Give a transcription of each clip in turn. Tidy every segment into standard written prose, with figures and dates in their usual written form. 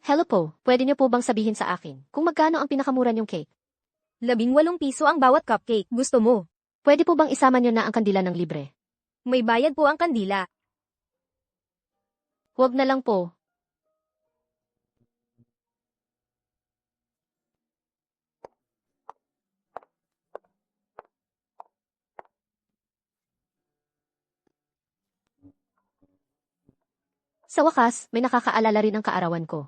Hello po, pwede niyo po bang sabihin sa akin kung magkano ang pinakamura niyong cake? 18 piso ang bawat cupcake. Gusto mo? Pwede po bang isama niyo na ang kandila ng libre? May bayad po ang kandila. Huwag na lang po. Sa wakas, may nakakaalala rin ang kaarawan ko.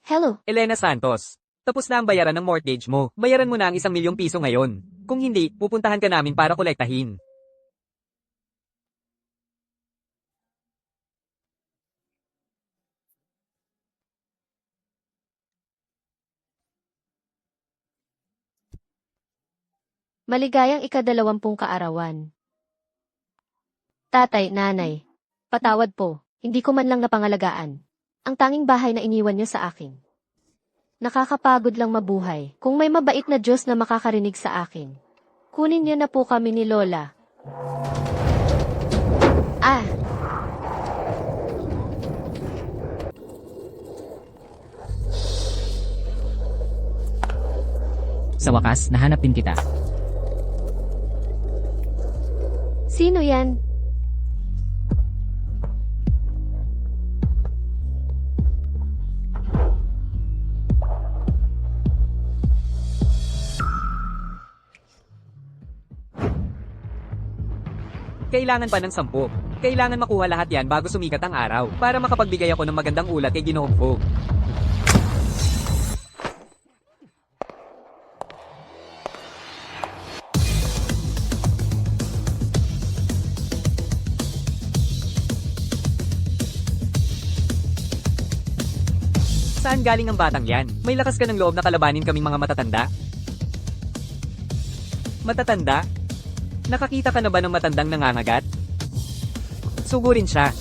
Hello, Elena Santos. Tapos na ang bayaran ng mortgage mo. Bayaran mo na ang 1,000,000 piso ngayon. Kung hindi, pupuntahan ka namin para kolektahin. maligayang ika-20 kaarawan. Tatay, nanay, patawad po, hindi ko man lang napangalagaan. Ang tanging bahay na iniwan niyo sa akin. Nakakapagod lang mabuhay. Kung may mabait na Diyos na makakarinig sa akin, kunin niyo na po kami ni Lola. Ah! Sa wakas, nahanap din kita. Sino yan? Kailangan pa ng 10. Kailangan makuha lahat yan bago sumikat ang araw para makapagbigay ako ng magandang ulat kay Ginoong Fog. Saan galing ang batang yan? May lakas ka ng loob na kalabanin kaming mga matatanda? Matatanda? Nakakita ka na ba ng matandang nangangagat? Sugurin siya.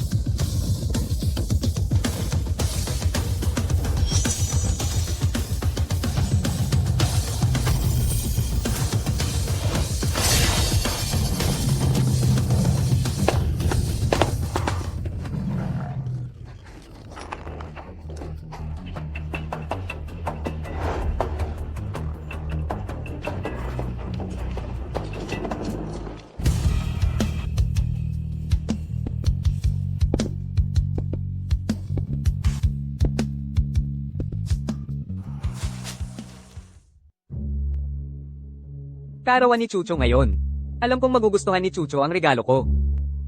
Kaarawan ni Chucho ngayon. Alam kong magugustuhan ni Chucho ang regalo ko.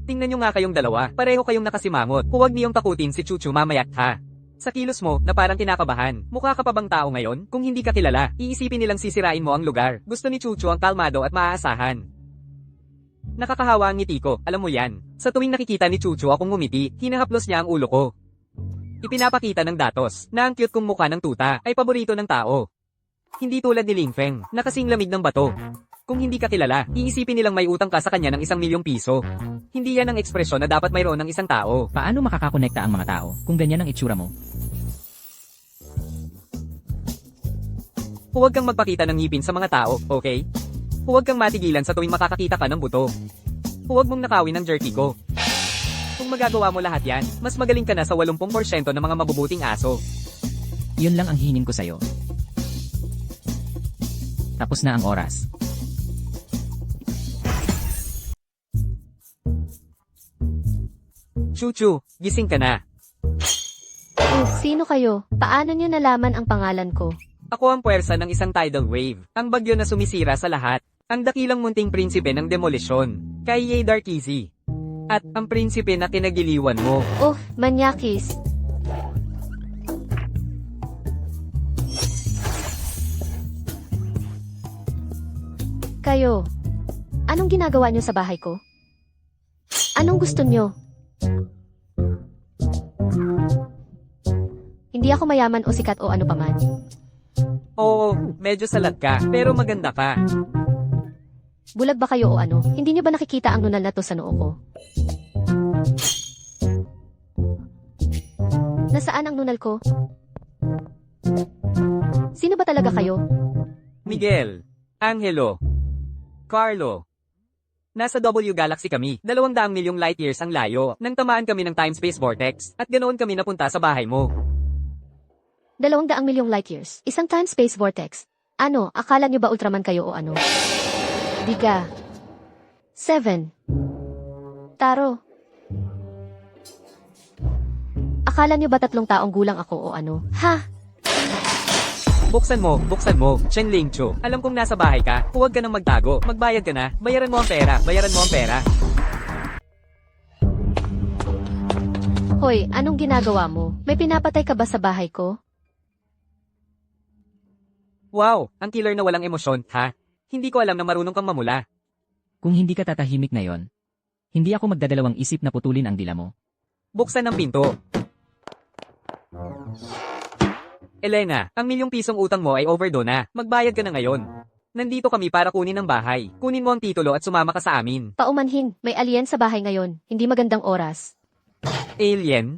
Tingnan nyo nga kayong dalawa, pareho kayong nakasimangot. Huwag niyong takutin si Chucho mamaya't ha. Sa kilos mo, na parang kinakabahan, mukha ka pa bang tao ngayon? Kung hindi ka kilala, iisipin nilang sisirain mo ang lugar. Gusto ni Chucho ang kalmado at maaasahan. Nakakahawa ang ngiti ko, alam mo yan. Sa tuwing nakikita ni Chucho akong ngumiti, hinahaplos niya ang ulo ko. Ipinapakita ng datos, na ang cute kong mukha ng tuta, ay paborito ng tao. Hindi tulad ni Lingfeng, na kasing lamig ng bato. Kung hindi ka kilala, iisipin nilang may utang ka sa kanya ng 1,000,000 piso. Hindi yan ang ekspresyon na dapat mayroon ng isang tao. Paano makakakonekta ang mga tao kung ganyan ang itsura mo? Huwag kang magpakita ng ngipin sa mga tao, okay? Huwag kang matigilan sa tuwing makakakita ka ng buto. Huwag mong nakawin ang jerky ko. Kung magagawa mo lahat yan, mas magaling ka na sa 80% ng mga mabubuting aso. Yun lang ang hihingin ko sa'yo. Tapos na ang oras. Chuchu, gising ka na. Sino kayo? Paano niyo nalaman ang pangalan ko? Ako ang puwersa ng isang tidal wave, ang bagyo na sumisira sa lahat. Ang dakilang munting prinsipe ng demolisyon, kay Ye Darkizi. At ang prinsipe na kinagiliwan mo. Manyakis. Kayo, anong ginagawa niyo sa bahay ko? Anong gusto niyo? Hindi ako mayaman o sikat o ano paman. Oo, medyo salat ka, pero maganda ka. Bulag ba kayo o ano? Hindi niyo ba nakikita ang nunal na to sa noo ko? Nasaan ang nunal ko? Sino ba talaga kayo? Miguel, Angelo, Carlo, Nasa W Galaxy kami, 200 milyong light years ang layo, nang tamaan kami ng time-space vortex, at ganoon kami napunta sa bahay mo. 200 milyong light years. Isang time-space vortex. Ano, akala niyo ba Ultraman kayo o ano? Diga. 7. Taro. Akala niyo ba 3 taong gulang ako o ano? Ha? Buksan mo, Chen Lingcho. Alam kong nasa bahay ka, huwag ka nang magtago, magbayad ka na, bayaran mo ang pera. Hoy, anong ginagawa mo? May pinapatay ka ba sa bahay ko? Wow, ang killer na walang emosyon, ha? Hindi ko alam na marunong kang mamula. Kung hindi ka tatahimik na yon, hindi ako magdadalawang isip na putulin ang dila mo. Buksan ang pinto. Elena, ang ₱1,000,000 utang mo ay overdue na. Magbayad ka na ngayon. Nandito kami para kunin ang bahay. Kunin mo ang titulo at sumama ka sa amin. Paumanhin, may alien sa bahay ngayon. Hindi magandang oras. Alien?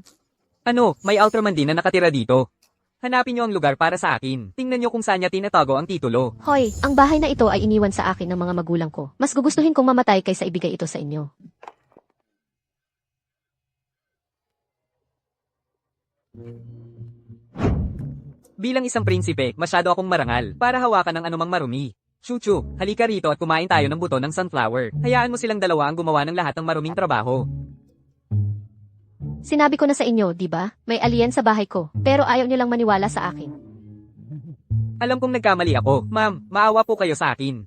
Ano, may Ultraman din na nakatira dito. Hanapin niyo ang lugar para sa akin. Tingnan niyo kung saan niya tinatago ang titulo. Hoy, ang bahay na ito ay iniwan sa akin ng mga magulang ko. Mas gugustuhin kong mamatay kaysa ibigay ito sa inyo. Bilang isang prinsipe, masyado akong marangal para hawakan ng anumang marumi. Chuchu, halika rito at kumain tayo ng buto ng sunflower. Hayaan mo silang dalawa ang gumawa ng lahat ng maruming trabaho. Sinabi ko na sa inyo, di ba? May alien sa bahay ko. Pero ayaw niyo lang maniwala sa akin. Alam kong nagkamali ako. Ma'am, maawa po kayo sa akin.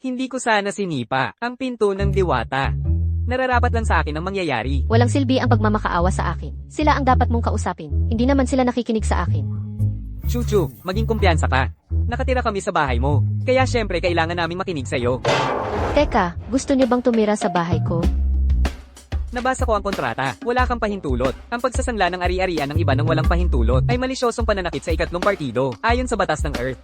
Hindi ko sana sinipa ang pinto ng diwata. Nararapat lang sa akin ang mangyayari. Walang silbi ang pagmamakaawa sa akin. Sila ang dapat mong kausapin. Hindi naman sila nakikinig sa akin. Chuchu, maging kumpiyansa ka. Nakatira kami sa bahay mo. Kaya syempre kailangan naming makinig sa'yo. Teka, gusto niyo bang tumira sa bahay ko? Nabasa ko ang kontrata. Wala kang pahintulot. Ang pagsasangla ng ari-arian ng iba ng walang pahintulot ay malisyosong pananakit sa ikatlong partido, ayon sa batas ng Earth.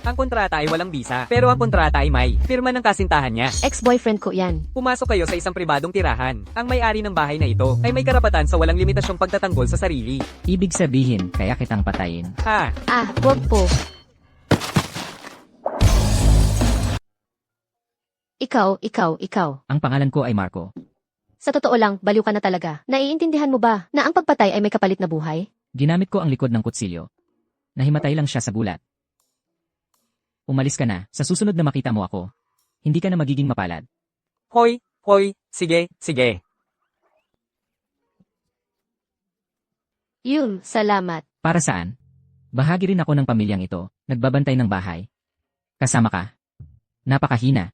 Ang kontrata ay walang bisa, pero ang kontrata ay may pirma ng kasintahan niya. Ex-boyfriend ko yan. Pumasok kayo sa isang pribadong tirahan. Ang may-ari ng bahay na ito ay may karapatan sa walang limitasyong pagtatanggol sa sarili. Ibig sabihin, kaya kitang patayin. Ha? Wag po. Ikaw. Ang pangalan ko ay Marco. Sa totoo lang, baliw ka na talaga. Naiintindihan mo ba na ang pagpatay ay may kapalit na buhay? Ginamit ko ang likod ng kutsilyo. Nahimatay lang siya sa gulat. Umalis ka na, sa susunod na makita mo ako. Hindi ka na magiging mapalad. Hoy, sige. Salamat. Para saan? Bahagi rin ako ng pamilyang ito, nagbabantay ng bahay. Kasama ka. Napakahina.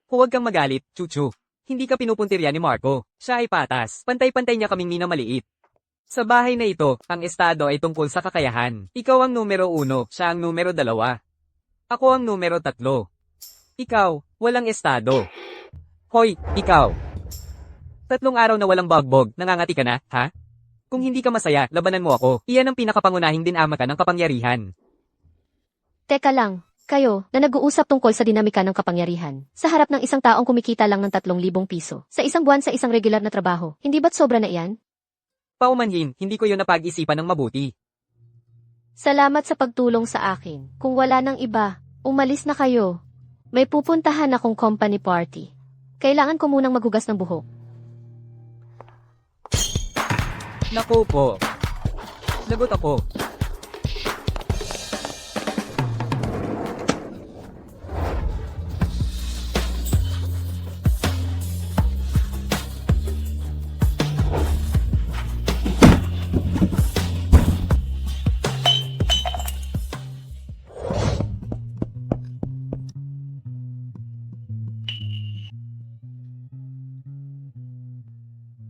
Huwag kang magalit, Chuchu. Hindi ka pinupuntirya ni Marco. Siya ay patas. Pantay-pantay niya kaming minamaliit. Sa bahay na ito, ang estado ay tungkol sa kakayahan. Ikaw ang numero 1, siya ang numero 2. Ako ang numero 3. Ikaw, walang estado. Hoy, ikaw. 3 araw na walang bagbog, nangangati ka na, ha? Kung hindi ka masaya, labanan mo ako. Iyan ang pinakapangunahing dinama ka ng kapangyarihan. Teka lang, kayo, na nag-uusap tungkol sa dinamika ng kapangyarihan, sa harap ng isang taong kumikita lang ng 3,000 piso, sa isang buwan sa isang regular na trabaho, hindi ba't sobra na iyan? Paumanhin, hindi ko yun napag-isipan ng mabuti. Salamat sa pagtulong sa akin. Kung wala nang iba, umalis na kayo. May pupuntahan akong company party. Kailangan ko munang maghugas ng buhok. Naku po. Lagot ako.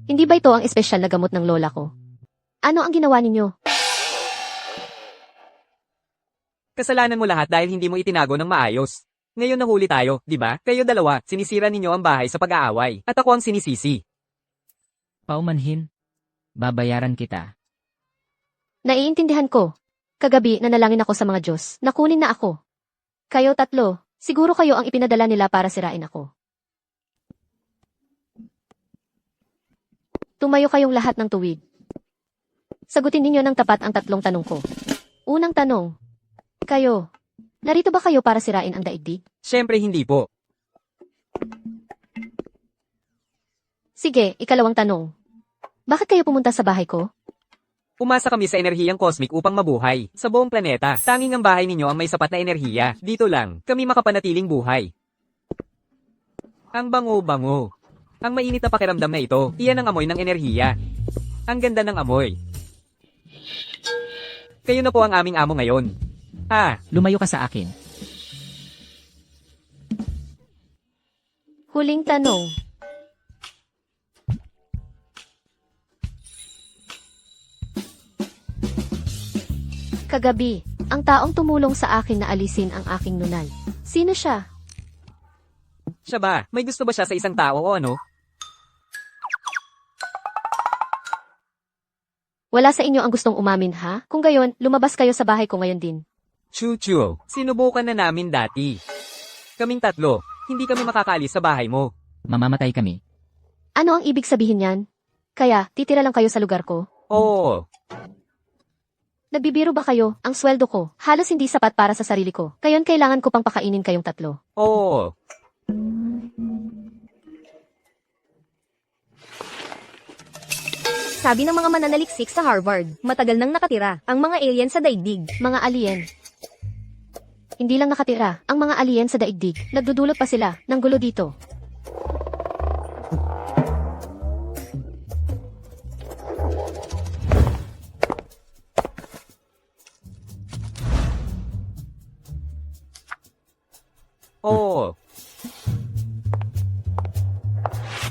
Hindi ba ito ang espesyal na gamot ng lola ko? Ano ang ginawa ninyo? Kasalanan mo lahat dahil hindi mo itinago ng maayos. Ngayon nahuli tayo, di ba? Kayo dalawa, sinisira ninyo ang bahay sa pag-aaway. At ako ang sinisisi. Paumanhin. Babayaran kita. Naiintindihan ko. Kagabi, nanalangin ako sa mga Diyos. Nakunin na ako. Kayo 3, siguro kayo ang ipinadala nila para sirain ako. Tumayo kayong lahat ng tuwid. Sagutin ninyo ng tapat ang 3 tanong ko. Unang tanong. Kayo, narito ba kayo para sirain ang daigdig? Siyempre hindi po. Sige, ikalawang tanong. Bakit kayo pumunta sa bahay ko? Umasa kami sa enerhiyang cosmic upang mabuhay. Sa buong planeta, tanging ang bahay ninyo ang may sapat na enerhiya. Dito lang, kami makapanatiling buhay. Ang bango-bango. Ang mainit na pakiramdam na ito, iyan ang amoy ng enerhiya. Ang ganda ng amoy. Kayo na po ang aming amo ngayon. Lumayo ka sa akin. Huling tanong. Kagabi, ang taong tumulong sa akin na alisin ang aking nunal. Sino siya? Siya ba? May gusto ba siya sa isang tao o ano? Wala sa inyo ang gustong umamin, ha? Kung gayon, lumabas kayo sa bahay ko ngayon din. Chuchu, sinubukan na namin dati. Kaming tatlo, hindi kami makakaalis sa bahay mo. Mamamatay kami. Ano ang ibig sabihin niyan? Kaya, titira lang kayo sa lugar ko? Oo, Nagbibiro ba kayo? Ang sweldo ko, halos hindi sapat para sa sarili ko. Kayon kailangan ko pang pakainin kayong tatlo. oo. Sabi ng mga mananaliksik sa Harvard, matagal nang nakatira ang mga alien sa daigdig. Mga alien. Hindi lang nakatira, ang mga alien sa daigdig. Nagdudulot pa sila ng gulo dito. Oo.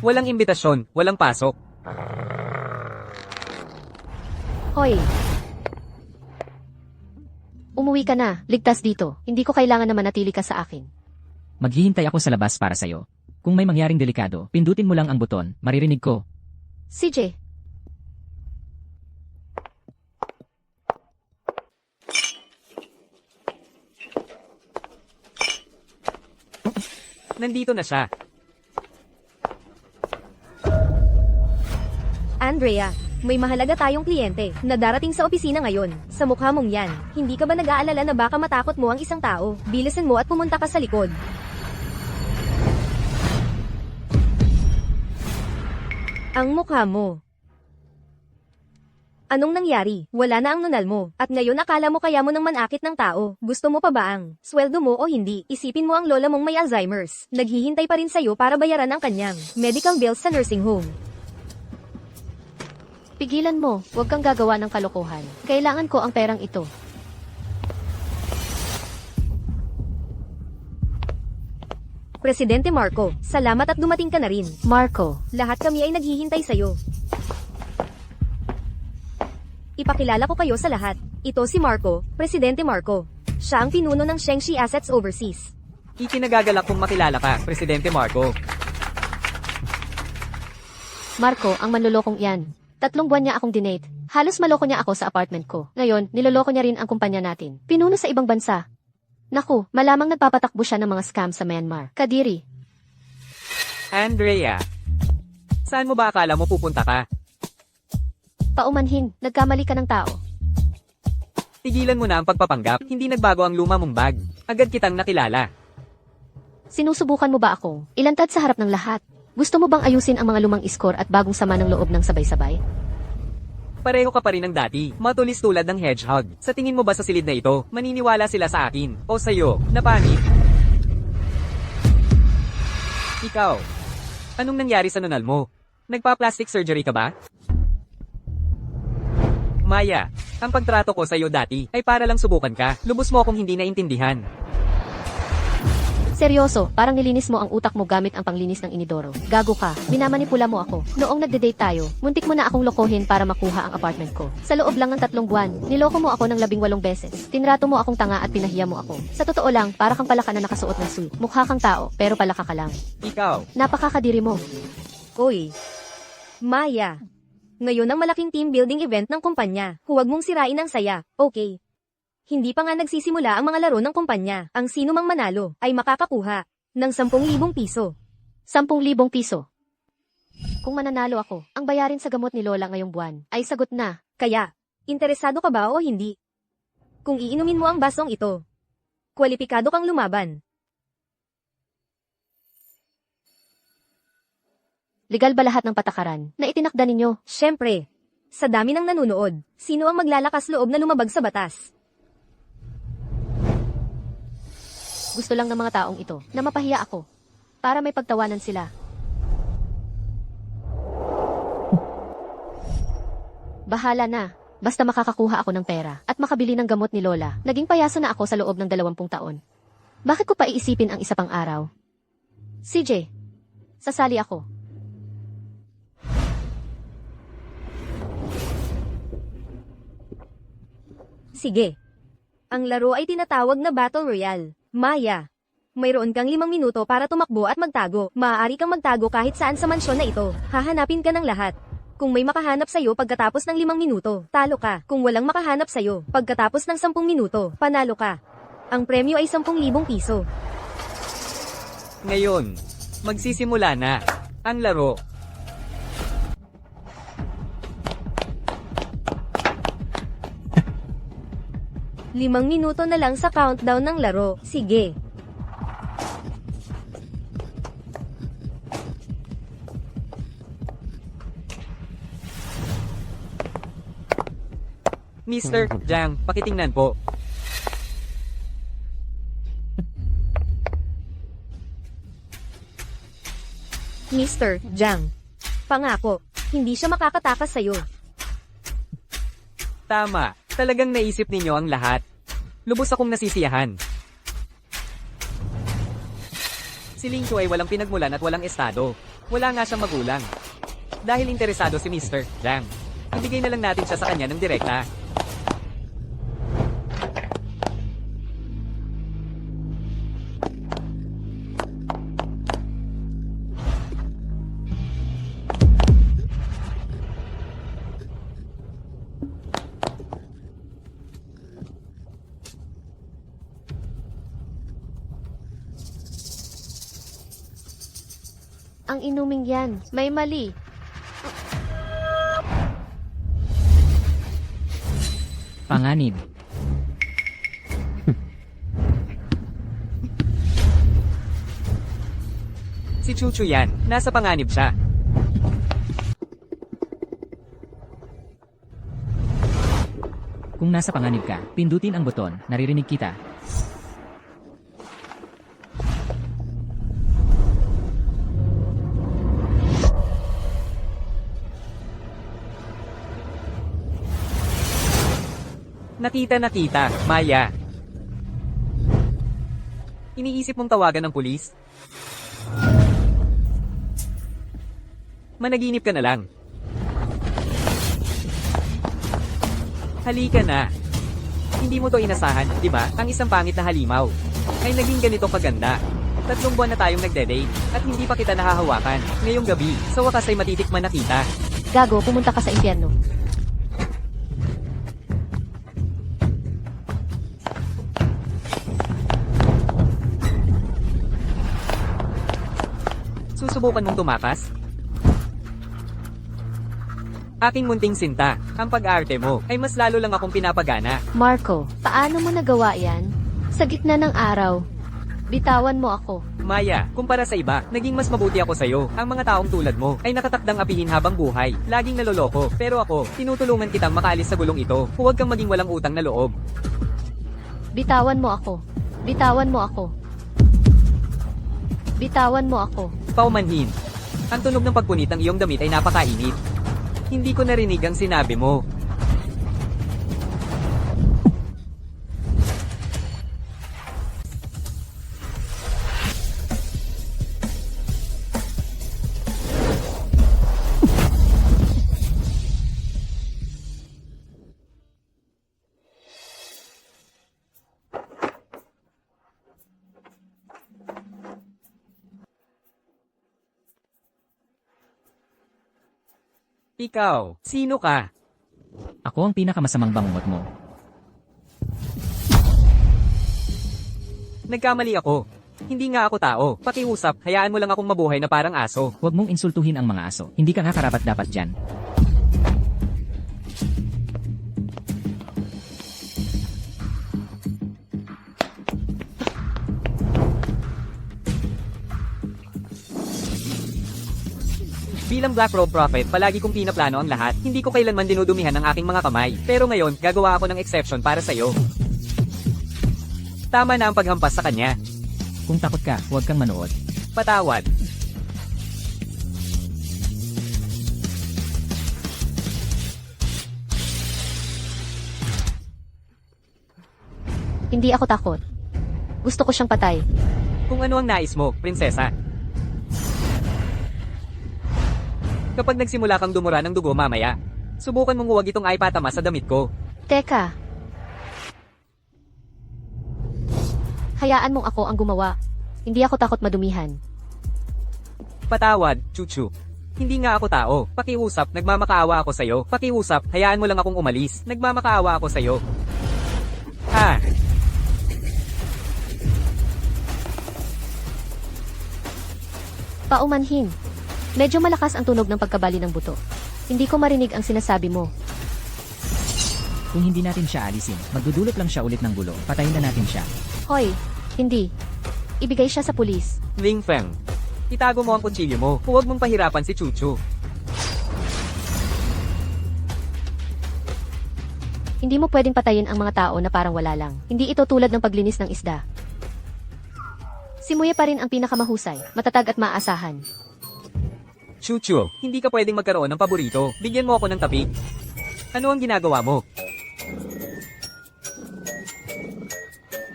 Walang imbitasyon, walang pasok. Hoy! Umuwi ka na, ligtas dito. Hindi ko kailangan na manatili ka sa akin. Maghihintay ako sa labas para sa'yo. Kung may mangyaring delikado, pindutin mo lang ang buton, maririnig ko. CJ, Nandito na siya. Andrea, may mahalaga tayong kliyente na darating sa opisina ngayon. Sa mukha mong yan, hindi ka ba nag-aalala na baka matakot mo ang isang tao? Bilisan mo at pumunta ka sa likod. Ang mukha mo. Anong nangyari? Wala na ang nunal mo. At ngayon akala mo kaya mo nang manakit ng tao. Gusto mo pa ba ang sweldo mo o hindi? Isipin mo ang lola mong may Alzheimer's. Naghihintay pa rin sa'yo para bayaran ang kanyang medical bills sa nursing home. pigilan mo. Huwag kang gagawa ng kalokohan. Kailangan ko ang perang ito. Presidente Marco, salamat at dumating ka na rin. Marco, Lahat kami ay naghihintay sa'yo. Ipakilala ko kayo sa lahat. Ito si Marco, Presidente Marco. Siya ang pinuno ng Shengxi Assets Overseas. Ikinagagalak kong makilala ka, Presidente Marco. Marco, ang manlolokong iyan. 3 buwan niya akong dinate. Halos maloko niya ako sa apartment ko. Ngayon, niloloko niya rin ang kumpanya natin. Pinuno sa ibang bansa. Naku, malamang nagpapatakbo siya ng mga scam sa Myanmar. Kadiri, Andrea, saan mo ba akala mo pupunta ka? paumanhin, nagkamali ka ng tao. Tigilan mo na ang pagpapanggap, hindi nagbago ang luma mong bag. Agad kitang nakilala. Sinusubukan mo ba akong ilantad sa harap ng lahat? Gusto mo bang ayusin ang mga lumang score at bagong sama ng loob ng sabay-sabay? Pareho ka pa rin ng dati, matulis tulad ng hedgehog. Sa tingin mo ba sa silid na ito, maniniwala sila sa akin, o sa'yo, na panik? Ikaw, anong nangyari sa nunal mo? Nagpa-plastic surgery ka ba? Maya, ang pagtrato ko sa'yo dati ay para lang subukan ka. Lubos mo akong hindi naintindihan. Seryoso, parang nilinis mo ang utak mo gamit ang panglinis ng inidoro. Gago ka, minamanipula mo ako. Noong nagde-date tayo, muntik mo na akong lokohin para makuha ang apartment ko. Sa loob lang ng 3 buwan, niloko mo ako ng 18 beses. Tinrato mo akong tanga at pinahiya mo ako. Sa totoo lang, para kang palaka na nakasuot ng suit. Mukha kang tao, pero palaka ka lang. Ikaw, Napakakadiri mo. Oy. Maya. Ngayon ang malaking team building event ng kumpanya. Huwag mong sirain ang saya, okay? Hindi pa nga nagsisimula ang mga laro ng kumpanya. Ang sino mang manalo ay makakakuha ng 10,000 piso. 10,000 piso. Kung mananalo ako, ang bayarin sa gamot ni Lola ngayong buwan ay sagot na. Kaya, interesado ka ba o hindi? Kung iinumin mo ang basong ito, kwalipikado kang lumaban. Legal ba lahat ng patakaran na itinakda ninyo? Siyempre. Sa dami ng nanunood, sino ang maglalakas loob na lumabag sa batas? Gusto lang ng mga taong ito na mapahiya ako para may pagtawanan sila. Bahala na. Basta makakakuha ako ng pera at makabili ng gamot ni Lola. Naging payaso na ako sa loob ng 20 taon. Bakit ko pa iisipin ang isa pang araw? CJ, sasali ako. Sige. Ang laro ay tinatawag na Battle Royale. Maya. Mayroon kang 5 minuto para tumakbo at magtago. Maaari kang magtago kahit saan sa mansyon na ito. Hahanapin ka ng lahat. Kung may makahanap sa'yo pagkatapos ng 5 minuto, talo ka. Kung walang makahanap sa'yo, pagkatapos ng 10 minuto, panalo ka. Ang premyo ay 10,000 piso. Ngayon, magsisimula na ang laro. Limang minuto na lang sa countdown ng laro. Sige. Mr. Jang, pakitingnan po. Mr. Jang. Pangako, hindi siya makakatakas sa'yo. Tama, talagang naisip ninyo ang lahat. Lubos akong nasisiyahan. Si Lingko ay walang pinagmulan at walang estado. Wala nga siyang magulang. Dahil interesado si Mr. Jang, ibigay na lang natin siya sa kanya ng direkta. Ang inuming yan, may mali. Panganib. Si Chuchu yan, nasa panganib siya. Kung nasa panganib ka, pindutin ang buton, naririnig kita. Nakita, Maya. Iniisip mong tawagan ng pulis? Managinip ka na lang. Halika na. Hindi mo to inasahan, di ba? Ang isang pangit na halimaw ay naging ganito kaganda. 3 buwan na tayong nagde-date at hindi pa kita nahahawakan. Ngayong gabi, sa wakas ay matitikman na kita. Gago, pumunta ka sa impyerno. Susubukan mong tumakas? Aking munting sinta, ang pag-arte mo ay mas lalo lang akong pinapagana. Marco, paano mo nagawa yan? Sa gitna ng araw. Bitawan mo ako. Maya, kumpara sa iba, naging mas mabuti ako sa'yo. Ang mga taong tulad mo ay nakatakdang apihin habang buhay. Laging naloloko. Pero ako, tinutulungan kitang makaalis sa gulong ito. Huwag kang maging walang utang na loob. Bitawan mo ako. Bitawan mo ako. Bitawan mo ako. Paumanhin. Ang tunog ng pagpunit ng iyong damit ay napakainit. Hindi ko narinig ang sinabi mo. Ikaw, sino ka? Ako ang pinakamasamang bangungot mo. Nagkamali ako. Hindi nga ako tao. Pakiusap, hayaan mo lang akong mabuhay na parang aso. Huwag mong insultuhin ang mga aso. Hindi ka nga karapat-dapat dyan. Bilang Black Robe Prophet, palagi kong pinaplano ang lahat. Hindi ko kailanman dinudumihan ang aking mga kamay. Pero ngayon, gagawa ako ng exception para sa'yo. Tama na ang paghampas sa kanya. Kung takot ka, huwag kang manood. Patawad. Hindi ako takot. Gusto ko siyang patay. Kung ano ang nais mo, prinsesa. Kapag nagsimula kang dumura ng dugo mamaya, subukan mong huwag itong ipatama sa damit ko. Teka. Hayaan mong ako ang gumawa. Hindi ako takot madumihan. Patawad, Chuchu. Hindi nga ako tao. Pakiusap, nagmamakaawa ako sa'yo. Pakiusap, hayaan mo lang akong umalis. Nagmamakaawa ako sa'yo. Ah! Paumanhin. Medyo malakas ang tunog ng pagkabali ng buto. Hindi ko marinig ang sinasabi mo. Kung hindi natin siya alisin, magdudulot lang siya ulit ng gulo. Patayin na natin siya. Hoy, hindi. Ibigay siya sa pulis. Ling Feng. Itago mo ang kutsilyo mo. Huwag mong pahirapan si Chuchu. Hindi mo pwedeng patayin ang mga tao na parang wala lang. Hindi ito tulad ng paglinis ng isda. Si Muya pa rin ang pinakamahusay, matatag at maaasahan. Chuchu, hindi ka pwedeng magkaroon ng paborito. Bigyan mo ako ng tapik. Ano ang ginagawa mo?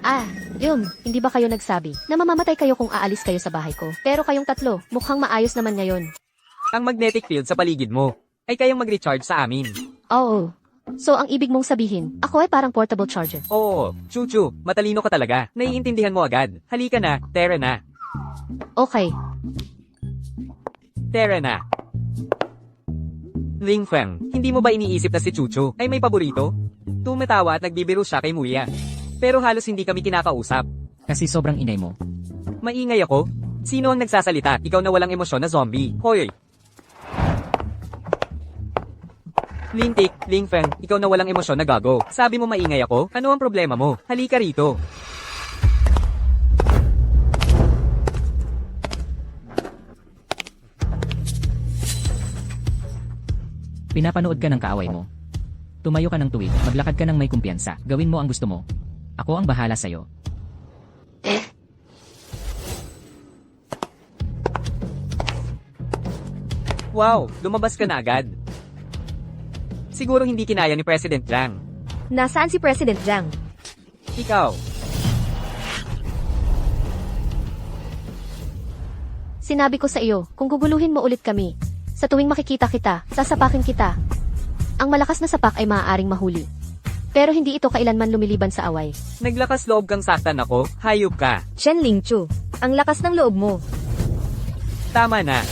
Ah, yun, hindi ba kayo nagsabi na mamamatay kayo kung aalis kayo sa bahay ko? Pero kayong tatlo, mukhang maayos naman ngayon. Ang magnetic field sa paligid mo ay kayang mag-recharge sa amin. Oo. So ang ibig mong sabihin, ako ay parang portable charger. Oo, Chuchu, matalino ka talaga. Naiintindihan mo agad. Halika na, Tara na. Okay, Tara na. Ling Feng, hindi mo ba iniisip na si Chuchu ay may paborito? Tumatawa at nagbibiro siya kay Muya. Pero halos hindi kami kinakausap. Kasi sobrang inay mo. Maingay ako? Sino ang nagsasalita? Ikaw na walang emosyon na zombie. Hoy! Lintik, Ling Feng, ikaw na walang emosyon na gago. Sabi mo maingay ako? Ano ang problema mo? Halika rito. Pinapanood ka ng kaaway mo. Tumayo ka ng tuwid, maglakad ka ng may kumpiyansa. Gawin mo ang gusto mo. Ako ang bahala sa'yo. Wow, lumabas ka na agad. Siguro hindi kinaya ni President Zhang. Nasaan si President Zhang? Ikaw, sinabi ko sa iyo, kung guguluhin mo ulit kami, sa tuwing makikita kita, sasapakin kita. Ang malakas na sapak ay maaaring mahuli. Pero hindi ito kailanman lumiliban sa away. naglakas loob kang saktan ako, hayop ka. Shen Lingchu. Ang lakas ng loob mo. Tama na.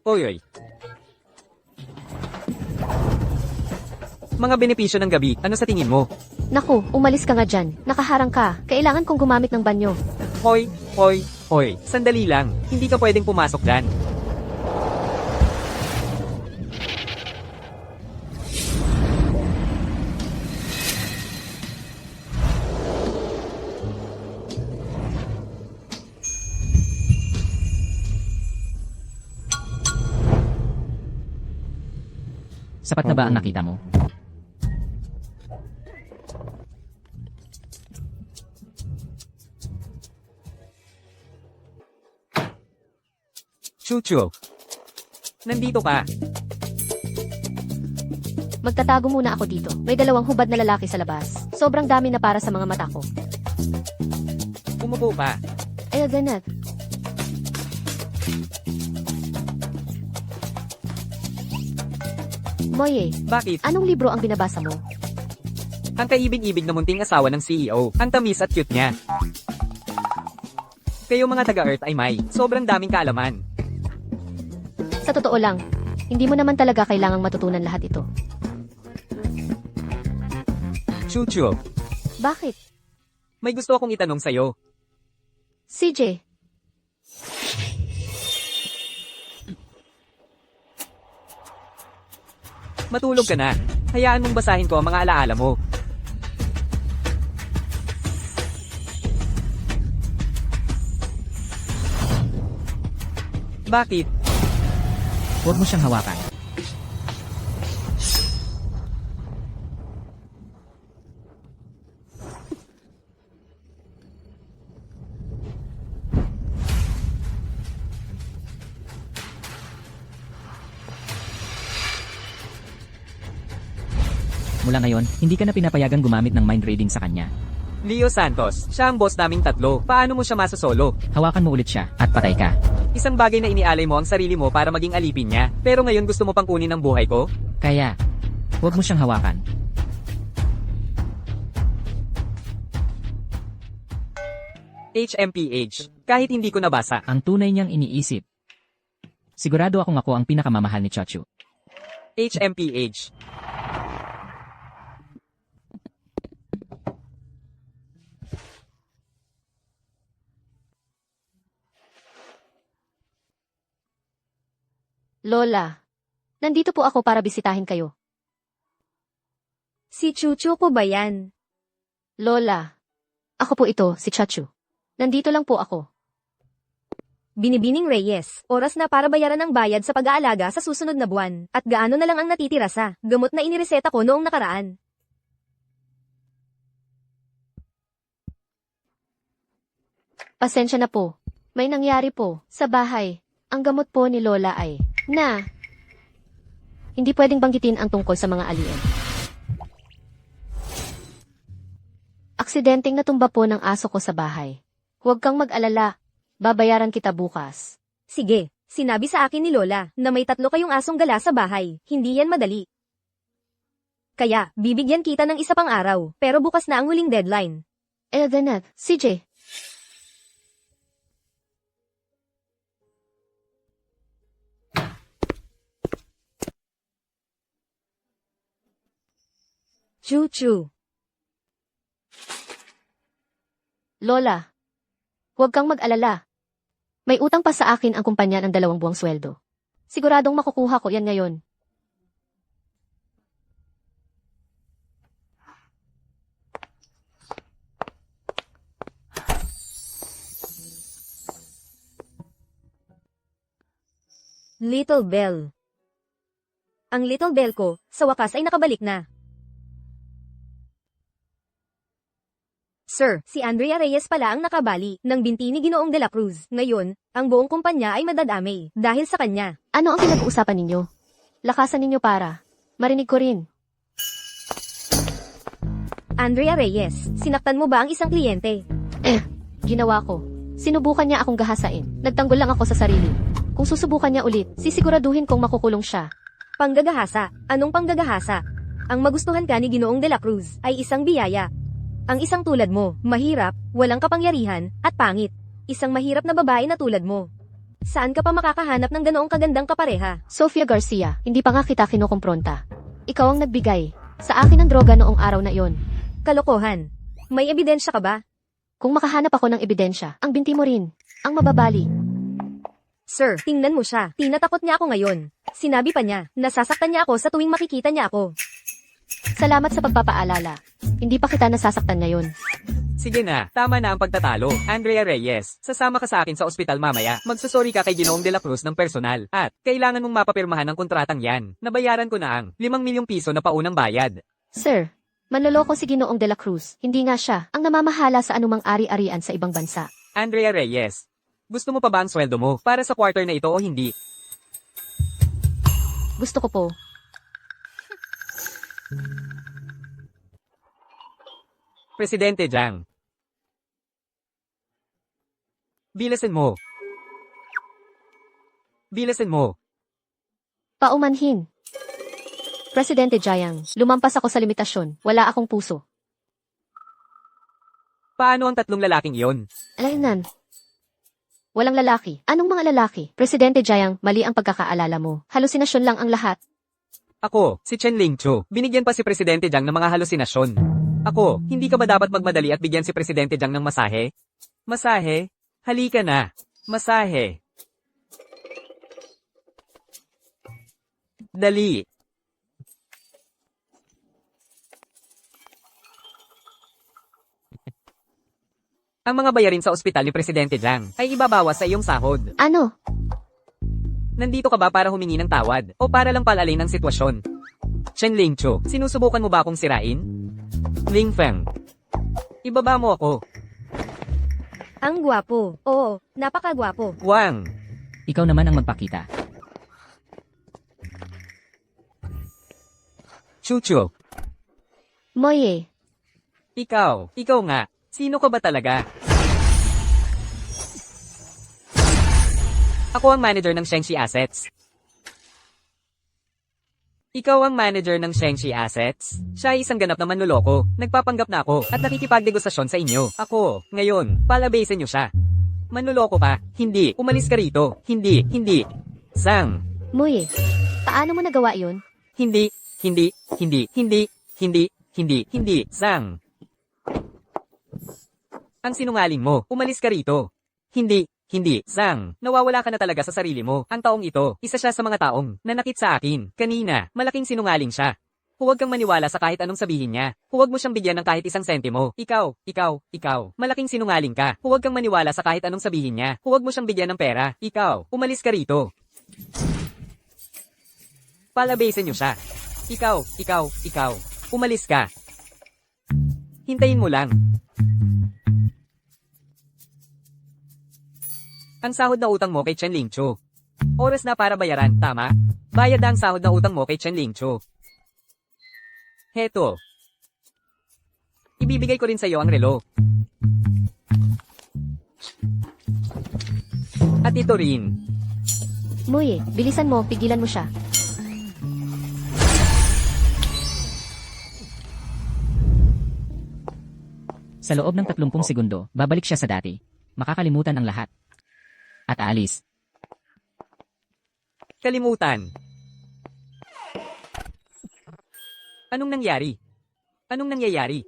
Oy. Mga benepisyo ng gabi, ano sa tingin mo? Naku, umalis ka nga dyan. Nakaharang ka. Kailangan kong gumamit ng banyo. Hoy, hoy, hoy, sandali lang. Hindi ka pwedeng pumasok dyan. Sapat na ba ang nakita mo? Chuchu. Nandito ka. Magtatago muna ako dito. May 2 hubad na lalaki sa labas. Sobrang dami na para sa mga mata ko. Umupo ka. Ay, ganat. Moye, Bakit? anong libro ang binabasa mo? Ang kaibig-ibig na munting asawa ng CEO. Ang tamis at cute niya. Kayo mga taga-Earth ay may sobrang daming kaalaman. Sa totoo lang, hindi mo naman talaga kailangang matutunan lahat ito. Chuchu, Bakit? may gusto akong itanong sa'yo. CJ, Matulog ka na. Hayaan mong basahin ko ang mga alaala mo. Bakit? Huwag mo siyang hawakan. Mula ngayon, hindi ka na pinapayagang gumamit ng mind reading sa kanya. Leo Santos, siya ang boss naming tatlo. Paano mo siya masosolo? Hawakan mo ulit siya, at patay ka. Isang bagay na inialay mo ang sarili mo para maging alipin niya. Pero ngayon gusto mo pang kunin ang buhay ko? Kaya, huwag mo siyang hawakan. HMPH. Kahit hindi ko nabasa. Ang tunay niyang iniisip. Sigurado akong ako ang pinakamamahal ni Chachu. HMPH. Lola, nandito po ako para bisitahin kayo. Si Chuchu po ba yan? Lola, ako po ito, si Chachu. Nandito lang po ako. Binibining Reyes, oras na para bayaran ang bayad sa pag-aalaga sa susunod na buwan. At gaano na lang ang natitira sa gamot na inireseta ko noong nakaraan. Pasensya na po. May nangyari po, sa bahay. Ang gamot po ni Lola ay, hindi pwedeng banggitin ang tungkol sa mga alien. Aksidenteng natumba po ng aso ko sa bahay. Huwag kang mag-alala. Babayaran kita bukas. Sige, sinabi sa akin ni Lola na may 3 kayong asong gala sa bahay. Hindi yan madali. Kaya, bibigyan kita ng isa pang araw, pero bukas na ang huling deadline. Eldeneth, CJ. Chuchu. Lola, huwag kang mag-alala. May utang pa sa akin ang kumpanya ng 2 buwang sweldo. Siguradong makukuha ko yan ngayon. Little Bell. Ang Little Bell ko, sa wakas ay nakabalik na. Sir, si Andrea Reyes pala ang nakabali ng binti ni Ginoong de la Cruz. Ngayon, ang buong kumpanya ay madadamay dahil sa kanya. Ano ang pinag-uusapan ninyo? Lakasan ninyo para. Marinig ko rin. Andrea Reyes, sinaktan mo ba ang isang kliyente? Ginawa ko. Sinubukan niya akong gahasain. Nagtanggol lang ako sa sarili. Kung susubukan niya ulit, sisiguraduhin kong makukulong siya. Panggagahasa. Anong panggagahasa? Ang magustuhan ka ni Ginoong de la Cruz ay isang biyaya. Ang isang tulad mo, mahirap, walang kapangyarihan, at pangit. Isang mahirap na babae na tulad mo. Saan ka pa makakahanap ng ganoong kagandang kapareha? Sofia Garcia, hindi pa nga kita kinukumpronta. Ikaw ang nagbigay sa akin ng droga noong araw na iyon. Kalokohan. May ebidensya ka ba? Kung makahanap ako ng ebidensya, ang binti mo rin, ang mababali. Sir, tingnan mo siya. Tinatakot niya ako ngayon. Sinabi pa niya, nasasaktan niya ako sa tuwing makikita niya ako. Salamat sa pagpapaalala. Hindi pa kita nasasaktan ngayon. Sige na, tama na ang pagtatalo. Andrea Reyes, sasama ka sa akin sa ospital mamaya. Magsusorry ka kay Ginoong de la Cruz ng personal. At, kailangan mong mapapirmahan ang kontratang yan. Nabayaran ko na ang 5 milyong piso na paunang bayad. Sir, manloloko si Ginoong de la Cruz. Hindi nga siya ang namamahala sa anumang ari-arian sa ibang bansa. Andrea Reyes, gusto mo pa ba ang sweldo mo para sa quarter na ito o hindi? Gusto ko po. Presidente Jiang. Bilasin mo. Bilasin mo. Paumanhin. Presidente Jiang, lumampas ako sa limitasyon. Wala akong puso. Paano ang 3 lalaking iyon? Alainan. Walang lalaki. Anong mga lalaki? Presidente Jiang, mali ang pagkakaalala mo. Halusinasyon lang ang lahat. Ako, si Chen Lingchu. Binigyan pa si Presidente Jiang ng mga halusinasyon. Ako, hindi ka ba dapat magmadali at bigyan si Presidente Jiang ng masahe? Masahe? Halika na. Masahe. Dali. Ang mga bayarin sa ospital ni Presidente Jiang ay ibabawas sa iyong sahod. Ano? Nandito ka ba para humingi ng tawad o para lang palalay ng sitwasyon? Chen Lingchu, sinusubukan mo ba akong sirain? Ling Feng, ibaba mo ako. Ang gwapo. Oo, napakagwapo. Wang, Ikaw naman ang magpakita. Chucho, Moye. ikaw nga. Sino ka ba talaga? Ako ang manager ng Shengxi Assets. Ikaw ang manager ng Shengxi Assets? Siya ay isang ganap na manloloko. Nagpapanggap na ako at nakikipagdegosasyon sa inyo. Ako, ngayon, palabasin niyo siya. Manloloko ka? Hindi. Umalis ka rito. Hindi. Sang. Moye. Paano mo nagawa yun? Hindi. Sang. Ang sinungaling mo. Umalis ka rito. Hindi. Sang. Nawawala ka na talaga sa sarili mo. Ang taong ito, isa siya sa mga taong nanakit sa akin. Kanina, malaking sinungaling siya. Huwag kang maniwala sa kahit anong sabihin niya. Huwag mo siyang bigyan ng kahit isang sentimo. Ikaw. Malaking sinungaling ka. Huwag kang maniwala sa kahit anong sabihin niya. Huwag mo siyang bigyan ng pera. Ikaw. Umalis ka rito. Palabasin niyo siya. Ikaw. Umalis ka. Hintayin mo lang. Ang sahod na utang mo kay Chen Lingchu. Oras na para bayaran, tama? Bayad na ang sahod na utang mo kay Chen Lingchu. Heto. Ibibigay ko rin sa iyo ang relo. At ito rin. Moye, bilisan mo, pigilan mo siya. Sa loob ng 30 segundo, babalik siya sa dati. Makakalimutan ang lahat. At aalis. Kalimutan. Anong nangyari? Anong nangyayari?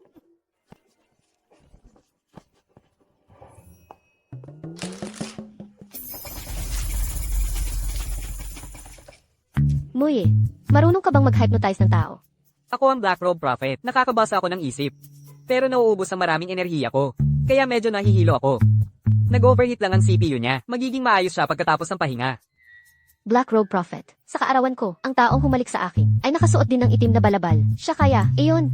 Moye, marunong ka bang mag-hypnotize ng tao? Ako ang Black Robe Prophet. Nakakabasa ako ng isip. Pero nauubos ang maraming enerhiya ko. Kaya medyo nahihilo ako. Nag-overheat lang ang CPU niya. Magiging maayos siya pagkatapos ng pahinga. Black Robe Prophet. Sa kaarawan ko, ang taong humalik sa akin ay nakasuot din ng itim na balabal. Siya kaya, iyon.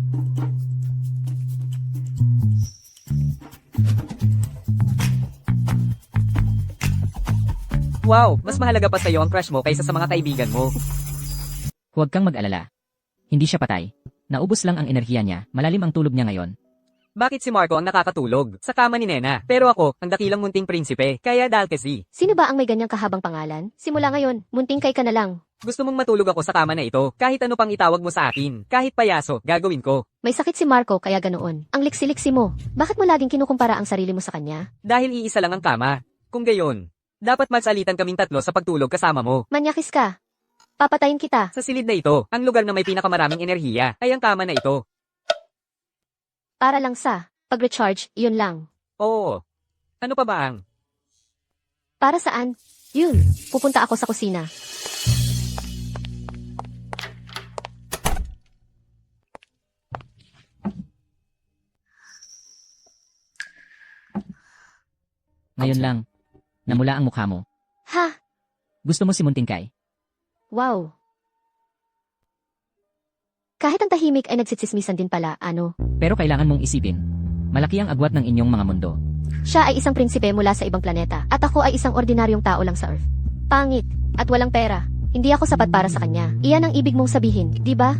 Wow, mas mahalaga pa sa iyo ang crush mo kaysa sa mga kaibigan mo. Huwag kang mag-alala. Hindi siya patay. Naubos lang ang enerhiya niya, malalim ang tulog niya ngayon. Bakit si Marco ang nakakatulog? Sa kama ni Nena. Pero ako, ang dakilang munting prinsipe. Kaya dahil kasi. Sino ba ang may ganyang kahabang pangalan? Simula ngayon, munting kay ka na lang. Gusto mong matulog ako sa kama na ito. Kahit ano pang itawag mo sa akin. Kahit payaso, gagawin ko. May sakit si Marco kaya ganoon. Ang liksi-liksi mo. Bakit mo laging kinukumpara ang sarili mo sa kanya? Dahil iisa lang ang kama. Kung gayon, dapat magsalitan kaming tatlo sa pagtulog kasama mo. Manyakis ka. Papatayin kita. Sa silid na ito, ang lugar na may pinakamaraming enerhiya ay ang kama na ito. Para lang sa pag-recharge, yun lang. Oo. Ano pa ba ang? Para saan? Yun. Pupunta ako sa kusina. Ngayon lang. Namula ang mukha mo. Ha? Gusto mo si Muntingkay? Wow. Kahit ang tahimik ay nagsitsismisan din pala, ano? Pero kailangan mong isipin. Malaki ang agwat ng inyong mga mundo. Siya ay isang prinsipe mula sa ibang planeta, at ako ay isang ordinaryong tao lang sa Earth. Pangit, at walang pera. Hindi ako sapat para sa kanya. Iyan ang ibig mong sabihin, di ba?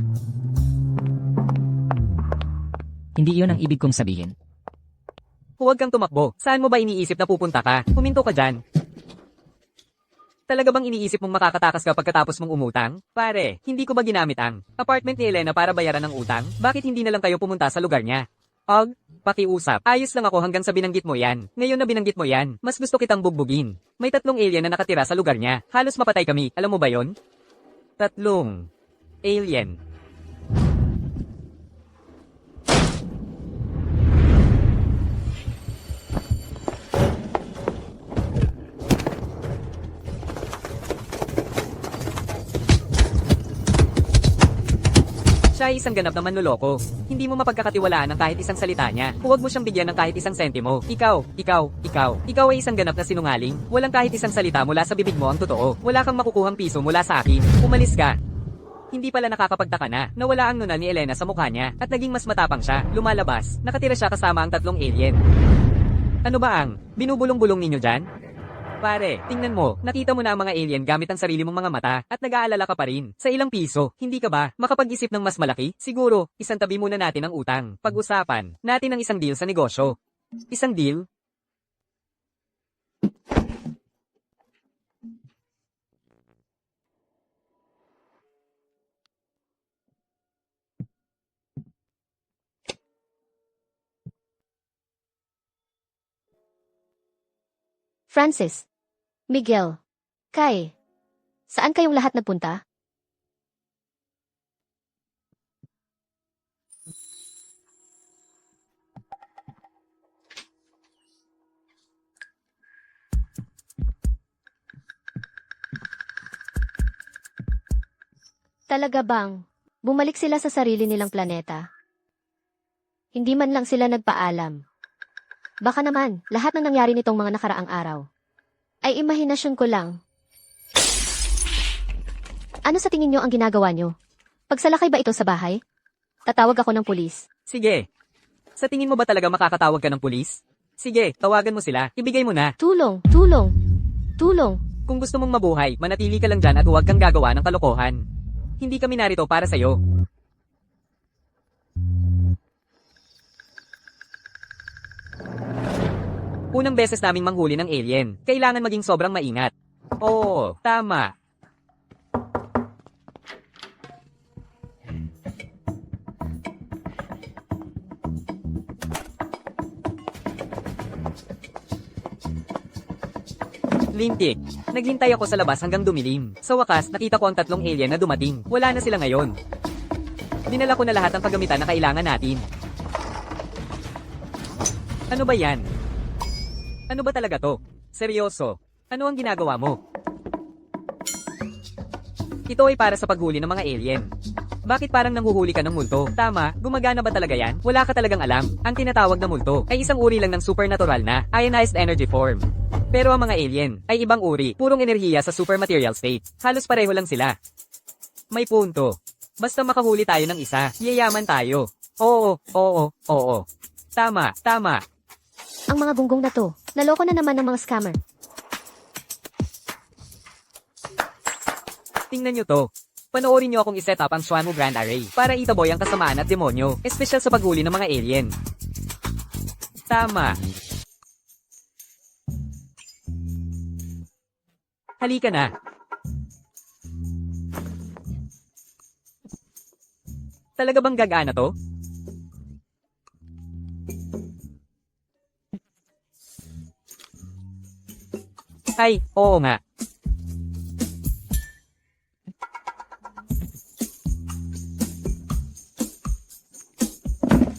Hindi iyon ang ibig kong sabihin. Huwag kang tumakbo. Saan mo ba iniisip na pupunta ka? Huminto ka dyan. Talaga bang iniisip mong makakatakas ka pagkatapos mong umutang? Pare, hindi ko ba ginamit ang apartment ni Elena para bayaran ng utang? Bakit hindi na lang kayo pumunta sa lugar niya? Og, pakiusap. Ayos lang ako hanggang sa binanggit mo yan. Ngayon na binanggit mo yan, mas gusto kitang bugbugin. May 3 alien na nakatira sa lugar niya. Halos mapatay kami. Alam mo ba yon? 3 alien. Siya ay isang ganap na manloloko. Hindi mo mapagkakatiwalaan ng kahit isang salita niya. Huwag mo siyang bigyan ng kahit isang sentimo. Ikaw ay isang ganap na sinungaling. Walang kahit isang salita mula sa bibig mo ang totoo. Wala kang makukuhang piso mula sa akin. Umalis ka. Hindi pala nakakapagtaka na, nawala ang nunal ni Elena sa mukha niya, at naging mas matapang siya. Lumalabas, nakatira siya kasama ang 3 alien. Ano ba ang binubulong-bulong ninyo dyan? Pare, tingnan mo, nakita mo na ang mga alien gamit ang sarili mong mga mata, at nag-aalala ka pa rin. Sa ilang piso, hindi ka ba makapag-isip ng mas malaki? Siguro, isang tabi muna natin ang utang. Pag-usapan natin ang isang deal sa negosyo. Isang deal? Francis, Miguel, Kai, saan kayong lahat nagpunta? Talaga bang bumalik sila sa sarili nilang planeta? Hindi man lang sila nagpaalam. Baka naman, lahat ng nangyari nitong mga nakaraang araw ay imahinasyon ko lang. Ano sa tingin nyo ang ginagawa nyo? Pagsalakay ba ito sa bahay? Tatawag ako ng pulis. Sige. Sa tingin mo ba talaga makakatawag ka ng pulis? Sige, tawagan mo sila. Ibigay mo na. Tulong! Tulong! Tulong! Kung gusto mong mabuhay, manatili ka lang dyan at huwag kang gagawa ng kalokohan. Hindi kami narito para sa'yo. Unang beses naming manghuli ng alien. Kailangan maging sobrang maingat. Oo, tama. Lintik. Naghintay ako sa labas hanggang dumilim. Sa wakas, nakita ko ang 3 alien na dumating. Wala na sila ngayon. Dinala ko na lahat ng kagamitan na kailangan natin. Ano ba yan? Ano ba talaga to? Seryoso? Ano ang ginagawa mo? Ito ay para sa paghuli ng mga alien. Bakit parang nanghuhuli ka ng multo? Tama, gumagana ba talaga yan? Wala ka talagang alam. Ang tinatawag na multo ay isang uri lang ng supernatural na ionized energy form. Pero ang mga alien ay ibang uri, purong enerhiya sa supermaterial state. Halos pareho lang sila. May punto. Basta makahuli tayo ng isa, yayaman tayo. Oo. Tama. Ang mga gunggong na to, naloko na naman ng mga scammer. Tingnan nyo to. Panoorin nyo akong iset up ang Swamu Grand Array para itaboy ang kasamaan at demonyo, espesyal sa paghuli ng mga alien. Tama. Halika na. Talaga bang gagana to? Ay, oo nga.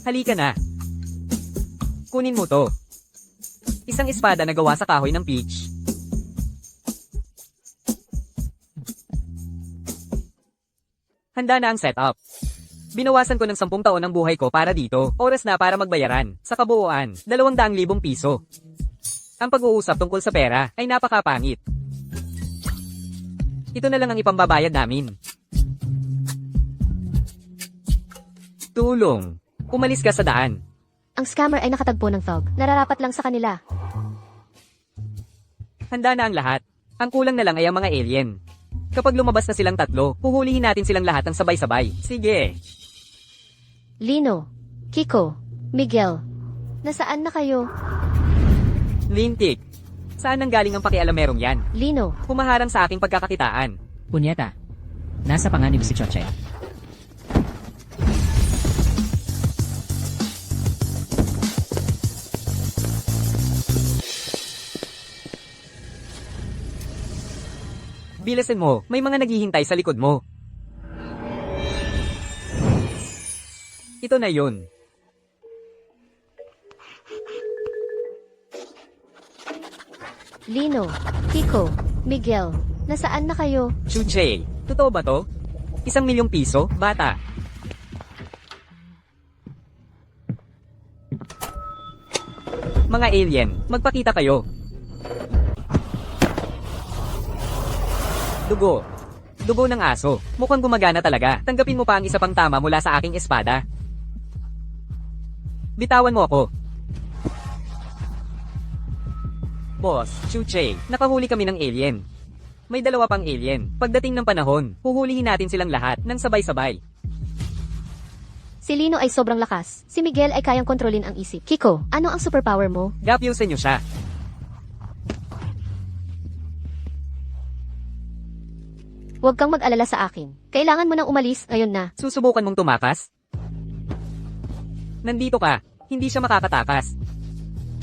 Halika na. Kunin mo to. Isang espada na gawa sa kahoy ng peach. Handa na ang setup. Binawasan ko ng 10 taon ng buhay ko para dito. Oras na para magbayaran. Sa kabuuan, 200,000 piso. Ang pag-uusap tungkol sa pera ay napakapangit. Ito na lang ang ipambabayad namin. Tulong. Umalis ka sa daan. Ang scammer ay nakatagpo ng thug. Nararapat lang sa kanila. Handa na ang lahat. Ang kulang na lang ay ang mga alien. Kapag lumabas na silang 3, huhulihin natin silang lahat ng sabay-sabay. Sige. Lino, Kiko, Miguel, nasaan na kayo? Lintik. Saan nanggaling ang pakialamerong yan? Lino, Humaharang sa aking pagkakakitaan. Punyeta. Nasa panganib si Choche. Bilasin mo, may mga naghihintay sa likod mo. Ito na yun. Lino, Kiko, Miguel, nasaan na kayo? Chuche, totoo ba to? 1 milyong piso, bata. Mga alien, magpakita kayo. Dugo. Dugo ng aso. Mukhang gumagana talaga. Tanggapin mo pa ang isa pang tama mula sa aking espada. Bitawan mo ako. Boss, Chuche, nakahuli kami ng alien. May dalawa pang alien. Pagdating ng panahon, huhulihin natin silang lahat ng sabay-sabay. Si Lino ay sobrang lakas. Si Miguel ay kayang kontrolin ang isip. Kiko, ano ang superpower mo? Gapyusin niyo siya. Huwag kang mag-alala sa akin. Kailangan mo nang umalis ngayon na. Susubukan mong tumakas? Nandito ka. Hindi siya makakatakas.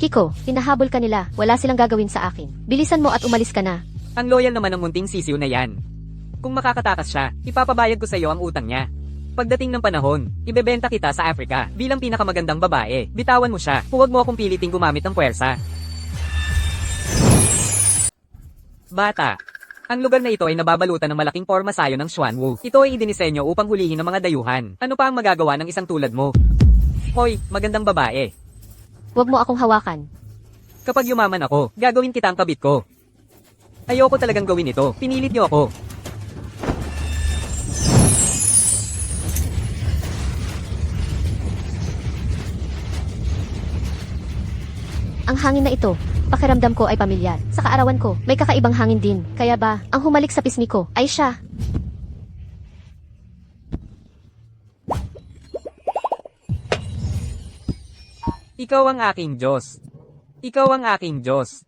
Kiko, hinahabol ka nila. Wala silang gagawin sa akin. Bilisan mo at umalis ka na. Ang loyal naman ng munting sisiw na yan. Kung makakatakas siya, ipapabayad ko sa iyo ang utang niya. Pagdating ng panahon, ibebenta kita sa Africa bilang pinakamagandang babae. Bitawan mo siya. Huwag mo akong piliting gumamit ng puwersa. Bata. Ang lugar na ito ay nababalutan ng malaking pormasayo ng Xuanwu. Ito ay idinisenyo upang hulihin ng mga dayuhan. Ano pa ang magagawa ng isang tulad mo? Hoy, magandang babae. Huwag mo akong hawakan. Kapag yumaman ako, gagawin kita ang kabit ko. Ayoko talagang gawin ito. Pinilit niyo ako. Ang hangin na ito, pakiramdam ko ay pamilyar. Sa kaarawan ko, may kakaibang hangin din. Kaya ba, ang humalik sa pisngi ko ay siya. Ikaw ang aking Diyos. Ikaw ang aking Diyos.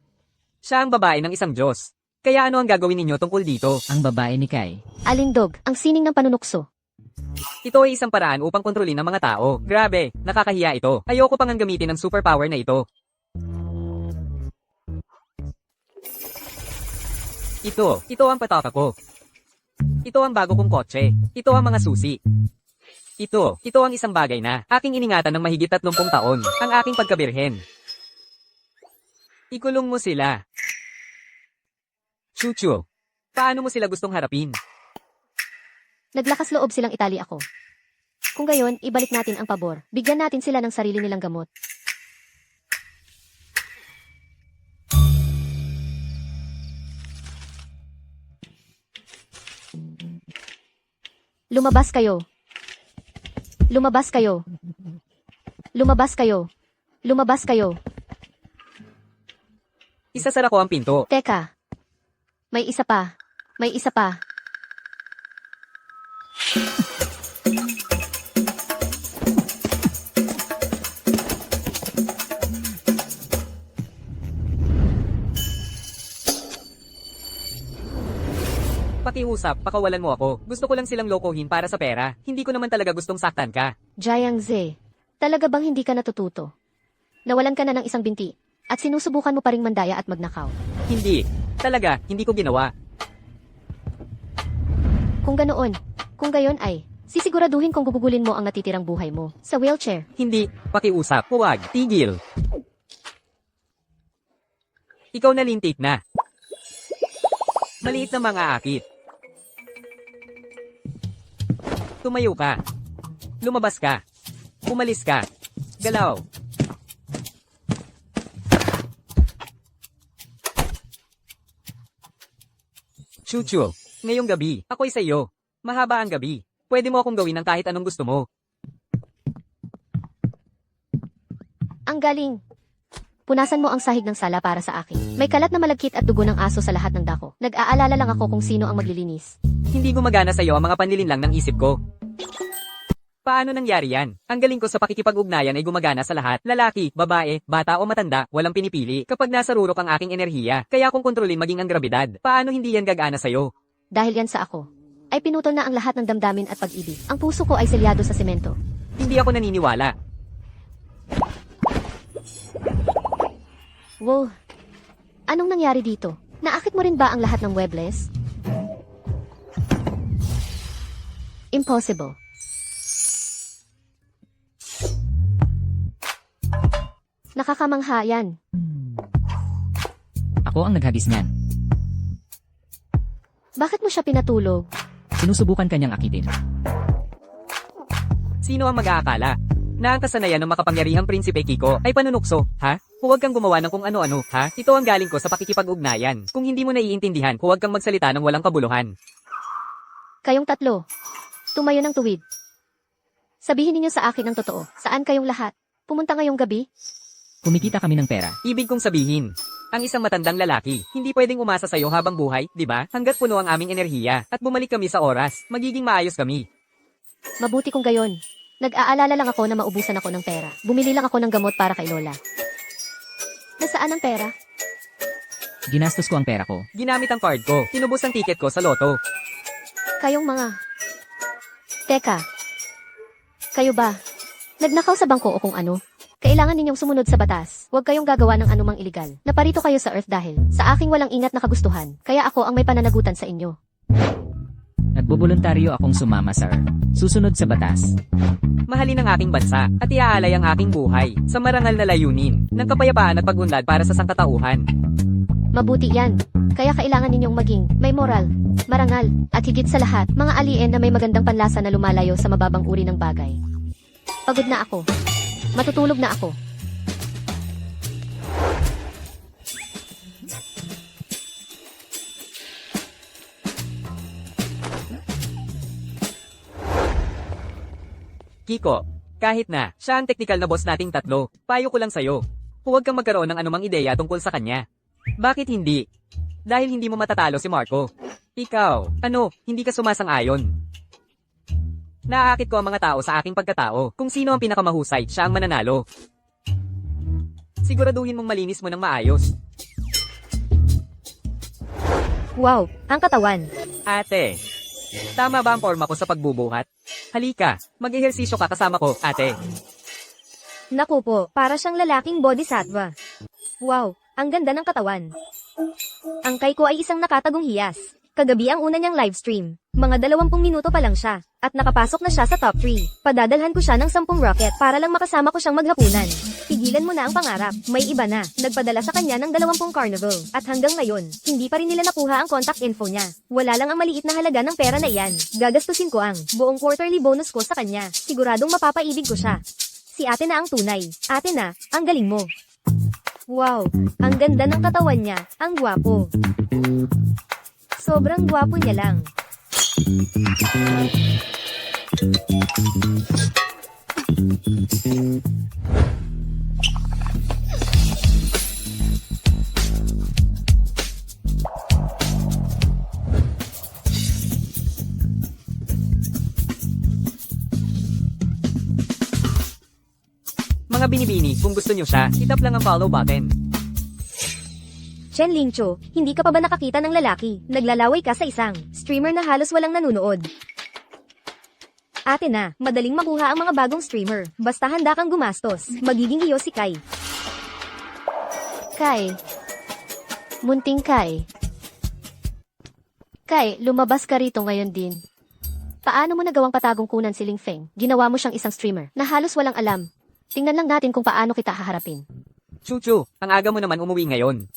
Siya ang babae ng isang Diyos. Kaya ano ang gagawin ninyo tungkol dito? Ang babae ni Kai. Alindog, ang sining ng panunukso. Ito ay isang paraan upang kontrolin ng mga tao. Grabe, nakakahiya ito. Ayoko pang ang gamitin ng superpower na ito. Ito ang pataka ko. Ito ang bago kong kotse. Ito ang mga susi. Ito ang isang bagay na aking iningatan ng mahigit 30 taon. Ang aking pagkabirhen. Ikulong mo sila. Chuchu, paano mo sila gustong harapin? Naglakas loob silang itali ako. Kung gayon, ibalik natin ang pabor. Bigyan natin sila ng sarili nilang gamot. Lumabas kayo. Lumabas kayo. Lumabas kayo. Lumabas kayo. Isasara ko ang pinto. Teka. May isa pa. May isa pa. Pakiusap, pakawalan mo ako. Gusto ko lang silang lokohin para sa pera. Hindi ko naman talaga gustong saktan ka. Jiang Ze, talaga bang hindi ka natututo? Nawalan ka na ng isang binti, at sinusubukan mo pa ring mandaya at magnakaw. Hindi. Talaga, hindi ko ginawa. Kung ganoon, kung gayon ay, sisiguraduhin kong gugugulin mo ang natitirang buhay mo sa wheelchair. Hindi. Pakiusap. Huwag. Tigil. Ikaw na lintik na. Maliit na mga akit. Tumayo ka. Lumabas ka. Umalis ka. Galaw. Chuchu, ngayong gabi, ako'y sa iyo. Mahaba ang gabi. Pwede mo akong gawin ng kahit anong gusto mo. Ang galing. Punasan mo ang sahig ng sala para sa akin. May kalat na malagkit at dugo ng aso sa lahat ng dako. Nag-aalala lang ako kung sino ang maglilinis. Hindi gumagana sa iyo ang mga panlilinlang ng isip ko. Paano nangyari yan? Ang galing ko sa pakikipag-ugnayan ay gumagana sa lahat. Lalaki, babae, bata o matanda, walang pinipili. Kapag nasa rurok ang aking enerhiya, kaya kong kontrolin maging ang grabidad. Paano hindi yan gagana sa'yo? Dahil yan sa ako, ay pinutol na ang lahat ng damdamin at pag-ibig. Ang puso ko ay selyado sa semento. Hindi ako naniniwala. Wow! Anong nangyari dito? Naakit mo rin ba ang lahat ng webless? Impossible. Nakakamangha yan. Ako ang naghagis niyan. Bakit mo siya pinatulog? Sinusubukan kanyang akitin. Sino ang mag-aakala? na ang kasanayan ng makapangyarihang prinsipe Kiko ay panunukso, ha? Huwag kang gumawa ng kung ano-ano, ha? Ito ang galing ko sa pakikipag-ugnayan. Kung hindi mo naiintindihan, huwag kang magsalita ng walang kabuluhan. Kayong tatlo. Tumayo ng tuwid. Sabihin ninyo sa akin ang totoo. Saan kayong lahat? Pumunta ngayong gabi? Kumikita kami ng pera. Ibig kong sabihin, ang isang matandang lalaki, hindi pwedeng umasa sa'yo habang buhay, di ba? Hanggat puno ang aming enerhiya, at bumalik kami sa oras, magiging maayos kami. Mabuti kung gayon. Nag-aalala lang ako na maubusan ako ng pera. Bumili lang ako ng gamot para kay Lola. Nasaan ang pera? Ginastos ko ang pera ko. Ginamit ang card ko, tinubos ang ticket ko sa loto. Kayong mga... Teka. Kayo ba? Nagnakaw sa bangko o kung ano? Kailangan ninyong sumunod sa batas. Huwag kayong gagawa ng anumang iligal. Naparito kayo sa Earth dahil sa aking walang ingat na kagustuhan. Kaya ako ang may pananagutan sa inyo. Nagboboluntaryo akong sumama sa Earth. Susunod sa batas. Mahalin ang aking bansa, at iaalay ang aking buhay, sa marangal na layunin, ng kapayapaan at pag-unlad para sa sangkatauhan. Mabuti yan. Kaya kailangan ninyong maging may moral, marangal, at higit sa lahat, mga alien na may magandang panlasa na lumalayo sa mababang uri ng bagay. Pagod na ako. Matutulog na ako. Kiko, kahit na, siya ang teknikal na boss nating tatlo, payo ko lang sa'yo. Huwag kang magkaroon ng anumang ideya tungkol sa kanya. Bakit hindi? Dahil hindi mo matatalo si Marco. Ikaw, hindi ka sumasang-ayon. Naaakit ko ang mga tao sa aking pagkatao. Kung sino ang pinakamahusay, siya ang mananalo. Siguraduhin mong malinis mo ng maayos. Wow, ang katawan. Ate, tama ba ang forma ko sa pagbubuhat? Halika, mag-ehersisyo ka kasama ko, ate. Naku po, para siyang lalaking bodhisattva. Wow, ang ganda ng katawan. Ang kay ko ay isang nakatagong hiyas. Kagabi ang una niyang livestream. Mga 20 minuto pa lang siya. At nakapasok na siya sa top 3. Padadalhan ko siya ng 10 rocket para lang makasama ko siyang maghapunan. Tigilan mo na ang pangarap. May iba na. Nagpadala sa kanya ng 20 carnival. At hanggang ngayon, hindi pa rin nila nakuha ang contact info niya. Wala lang ang maliit na halaga ng pera na iyan. Gagastusin ko ang buong quarterly bonus ko sa kanya. Siguradong mapapaibig ko siya. Si ate na ang tunay. Ate na, ang galing mo. Wow, ang ganda ng katawan niya. Ang gwapo. Sobrang gwapo niya lang. Mga binibini, kung gusto nyo siya, hitap lang ang follow button. Chen Lingcho, hindi ka pa ba nakakita ng lalaki? Naglalaway ka sa isang streamer na halos walang nanunood. Ate na, madaling makuha ang mga bagong streamer. Basta handa kang gumastos. Magiging iyo si Kai. Kai. Munting Kai. Kai, lumabas ka rito ngayon din. Paano mo nagawang patagong kunan si Ling Feng? Ginawa mo siyang isang streamer na halos walang alam. Tingnan lang natin kung paano kita haharapin. Chuchu, ang aga mo naman umuwi ngayon.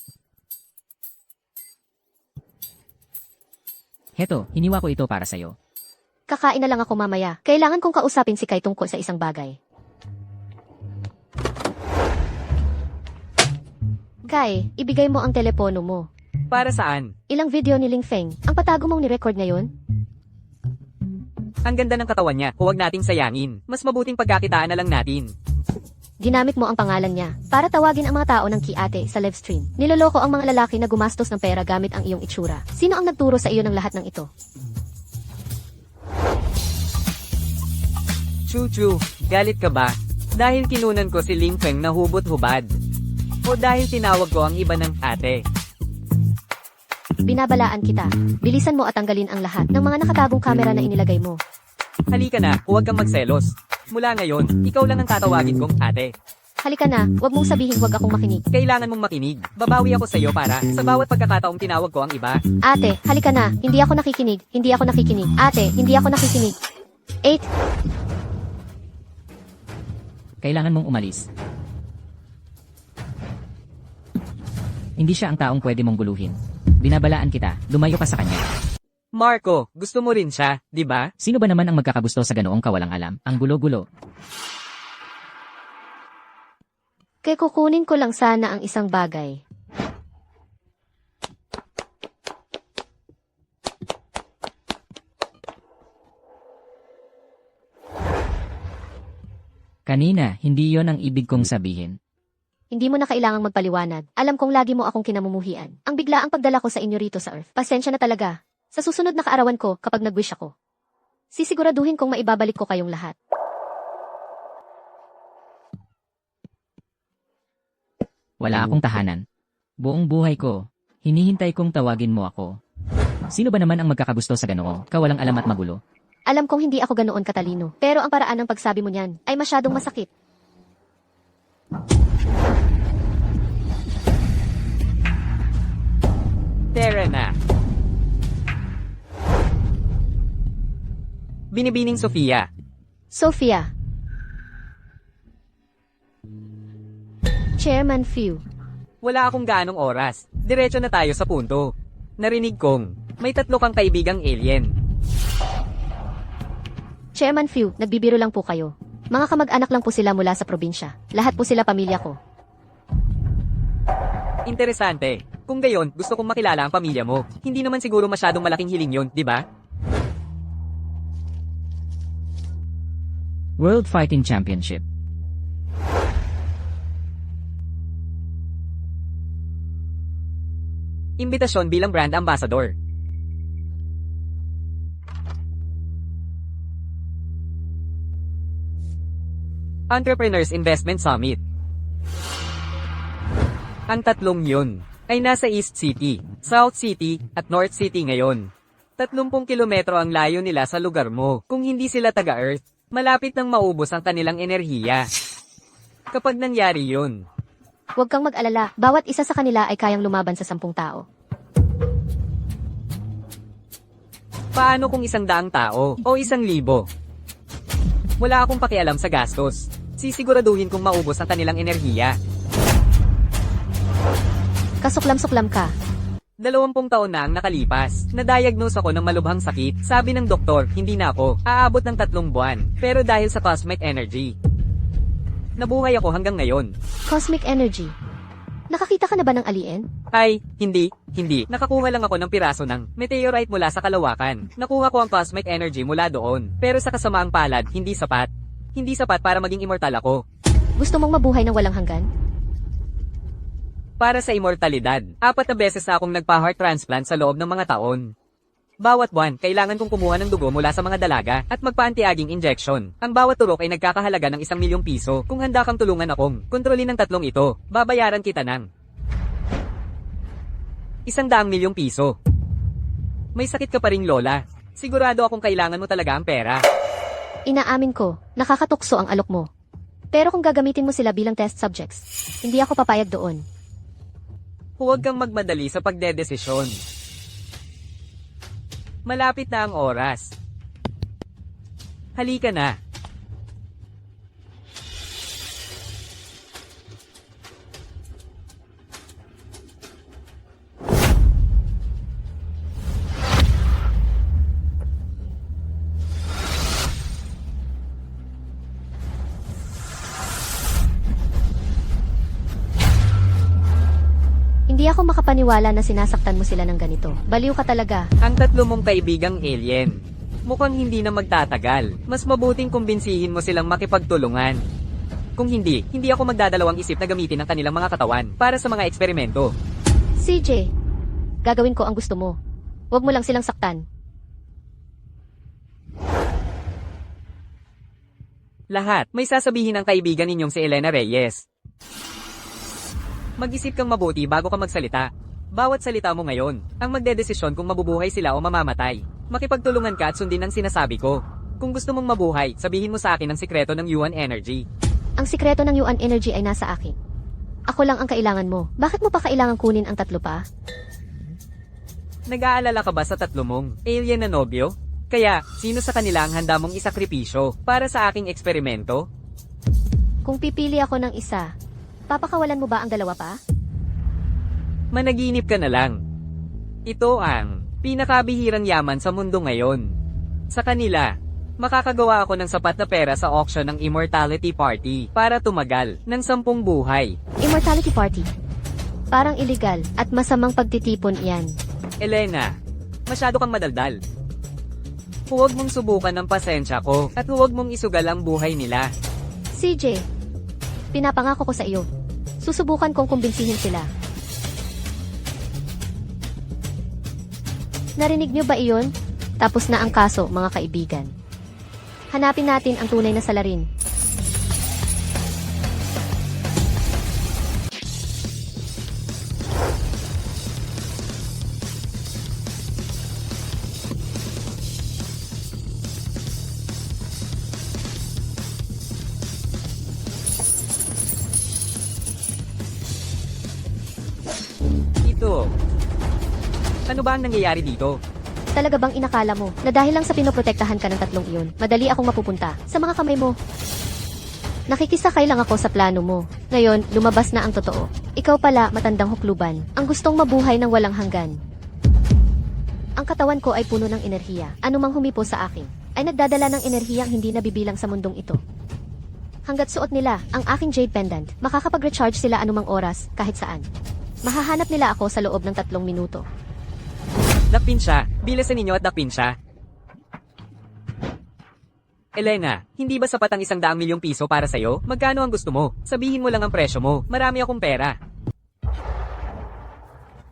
Heto, hiniwa ko ito para sa'yo. Kakain na lang ako mamaya. Kailangan kong kausapin si Kai tungkol sa isang bagay. Kai, ibigay mo ang telepono mo. Para saan? Ilang video ni Ling Feng ang patago mong ni-record ngayon? Ang ganda ng katawan niya, huwag nating sayangin. Mas mabuting pagkakitaan na lang natin. Ginamit mo ang pangalan niya para tawagin ang mga tao ng Kiate sa live stream. Niloloko ang mga lalaki na gumastos ng pera gamit ang iyong itsura. Sino ang nagturo sa iyo ng lahat ng ito? Chuchu, galit ka ba? Dahil kinunan ko si Ling Feng na hubot-hubad? O dahil tinawag ko ang iba ng ate? Binabalaan kita. Bilisan mo at tanggalin ang lahat ng mga nakatagong kamera na inilagay mo. Halika na, huwag kang magselos. Mula ngayon, ikaw lang ang tatawagin kong ate. Halika na, wag mong sabihin wag akong makinig. Kailangan mong makinig. Babawi ako sa iyo para sa bawat pagkakataong tinawag ko ang iba. Ate, halika na. Hindi ako nakikinig. Hindi ako nakikinig. Ate, hindi ako nakikinig. 8. Kailangan mong umalis. Hindi siya ang taong pwede mong guluhin. Binabalaan kita, lumayo ka sa kanya. Marco, gusto mo rin siya, di ba? Sino ba naman ang magkakagusto sa ganoong kawalang alam? Ang gulo-gulo. Kaya kukunin ko lang sana ang isang bagay. Kanina, hindi yon ang ibig kong sabihin. Hindi mo na kailangang magpaliwanag. Alam kong lagi mo akong kinamumuhian. Ang bigla ang pagdala ko sa inyo rito sa Earth. Pasensya na talaga. Sa susunod na kaarawan ko kapag nag-wish ako. Sisiguraduhin kong maibabalik ko kayong lahat. Wala akong tahanan. Buong buhay ko, hinihintay kong tawagin mo ako. Sino ba naman ang magkakagusto sa ganoon? Kawalang alam at magulo. Alam kong hindi ako ganoon katalino. Pero ang paraan ng pagsabi mo niyan ay masyadong masakit. Tara na. Binibining Sofia. Sophia. Chairman Few. Wala akong gaanong oras. Diretso na tayo sa punto. Narinig kong, may 3 kang kaibigang alien. Chairman Few, nagbibiro lang po kayo. Mga kamag-anak lang po sila mula sa probinsya. Lahat po sila pamilya ko. Interesante. Kung gayon, gusto kong makilala ang pamilya mo. Hindi naman siguro masyadong malaking hiling yun, di ba? World Fighting Championship. Imbitasyon bilang brand ambassador. Entrepreneurs Investment Summit. Ang 3 yun ay nasa East City, South City, at North City ngayon. 30 kilometro ang layo nila sa lugar mo. Kung hindi sila taga-Earth, malapit nang maubos ang kanilang enerhiya. Kapag nangyari yun, Huwag kang mag-alala, bawat isa sa kanila ay kayang lumaban sa 10 tao. paano kung 100 tao o 1,000? Wala akong pakialam sa gastos. Sisiguraduhin kong maubos ang kanilang enerhiya. Kasuklam-suklam ka. 20 taon na ang nakalipas. Na-diagnose ako ng malubhang sakit. Sabi ng doktor, hindi na ako. Aabot ng 3 buwan. Pero dahil sa cosmic energy, nabuhay ako hanggang ngayon. Cosmic energy. Nakakita ka na ba ng alien? Ay, hindi. Nakakuha lang ako ng piraso ng meteorite mula sa kalawakan. Nakuha ko ang cosmic energy mula doon. Pero sa kasamaang palad, hindi sapat. Hindi sapat para maging immortal ako. Gusto mong mabuhay ng walang hanggan? Para sa immortalidad, 4 na beses na akong nagpa-heart transplant sa loob ng mga taon. Bawat buwan, kailangan kong kumuha ng dugo mula sa mga dalaga at magpa-anti-aging injection. Ang bawat turok ay nagkakahalaga ng 1,000,000 piso. Kung handa kang tulungan akong kontrolin ng 3 ito, babayaran kita ng 100,000,000 piso. May sakit ka pa ring lola. Sigurado akong kailangan mo talaga ang pera. Inaamin ko, nakakatukso ang alok mo. Pero kung gagamitin mo sila bilang test subjects, hindi ako papayag doon. Huwag kang magmadali sa pagdedesisyon. Malapit na ang oras. Halika na. Hindi ako makapaniwala na sinasaktan mo sila ng ganito. Baliw ka talaga. Ang 3 mong kaibigang alien. Mukhang hindi na magtatagal. Mas mabuting kumbinsihin mo silang makipagtulungan. Kung hindi ako magdadalawang isip na gamitin ang kanilang mga katawan para sa mga eksperimento. CJ, gagawin ko ang gusto mo. Huwag mo lang silang saktan. Lahat, may sasabihin ang kaibigan ninyong si Elena Reyes. Mag-isip kang mabuti bago ka magsalita. Bawat salita mo ngayon, ang magdedesisyon kung mabubuhay sila o mamamatay. Makipagtulungan ka at sundin ang sinasabi ko. Kung gusto mong mabuhay, sabihin mo sa akin ang sikreto ng Yuan Energy. Ang sikreto ng Yuan Energy ay nasa akin. Ako lang ang kailangan mo. Bakit mo pa kailangan kunin ang 3 pa? Nag-aalala ka ba sa 3 mong alien na nobyo? Kaya, sino sa kanila ang handa mong isakripisyo para sa aking eksperimento? Kung pipili ako ng isa, papakawalan mo ba ang 2 pa? Managinip ka na lang. Ito ang pinakabihirang yaman sa mundo ngayon. Sa kanila, Makakagawa ako ng sapat na pera sa auction ng Immortality Party para tumagal ng 10 buhay. Immortality Party. Parang illegal at masamang pagtitipon iyan. Elena, masyado kang madaldal. Huwag mong subukan ng pasensya ko at huwag mong isugal ang buhay nila. CJ, pinapangako ko sa iyo. Susubukan kong kumbinsihin sila. Narinig niyo ba iyon? Tapos na ang kaso, mga kaibigan. Hanapin natin ang tunay na salarin. Ito. Ano ba ang nangyayari dito? Talaga bang inakala mo na dahil lang sa pinoprotektahan ka ng tatlong iyon, madali akong mapupunta sa mga kamay mo? Nakikisakay lang ako sa plano mo. Ngayon, lumabas na ang totoo. Ikaw pala, matandang hukluban, ang gustong mabuhay ng walang hanggan. Ang katawan ko ay puno ng enerhiya. Anumang humipo sa akin, ay nagdadala ng enerhiyang hindi nabibilang sa mundong ito. Hanggat suot nila ang aking jade pendant, makakapag-recharge sila anumang oras, kahit saan. Mahahanap nila ako sa loob ng 3 minuto. Dakpin siya. Bilasan ninyo at dakpin siya. Elena, hindi ba sapat ang 100 milyong piso para sa'yo? Magkano ang gusto mo? Sabihin mo lang ang presyo mo. Marami akong pera.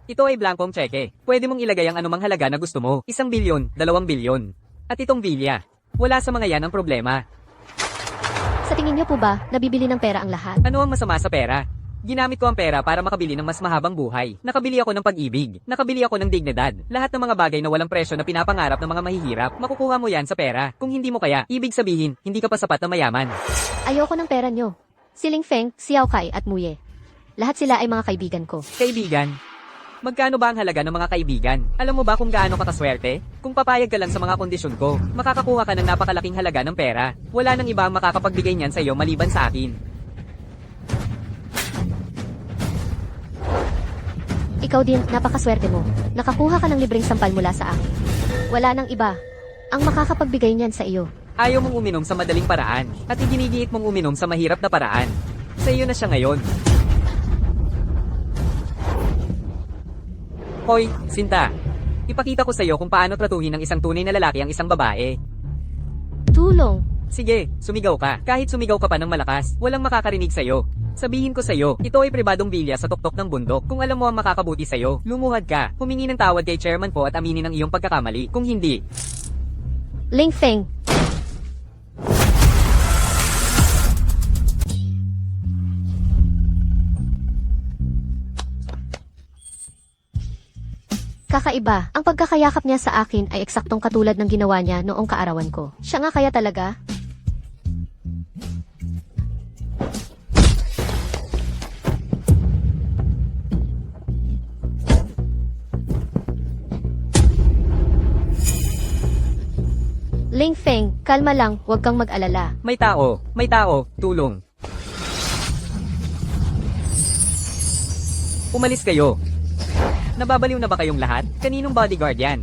Ito ay blankong tseke. Pwede mong ilagay ang anumang halaga na gusto mo. 1 bilyon, 2 bilyon. At itong bilya. Wala sa mga yan ang problema. Sa tingin niyo po ba, nabibili ng pera ang lahat? Ano ang masama sa pera? Ginamit ko ang pera para makabili ng mas mahabang buhay. Nakabili ako ng pag-ibig. Nakabili ako ng dignidad. Lahat ng mga bagay na walang presyo na pinapangarap ng mga mahihirap, makukuha mo yan sa pera. Kung hindi mo kaya, ibig sabihin, hindi ka pa sapat na mayaman. Ayoko ng pera niyo. Si Ling Feng, Xiao Kai at Muye. Lahat sila ay mga kaibigan ko. Kaibigan? Magkano ba ang halaga ng mga kaibigan? Alam mo ba kung gaano ka kaswerte? Kung papayag ka lang sa mga kondisyon ko, makakakuha ka ng napakalaking halaga ng pera. Wala nang iba ang makakapagbigay niyan sa iyo maliban sa akin. Ikaw din, napakaswerte mo. Nakakuha ka ng libreng sampal mula sa akin. Wala nang iba ang makakapagbigay niyan sa iyo. Ayaw mong uminom sa madaling paraan, at iginigiit mong uminom sa mahirap na paraan. Sa iyo na siya ngayon. Hoy, Sinta. Ipakita ko sa iyo kung paano tratuhin ng isang tunay na lalaki ang isang babae. Tulong. Sige, sumigaw ka. Kahit sumigaw ka pa ng malakas, walang makakarinig sa iyo. Sabihin ko sa iyo, ito ay pribadong bilya sa tuktok ng bundok. Kung alam mo ang makakabuti sa iyo, lumuhad ka, humingi ng tawad kay chairman po at aminin ang iyong pagkakamali. Kung hindi, Ling Feng. Kakaiba, ang pagkakayakap niya sa akin ay eksaktong katulad ng ginawa niya noong kaarawan ko. Siya nga kaya talaga? Ling Feng, kalma lang, huwag kang mag-alala. may tao, tulong. Umalis kayo. Nababaliw na ba kayong lahat? Kaninong bodyguard yan?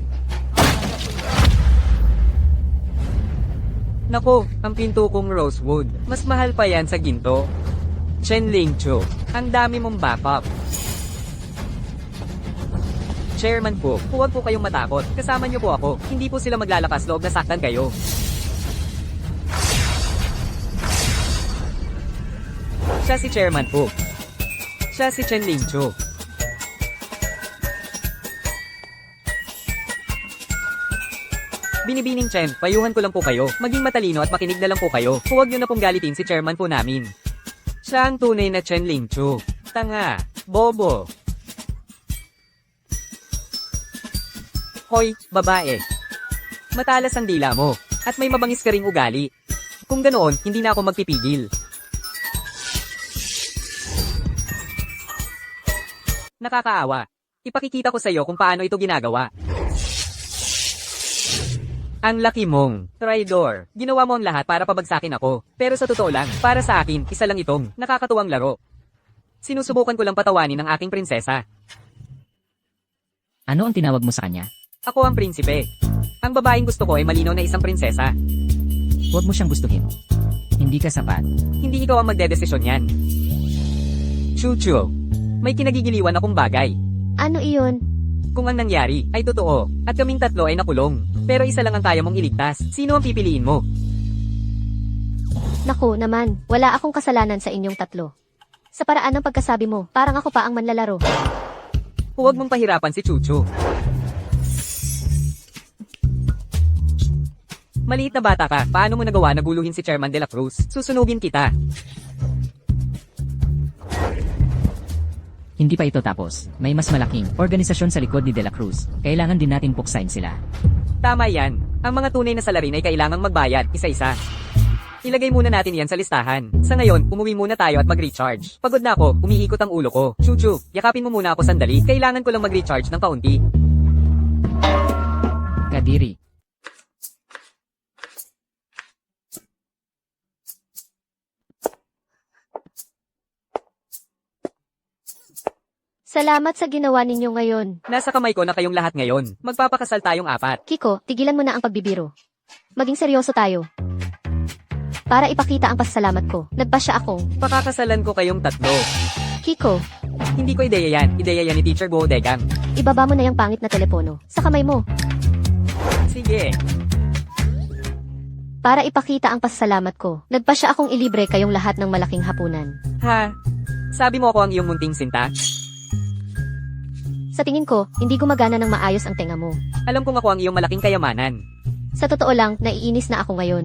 Nako, ang pinto kong rosewood. Mas mahal pa yan sa ginto. Chen Ling Chu, ang dami mong backup. Chairman po, huwag po kayong matakot. Kasama niyo po ako. Hindi po sila maglalakas loob na saktan kayo. Siya si Chairman po. Siya si Chen Ling Chu. Binibining Chen, payuhan ko lang po kayo. Maging matalino at makinig na lang po kayo. Huwag niyo na pong galitin si Chairman po namin. Siya ang tunay na Chen Ling Chu. Tanga. Bobo. Hoy, babae. Matalas ang dila mo. At may mabangis ka ring ugali. Kung ganoon, hindi na ako magpipigil. Nakakaawa. Ipakikita ko sa iyo kung paano ito ginagawa. Ang laki mong traidor. Ginawa mo ang lahat para pabagsakin ako. Pero sa totoo lang, para sa akin, isa lang itong nakakatuwang laro. Sinusubukan ko lang patawanin ang aking prinsesa. Ano ang tinawag mo sa kanya? Ako ang prinsipe. Ang babaeng gusto ko ay malinaw na isang prinsesa. Huwag mo siyang gustuhin. Hindi ka sapat. Hindi ikaw ang magdedesisyon yan. Chuchu, may kinagigiliwan akong bagay. Ano iyon? Kung ang nangyari ay totoo, at kaming tatlo ay nakulong, pero isa lang ang kaya mong iligtas, sino ang pipiliin mo? Naku naman, wala akong kasalanan sa inyong tatlo. Sa paraan ng pagkasabi mo, parang ako pa ang manlalaro. Huwag mong pahirapan si Chuchu. Maliit na bata ka, paano mo nagawa na guluhin si Chairman de la Cruz? Susunugin kita. Hindi pa ito tapos. May mas malaking organisasyon sa likod ni De La Cruz. Kailangan din natin puksain sila. Tama yan. Ang mga tunay na salarin ay kailangang magbayad, isa-isa. Ilagay muna natin yan sa listahan. Sa ngayon, umuwi muna tayo at mag-recharge. Pagod na ako, umiikot ang ulo ko. Chuchu, yakapin mo muna ako sandali. Kailangan ko lang mag-recharge ng kaunti. Kadiri. Salamat sa ginawa ninyo ngayon. Nasa kamay ko na kayong lahat ngayon. Magpapakasal tayong apat. Kiko, tigilan mo na ang pagbibiro. Maging seryoso tayo. Para ipakita ang pasasalamat ko, nagpasya akong, Pakakasalan ko kayong tatlo. Kiko, Hindi ko ideya yan. Ideya yan ni Teacher Bodegang. ibaba mo na yung pangit na telepono. Sa kamay mo. Sige. Para ipakita ang pasasalamat ko, nagpasya akong ilibre kayong lahat ng malaking hapunan. Ha? Sabi mo ako ang iyong munting sinta? Sa tingin ko, hindi gumagana ng maayos ang tenga mo. Alam kong ako ang iyong malaking kayamanan. Sa totoo lang, naiinis na ako ngayon.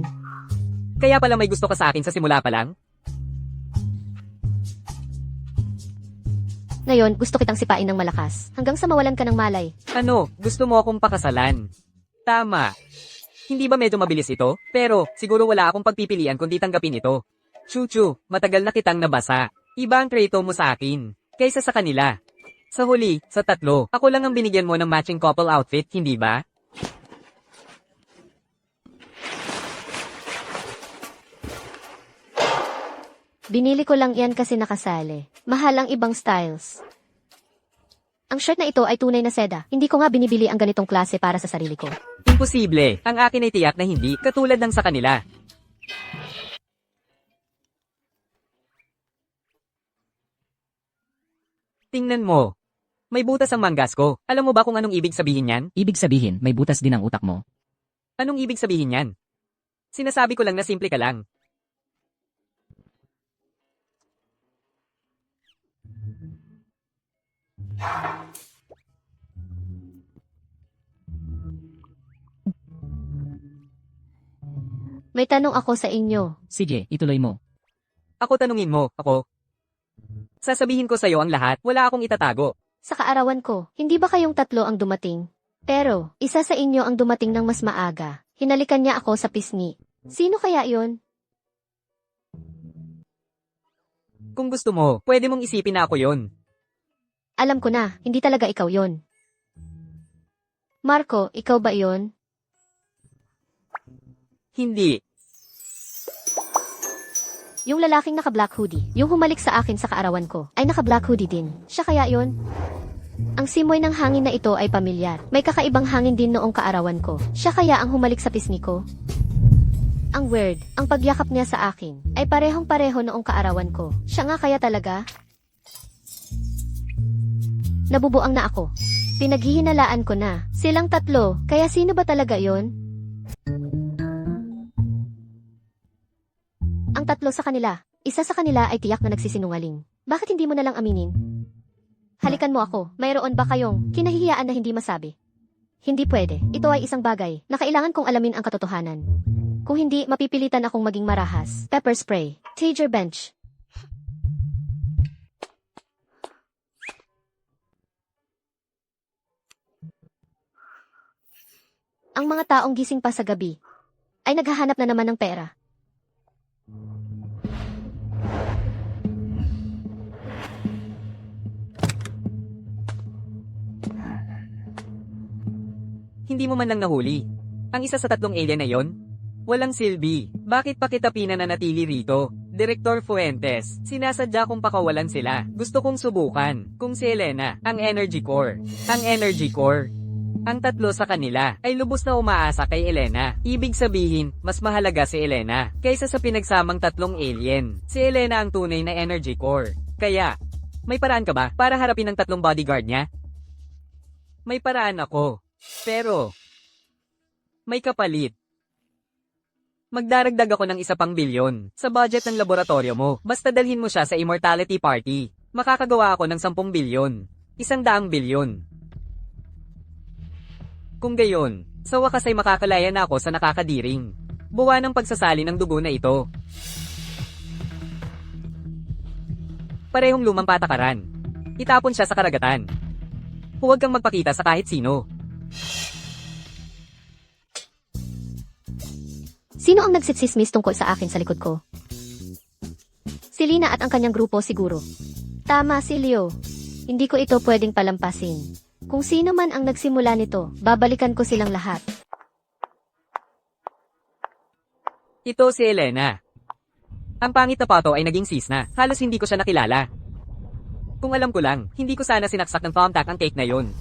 Kaya pala may gusto ka sa akin sa simula pa lang? Ngayon, gusto kitang sipain ng malakas, hanggang sa mawalan ka ng malay. Ano, gusto mo akong pakasalan? Tama. Hindi ba medyo mabilis ito? Pero, siguro wala akong pagpipilian kundi tanggapin ito. Chuchu, matagal na kitang nabasa. Iba ang treto mo sa akin, kaysa sa kanila. Sa huli, sa tatlo, ako lang ang binigyan mo ng matching couple outfit, hindi ba? Binili ko lang yan kasi nakasali. Mahal ang ibang styles. Ang shirt na ito ay tunay na seda. Hindi ko nga binibili ang ganitong klase para sa sarili ko. Imposible. Ang akin ay tiyak na hindi, katulad ng sa kanila. Tingnan mo. May butas ang manggas ko. Alam mo ba kung anong ibig sabihin yan? Ibig sabihin, may butas din ang utak mo. Anong ibig sabihin yan? Sinasabi ko lang na simple ka lang. May tanong ako sa inyo. Sige, ituloy mo. Ako tanungin mo, ako. Sasabihin ko sa'yo ang lahat, wala akong itatago. Sa kaarawan ko, hindi ba kayong tatlo ang dumating? Pero, isa sa inyo ang dumating ng mas maaga. Hinalikan niya ako sa pisngi. Sino kaya yon? Kung gusto mo, pwede mong isipin na ako yon. Alam ko na, hindi talaga ikaw yon. Marco, ikaw ba yon? Hindi. Yung lalaking naka-black hoodie, yung humalik sa akin sa kaarawan ko, ay naka-black hoodie din. Siya kaya yon? Ang simoy ng hangin na ito ay pamilyar. May kakaibang hangin din noong kaarawan ko. Siya kaya ang humalik sa pisngi ko? Ang weird, ang pagyakap niya sa akin, ay parehong-pareho noong kaarawan ko. Siya nga kaya talaga? Nabubuang na ako. Pinaghihinalaan ko na. Silang tatlo, kaya sino ba talaga yon? Ang tatlo sa kanila, isa sa kanila ay tiyak na nagsisinungaling. Bakit hindi mo na lang aminin? Halikan mo ako, mayroon ba kayong kinahihiyaan na hindi masabi? Hindi pwede, ito ay isang bagay na kailangan kong alamin ang katotohanan. Kung hindi, mapipilitan akong maging marahas. Pepper spray, taser bench. Ang mga taong gising pa sa gabi ay naghahanap na naman ng pera. Hindi mo man lang nahuli. Ang isa sa tatlong alien na yon? Walang silbi. Bakit pa kita pinananatili rito? Direktor Fuentes, sinasadya kong pakawalan sila. Gusto kong subukan. Kung si Elena, ang Energy Core. Ang Energy Core. Ang tatlo sa kanila ay lubos na umaasa kay Elena. Ibig sabihin, mas mahalaga si Elena kaysa sa pinagsamang tatlong alien. Si Elena ang tunay na energy core. Kaya, may paraan ka ba para harapin ang tatlong bodyguard niya? May paraan ako. Pero, may kapalit. Magdaragdag ako ng 1 pang bilyon sa budget ng laboratorio mo. Basta dalhin mo siya sa Immortality Party. Makakagawa ako ng 10 bilyon. 100 bilyon. Kung gayon, sa wakas ay makakalaya na ako sa nakakadiring buwan ng pagsasali ng dugo na ito. Parehong lumang patakaran. Itapon siya sa karagatan. Huwag kang magpakita sa kahit sino. Sino ang nagsitsismis tungkol sa akin sa likod ko? Si Lina at ang kanyang grupo siguro. Tama si Leo. Hindi ko ito pwedeng palampasin. Kung sino man ang nagsimula nito, babalikan ko silang lahat. Ito si Elena. Ang pangit na pato ay naging sis na. Halos hindi ko siya nakilala. Kung alam ko lang, hindi ko sana sinaksak ng thumbtack ang cake na yon.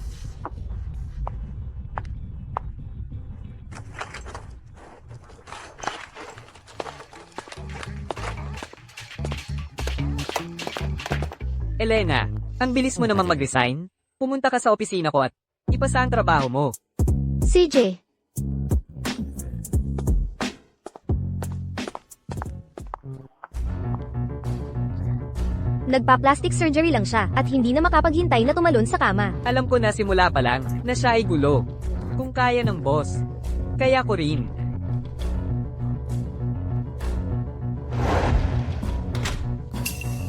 Elena, ang bilis mo namang mag-resign. Pumunta ka sa opisina ko at ipasa ang trabaho mo. CJ, Nagpa-plastic surgery lang siya at hindi na makapaghintay na tumalon sa kama. Alam ko na simula pa lang na siya ay gulo. Kung kaya ng boss, kaya ko rin.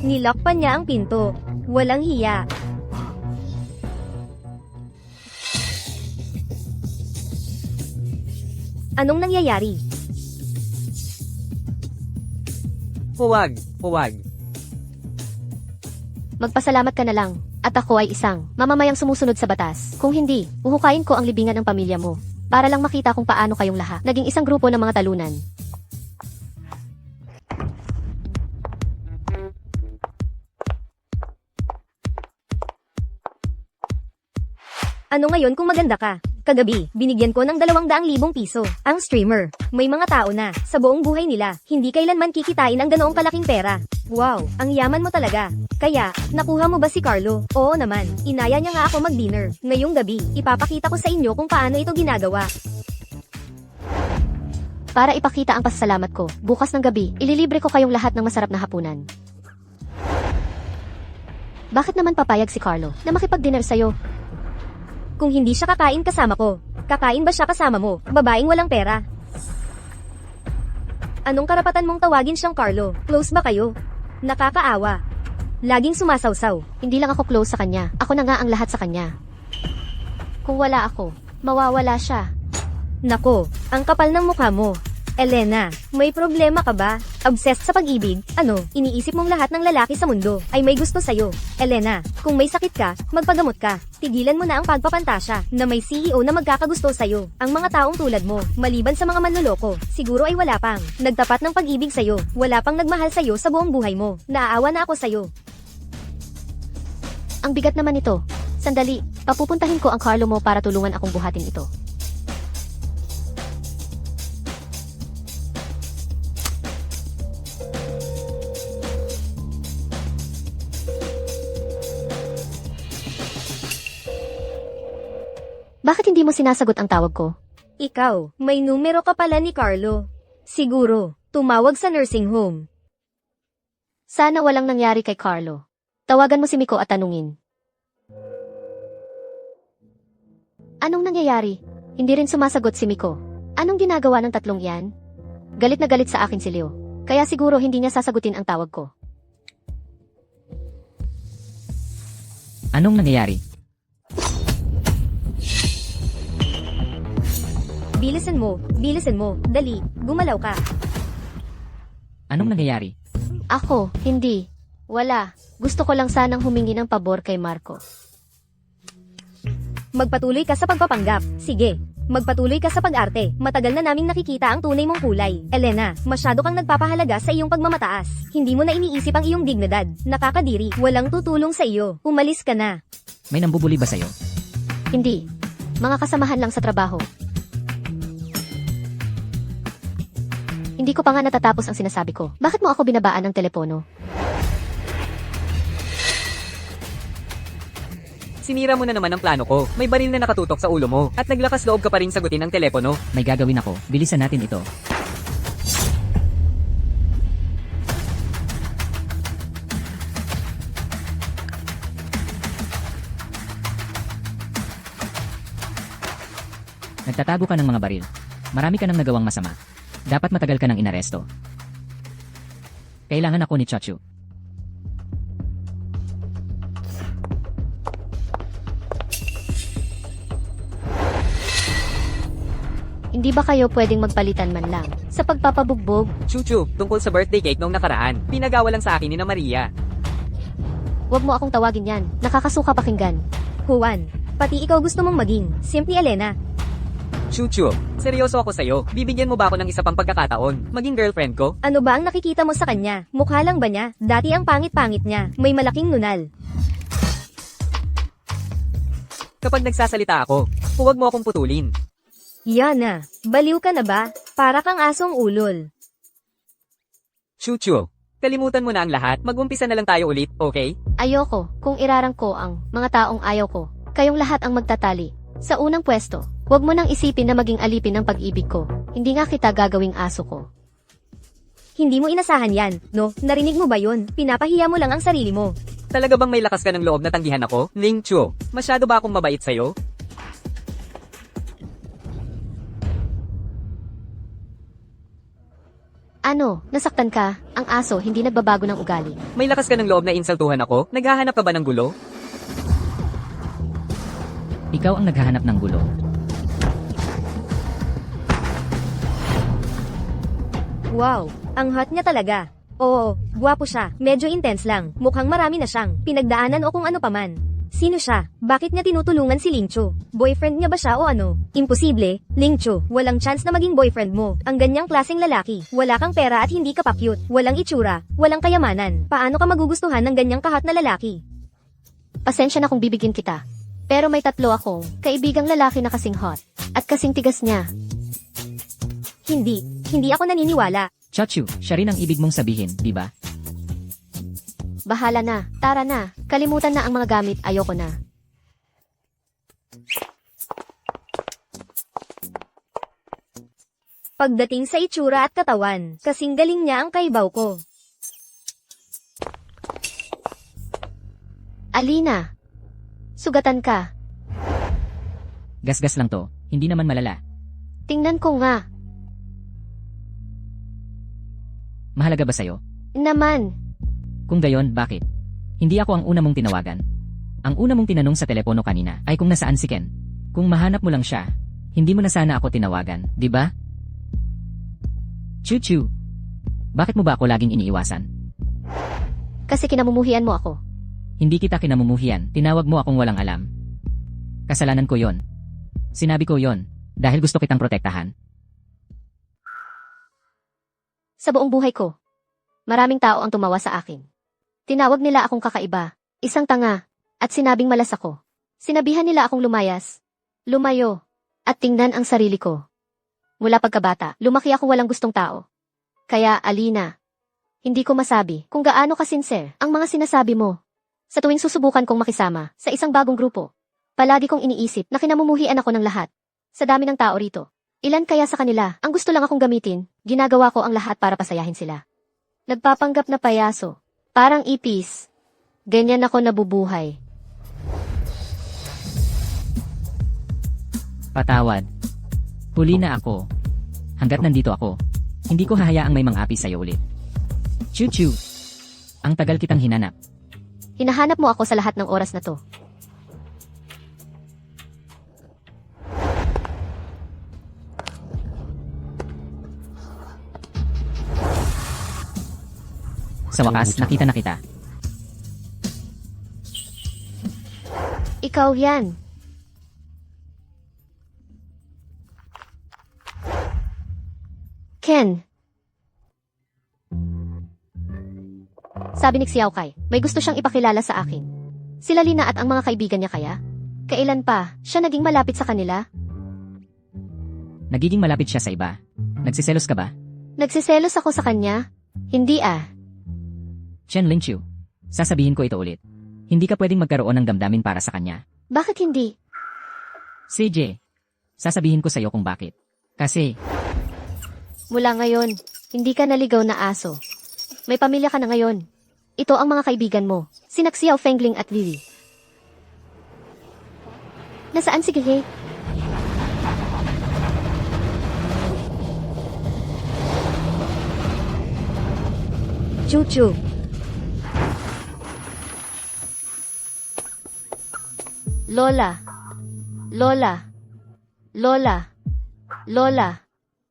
Nilock pa niya ang pinto. Walang hiya. Anong nangyayari? Huwag, huwag. magpasalamat ka na lang. At ako ay isang mamamayang sumusunod sa batas. Kung hindi, uhukayin ko ang libingan ng pamilya mo. Para lang makita kung paano kayong lahat naging isang grupo ng mga talunan. Ano ngayon kung maganda ka? Kagabi, binigyan ko ng 200,000 piso. Ang streamer. May mga tao na, sa buong buhay nila, hindi kailanman kikitain ang ganoong kalaking pera. Wow, ang yaman mo talaga. Kaya, nakuha mo ba si Carlo? Oo naman, inaya niya nga ako mag-dinner. Ngayong gabi, ipapakita ko sa inyo kung paano ito ginagawa. Para ipakita ang pasasalamat ko, bukas ng gabi, ililibre ko kayong lahat ng masarap na hapunan. Bakit naman papayag si Carlo na makipag-dinner sa'yo? Kung hindi siya kakain kasama ko, kakain ba siya kasama mo, babaeng walang pera? Anong karapatan mong tawagin siyang Carlo? Close ba kayo? Nakakaawa. Laging sumasawsaw. Hindi lang ako close sa kanya, ako na nga ang lahat sa kanya. Kung wala ako, mawawala siya. Nako, ang kapal ng mukha mo. Elena, may problema ka ba? Obsessed sa pag-ibig? Ano, iniisip mong lahat ng lalaki sa mundo ay may gusto sa'yo? Elena, kung may sakit ka, magpagamot ka. Tigilan mo na ang pagpapantasya na may CEO na magkakagusto sa'yo. Ang mga taong tulad mo, maliban sa mga manloloko, siguro ay wala pang nagtapat ng pag-ibig sa'yo. Wala pang nagmahal sa'yo sa buong buhay mo. Naaawa na ako sa'yo. Ang bigat naman ito. Sandali, papupuntahin ko ang Carlo mo para tulungan akong buhatin ito. Bakit hindi mo sinasagot ang tawag ko? Ikaw, may numero ka pala ni Carlo. Siguro, tumawag sa nursing home. Sana walang nangyari kay Carlo. Tawagan mo si Miko at tanungin. Anong nangyayari? Hindi rin sumasagot si Miko. Anong ginagawa ng tatlong yan? Galit na galit sa akin si Leo. Kaya siguro hindi niya sasagutin ang tawag ko. Anong nangyayari? Bilisan mo, dali, gumalaw ka. Anong nangyayari? Ako, hindi. Wala. Gusto ko lang sanang humingi ng pabor kay Marco. Magpatuloy ka sa pagpapanggap. Sige, magpatuloy ka sa pag-arte. Matagal na naming nakikita ang tunay mong kulay. Elena, masyado kang nagpapahalaga sa iyong pagmamataas. Hindi mo na iniisip ang iyong dignidad. Nakakadiri, walang tutulong sa iyo. Umalis ka na. May nambubuli ba sa'yo? Hindi. Mga kasamahan lang sa trabaho. Hindi ko pa nga natatapos ang sinasabi ko. Bakit mo ako binabaan ng telepono? Sinira mo na naman ang plano ko. May baril na nakatutok sa ulo mo. At naglakas loob ka pa rin sagutin ang telepono. May gagawin ako. Bilisan natin ito. Nagtatago ka ng mga baril. Marami ka nang nagawang masama. Dapat matagal ka ng inaresto. Kailangan ako ni Chachu. Hindi ba kayo pwedeng magpalitan man lang? Sa pagpapabugbog, Chuchu, tungkol sa birthday cake noong nakaraan. Pinagawa lang sa akin ni na Maria. huwag mo akong tawagin yan. Nakakasuka pakinggan. Juan, pati ikaw gusto mong maging Simply Elena. Chuchu, seryoso ako sa'yo. Bibigyan mo ba ako ng isa pang pagkakataon? Maging girlfriend ko? Ano ba ang nakikita mo sa kanya? Mukha lang ba niya? Dati ang pangit-pangit niya. May malaking nunal. Kapag nagsasalita ako, huwag mo akong putulin. Yan na. Baliw ka na ba? Para kang asong ulol. Chuchu, kalimutan mo na ang lahat. Mag-umpisa na lang tayo ulit, okay? Ayoko kung irarang ko ang mga taong ayaw ko. Kayong lahat ang magtatali. Sa unang pwesto, huwag mo nang isipin na maging alipin ng pag-ibig ko. Hindi nga kita gagawing aso ko. Hindi mo inasahan yan, no? Narinig mo ba yun? Pinapahiya mo lang ang sarili mo. Talaga bang may lakas ka ng loob na tanggihan ako? Ling Chu, masyado ba akong mabait sa'yo? Ano, nasaktan ka? Ang aso hindi nagbabago ng ugali. May lakas ka ng loob na insultuhan ako? Naghahanap ka ba ng gulo? Ikaw ang naghahanap ng gulo. Wow, ang hot niya talaga. Oo, gwapo siya. Medyo intense lang. Mukhang marami na siyang pinagdaanan o kung ano paman. Sino siya? Bakit niya tinutulungan si Lingcho? Boyfriend niya ba siya o ano? Imposible. Lingcho, walang chance na maging boyfriend mo. Ang ganyang klaseng lalaki. Wala kang pera at hindi ka pa cute. Walang itsura. Walang kayamanan. Paano ka magugustuhan ng ganyang kahot na lalaki? Pasensya na kung bibigyan kita. Pero may tatlo akong kaibigang lalaki na kasing hot. At kasing tigas niya. Hindi ako naniniwala. Chachu, siya rin ang ibig mong sabihin, di ba? Bahala na. Tara na. Kalimutan na ang mga gamit. Ayoko na. Pagdating sa itsura at katawan, kasing galing niya ang kaibaw ko. Alina. Sugatan ka. Gasgas lang to. Hindi naman malala. Tingnan ko nga. Mahalaga ba sa'yo? Naman. Kung gayon, bakit? Hindi ako ang una mong tinawagan. Ang una mong tinanong sa telepono kanina ay kung nasaan si Ken. Kung mahanap mo lang siya, hindi mo na sana ako tinawagan, di ba? Chu-chu. Bakit mo ba ako laging iniiwasan? Kasi kinamumuhian mo ako. Hindi kita kinamumuhian, tinawag mo akong walang alam. Kasalanan ko yon. Sinabi ko yon, dahil gusto kitang protektahan. Sa buong buhay ko, maraming tao ang tumawa sa akin. Tinawag nila akong kakaiba, isang tanga, at sinabing malas ako. Sinabihan nila akong lumayas, lumayo, at tingnan ang sarili ko. Mula pagkabata, lumaki ako walang gustong tao. Kaya, Alina, hindi ko masabi kung gaano ka-sincere ang mga sinasabi mo. Sa tuwing susubukan kong makisama sa isang bagong grupo, palagi kong iniisip na kinamumuhian ako ng lahat. Sa dami ng tao rito, ilan kaya sa kanila ang gusto lang akong gamitin, ginagawa ko ang lahat para pasayahin sila. Nagpapanggap na payaso, parang ipis. Ganyan ako nabubuhay. Patawad. Huli na ako. Hanggat nandito ako, hindi ko hahayaang may mang-api sa'yo ulit. Chu-chu. Ang tagal kitang hinanap. Hinahanap mo ako sa lahat ng oras na to. Sa wakas, nakita na kita. Ikaw yan. Ken. Sabi ni Xiao Kai, may gusto siyang ipakilala sa akin. Sila Lina at ang mga kaibigan niya kaya? Kailan pa, siya naging malapit sa kanila? Nagiging malapit siya sa iba. Nagsiselos ka ba? Nagsiselos ako sa kanya? Hindi ah. Chen Lingqiu. Sasabihin ko ito ulit. Hindi ka pwedeng magkaroon ng damdamin para sa kanya. Bakit hindi? CJ. Sasabihin ko sa'yo kung bakit. Kasi, Mula ngayon, hindi ka naligaw na aso. May pamilya ka na ngayon. Ito ang mga kaibigan mo, sina Xiao Fengling at Lily. Nasaan si Gilhe? Chuchu. Lola. Lola. Lola. Lola.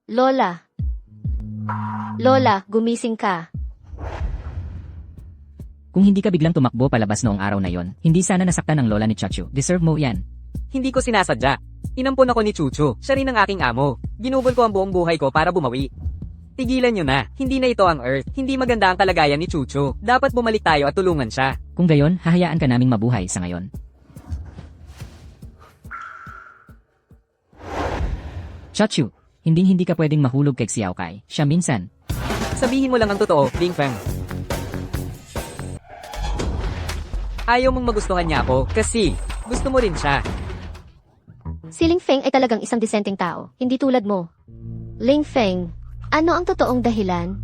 Lola. Lola, gumising ka. kung hindi ka biglang tumakbo palabas noong araw na yon, hindi sana nasaktan ang lola ni Chachu. Deserve mo yan. Hindi ko sinasadya. Inampon ako ni Chuchu. Siya rin ang aking amo. Ginugol ko ang buong buhay ko para bumawi. Tigilan nyo na. Hindi na ito ang Earth. Hindi maganda ang kalagayan ni Chuchu. Dapat bumalik tayo at tulungan siya. Kung gayon, hahayaan ka naming mabuhay sa ngayon. Chachu, hindi ka pwedeng mahulog kay Xiao Kai. Siya minsan. Sabihin mo lang ang totoo, Ding Feng. Ayaw mong magustuhan niya ako kasi gusto mo rin siya. Si Ling Feng ay talagang isang disenteng tao, hindi tulad mo. Ling Feng, ano ang totoong dahilan?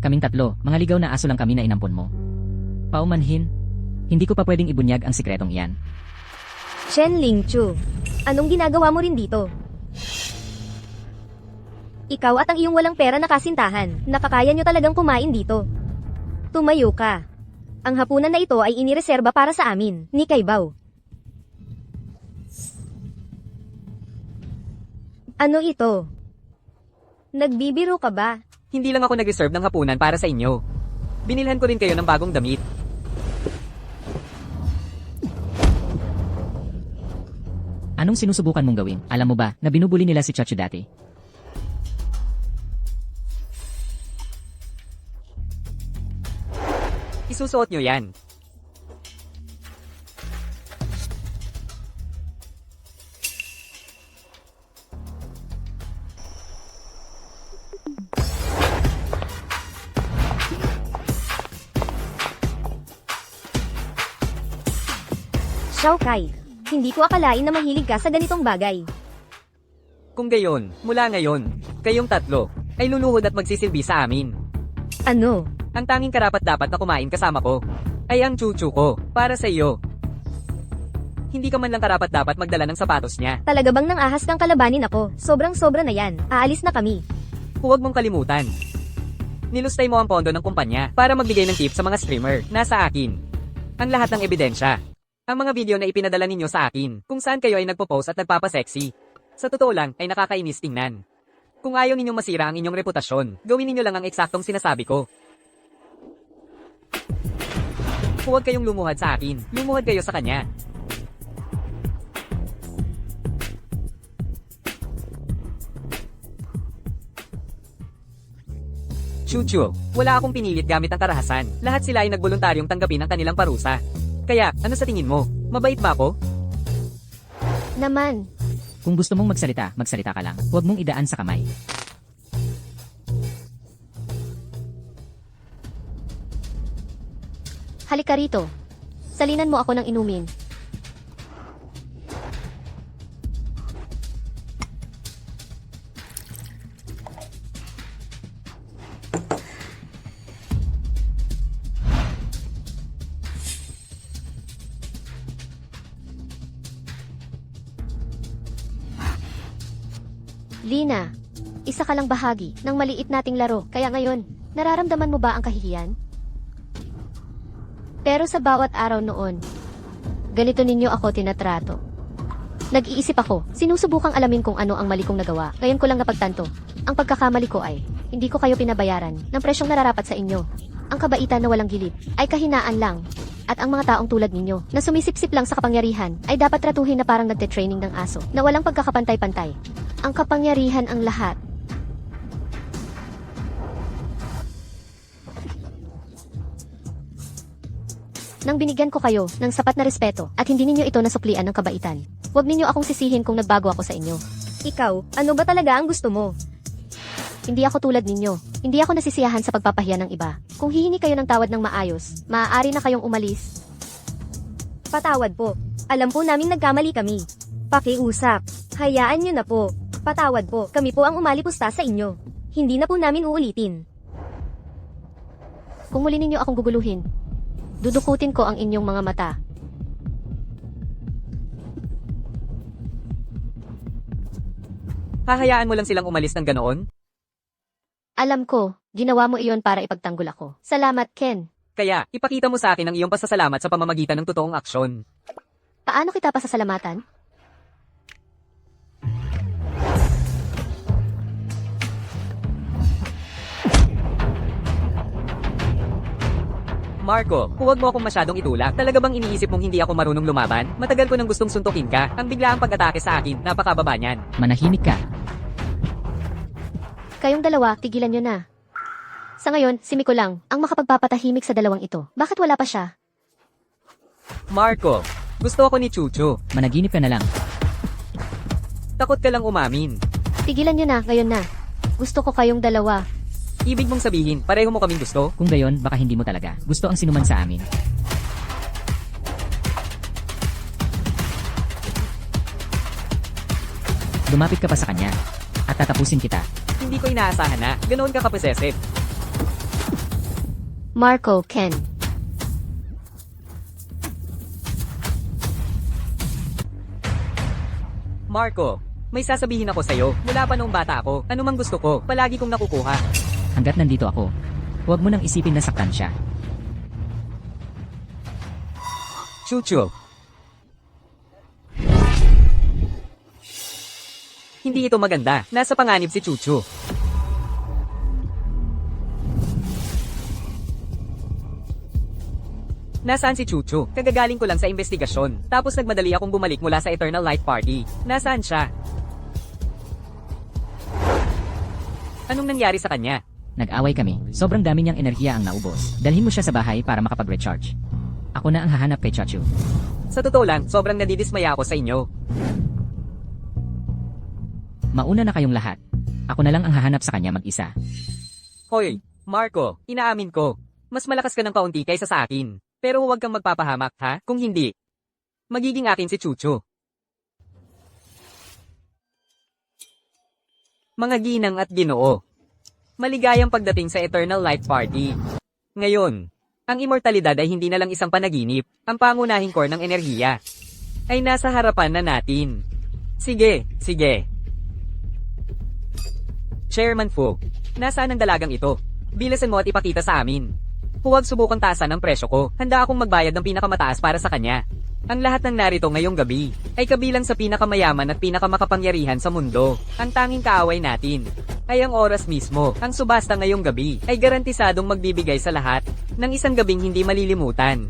Kaming tatlo, mga ligaw na aso lang kami na inampon mo. Paumanhin, hindi ko pa pwedeng ibunyag ang sikretong iyan. Chen Lingqiu. Anong ginagawa mo rin dito? Ikaw at ang iyong walang pera na kasintahan, nakakaya nyo talagang kumain dito. Tumayo ka. Ang hapunan na ito ay inireserba para sa amin, ni Kaibaw. Ano ito? Nagbibiro ka ba? Hindi lang ako nag-reserve ng hapunan para sa inyo. Binilhan ko rin kayo ng bagong damit. Anong sinusubukan mong gawin? Alam mo ba, na binubuli nila si Chachu dati? Isusuot nyo yan. Xiao Kai, hindi ko akalain na mahilig ka sa ganitong bagay. Kung gayon, mula ngayon, kayong tatlo, ay luluhod at magsisilbi sa amin. Ano? Ang tanging karapat-dapat na kumain kasama ko, ay ang chuchu ko, para sa iyo. Hindi ka man lang karapat-dapat magdala ng sapatos niya. Talaga bang nang ahas kang kalabanin ako? Sobrang-sobra na yan. Aalis na kami. Huwag mong kalimutan. Nilustay mo ang pondo ng kumpanya para magbigay ng tip sa mga streamer. Nasa akin ang lahat ng ebidensya. Ang mga video na ipinadala ninyo sa akin, kung saan kayo ay nagpo-post at nagpapasexy. Sa totoo lang, ay nakakainis tingnan. Kung ayaw ninyong masira ang inyong reputasyon, gawin ninyo lang ang eksaktong sinasabi ko. Huwag kayong lumuhad sa akin, lumuhad kayo sa kanya. Chuchu, wala akong pinilit gamit ang karahasan. Lahat sila ay nagboluntaryong tanggapin ang kanilang parusa. Kaya, ano sa tingin mo? Mabait ba ako? Naman, Kung gusto mong magsalita, magsalita ka lang. Huwag mong idaan sa kamay. halika rito. Salinan mo ako ng inumin. Lina, isa ka lang bahagi ng maliit nating laro, kaya ngayon, nararamdaman mo ba ang kahihiyan? Pero sa bawat araw noon, ganito ninyo ako tinatrato. Nag-iisip ako, sinusubukang alamin kung ano ang mali kong nagawa. Ngayon ko lang napagtanto, ang pagkakamali ko ay, hindi ko kayo pinabayaran ng presyong nararapat sa inyo. Ang kabaitan na walang gilid, ay kahinaan lang. At ang mga taong tulad ninyo, na sumisipsip lang sa kapangyarihan, ay dapat tratuhin na parang nagte-training ng aso, na walang pagkakapantay-pantay. Ang kapangyarihan ang lahat. Nang binigyan ko kayo ng sapat na respeto at hindi ninyo ito nasuklian ng kabaitan. Huwag ninyo akong sisihin kung nagbago ako sa inyo. Ikaw, ano ba talaga ang gusto mo? Hindi ako tulad ninyo. Hindi ako nasisiyahan sa pagpapahiya ng iba. Kung hihingi kayo ng tawad ng maayos, maaari na kayong umalis. Patawad po. Alam po naming nagkamali kami. Pakiusap. Hayaan nyo na po. Patawad po. Kami po ang umalipusta sa inyo. Hindi na po namin uulitin. Kung muli ninyo akong guguluhin, dudukutin ko ang inyong mga mata. Hahayaan mo lang silang umalis ng ganoon? Alam ko, ginawa mo iyon para ipagtanggol ako. Salamat, Ken. Kaya, ipakita mo sa akin ang iyong pasasalamat sa pamamagitan ng totoong aksyon. Paano kita pasasalamatan? Marco, huwag mo akong masyadong itulak. Talaga bang iniisip mong hindi ako marunong lumaban? Matagal ko nang gustong suntukin ka. Ang biglaang pag-atake sa akin, napakababa niyan. Manahimik ka. Kayong dalawa, tigilan nyo na. Sa ngayon, si Miko lang, ang makapagpapatahimik sa dalawang ito. Bakit wala pa siya? Marco, gusto ako ni Chucho. Managinip ka na lang. Takot ka lang umamin. Tigilan nyo na, ngayon na. Gusto ko kayong dalawa. Ibig mong sabihin, pareho mo kaming gusto? Kung gayon, baka hindi mo talaga gusto ang sinuman sa amin. Lumapit ka pa sa kanya. At tatapusin kita. Hindi ko inaasahan na. Ganoon ka ka-possessive. Marco, Ken. Marco, may sasabihin ako sa'yo. Mula pa noong bata ako, ano mang gusto ko, palagi kong nakukuha. Hanggat nandito ako, huwag mo nang isipin na saktan siya. Chucho. Hindi ito maganda. Nasa panganib si Chucho. Nasaan si Chucho? Kagagaling ko lang sa investigasyon. Tapos nagmadali akong bumalik mula sa Eternal Light Party. Nasaan siya? Anong nangyari sa kanya? Nag-away kami. Sobrang dami niyang enerhiya ang naubos. Dalhin mo siya sa bahay para makapag-recharge. Ako na ang hahanap kay Chachu. Sa totoo lang, sobrang nadidismaya ako sa inyo. Mauna na kayong lahat. Ako na lang ang hahanap sa kanya mag-isa. Hoy, Marco, inaamin ko. Mas malakas ka ng kaunti kaysa sa akin. Pero huwag kang magpapahamak, ha? Kung hindi, magiging akin si Chucho. Mga ginang at ginoo. Maligayang pagdating sa Eternal Light Party. Ngayon, ang immortalidad ay hindi na lang isang panaginip. Ang pangunahing core ng enerhiya ay nasa harapan na natin. Sige, sige. Chairman Fu, nasaan ang dalagang ito? Bilasan mo at ipakita sa amin. Huwag subukang taasan ang presyo ko. Handa akong magbayad ng pinakamataas para sa kanya. Ang lahat ng narito ngayong gabi ay kabilang sa pinakamayaman at pinakamakapangyarihan sa mundo. Ang tanging kaaway natin ay ang oras mismo. Ang subasta ngayong gabi ay garantisadong magbibigay sa lahat ng isang gabing hindi malilimutan.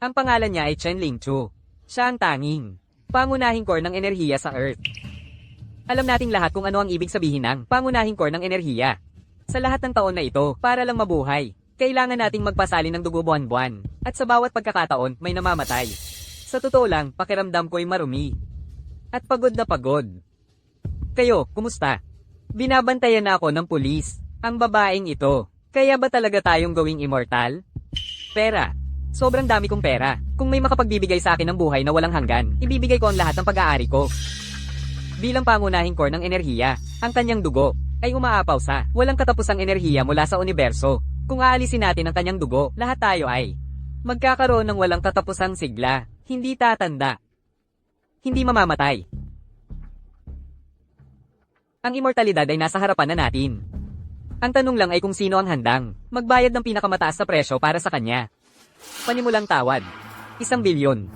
Ang pangalan niya ay Chen Lingchu. Siya ang tanging pangunahing core ng enerhiya sa Earth. Alam nating lahat kung ano ang ibig sabihin ng pangunahing core ng enerhiya. Sa lahat ng taon na ito, para lang mabuhay, kailangan nating magpasali ng dugo buwan-buwan. At sa bawat pagkakataon, may namamatay. Sa totoo lang, pakiramdam ko'y marumi. At pagod na pagod. Kayo, kumusta? Binabantayan na ako ng pulis. Ang babaeng ito. Kaya ba talaga tayong gawing immortal? Pera. Sobrang dami kong pera. Kung may makapagbibigay sa akin ng buhay na walang hanggan, ibibigay ko ang lahat ng pag-aari ko. Bilang pangunahing core ng enerhiya, ang kanyang dugo ay umaapaw sa walang katapusang enerhiya mula sa universo. Kung aalisin natin ang kanyang dugo, lahat tayo ay magkakaroon ng walang katapusang sigla, hindi tatanda, hindi mamamatay. Ang immortalidad ay nasa harapan na natin. Ang tanong lang ay kung sino ang handang magbayad ng pinakamataas na presyo para sa kanya. Panimulang tawad. 1 bilyon.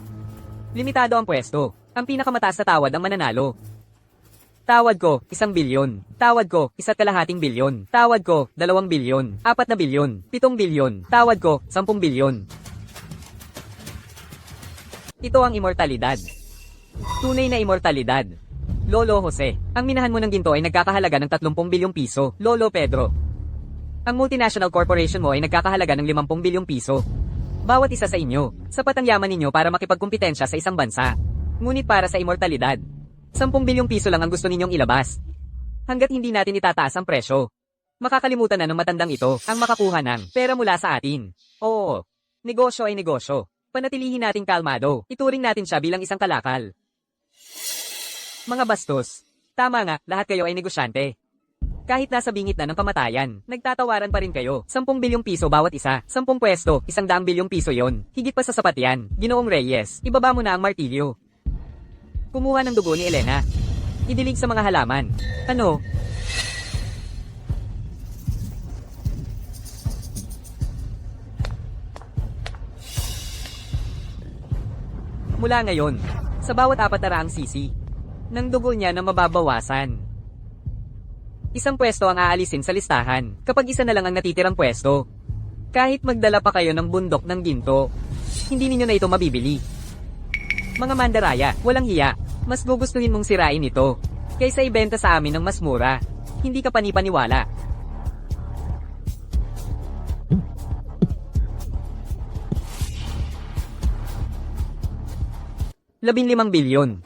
Limitado ang pwesto. Ang pinakamataas na tawad ang mananalo. Tawad ko, 1 bilyon. Tawad ko, 1.5 bilyon. Tawad ko, 2 bilyon. 4 na bilyon. 7 bilyon. Tawad ko, 10 bilyon. Ito ang immortalidad. Tunay na immortalidad. Lolo Jose, ang minahan mo ng ginto ay nagkakahalaga ng 30 bilyong piso. Lolo Pedro, ang multinational corporation mo ay nagkakahalaga ng 50 bilyong piso. Bawat isa sa inyo, sapat ang yaman ninyo para makipagkumpetensya sa isang bansa. Ngunit para sa immortalidad, 10 bilyong piso lang ang gusto ninyong ilabas. Hanggat hindi natin itataas ang presyo, makakalimutan na ng matandang ito ang makakuha ng pera mula sa atin. Oo, negosyo ay negosyo. Panatilihin nating kalmado. Ituring natin siya bilang isang kalakal. Mga bastos. Tama nga, lahat kayo ay negosyante. Kahit nasa bingit na ng kamatayan, nagtatawaran pa rin kayo. 10 bilyong piso bawat isa. 10 pwesto, 100 bilyong piso yon. Higit pa sa sapat yan. Ginoong Reyes, ibaba mo na ang martilyo. Kumuha ng dugo ni Elena. Idilig sa mga halaman. Ano? Mula ngayon, sa bawat 4 na raang sisi, ng dugo niya na mababawasan. 1 pwesto ang aalisin sa listahan kapag isa na lang ang natitirang pwesto. Kahit magdala pa kayo ng bundok ng ginto, hindi ninyo na ito mabibili. Mga mandaraya, walang hiya. Mas gugustuhin mong sirain ito kaysa ibenta sa amin ng mas mura. Hindi ka panipaniwala. ₱15 bilyon.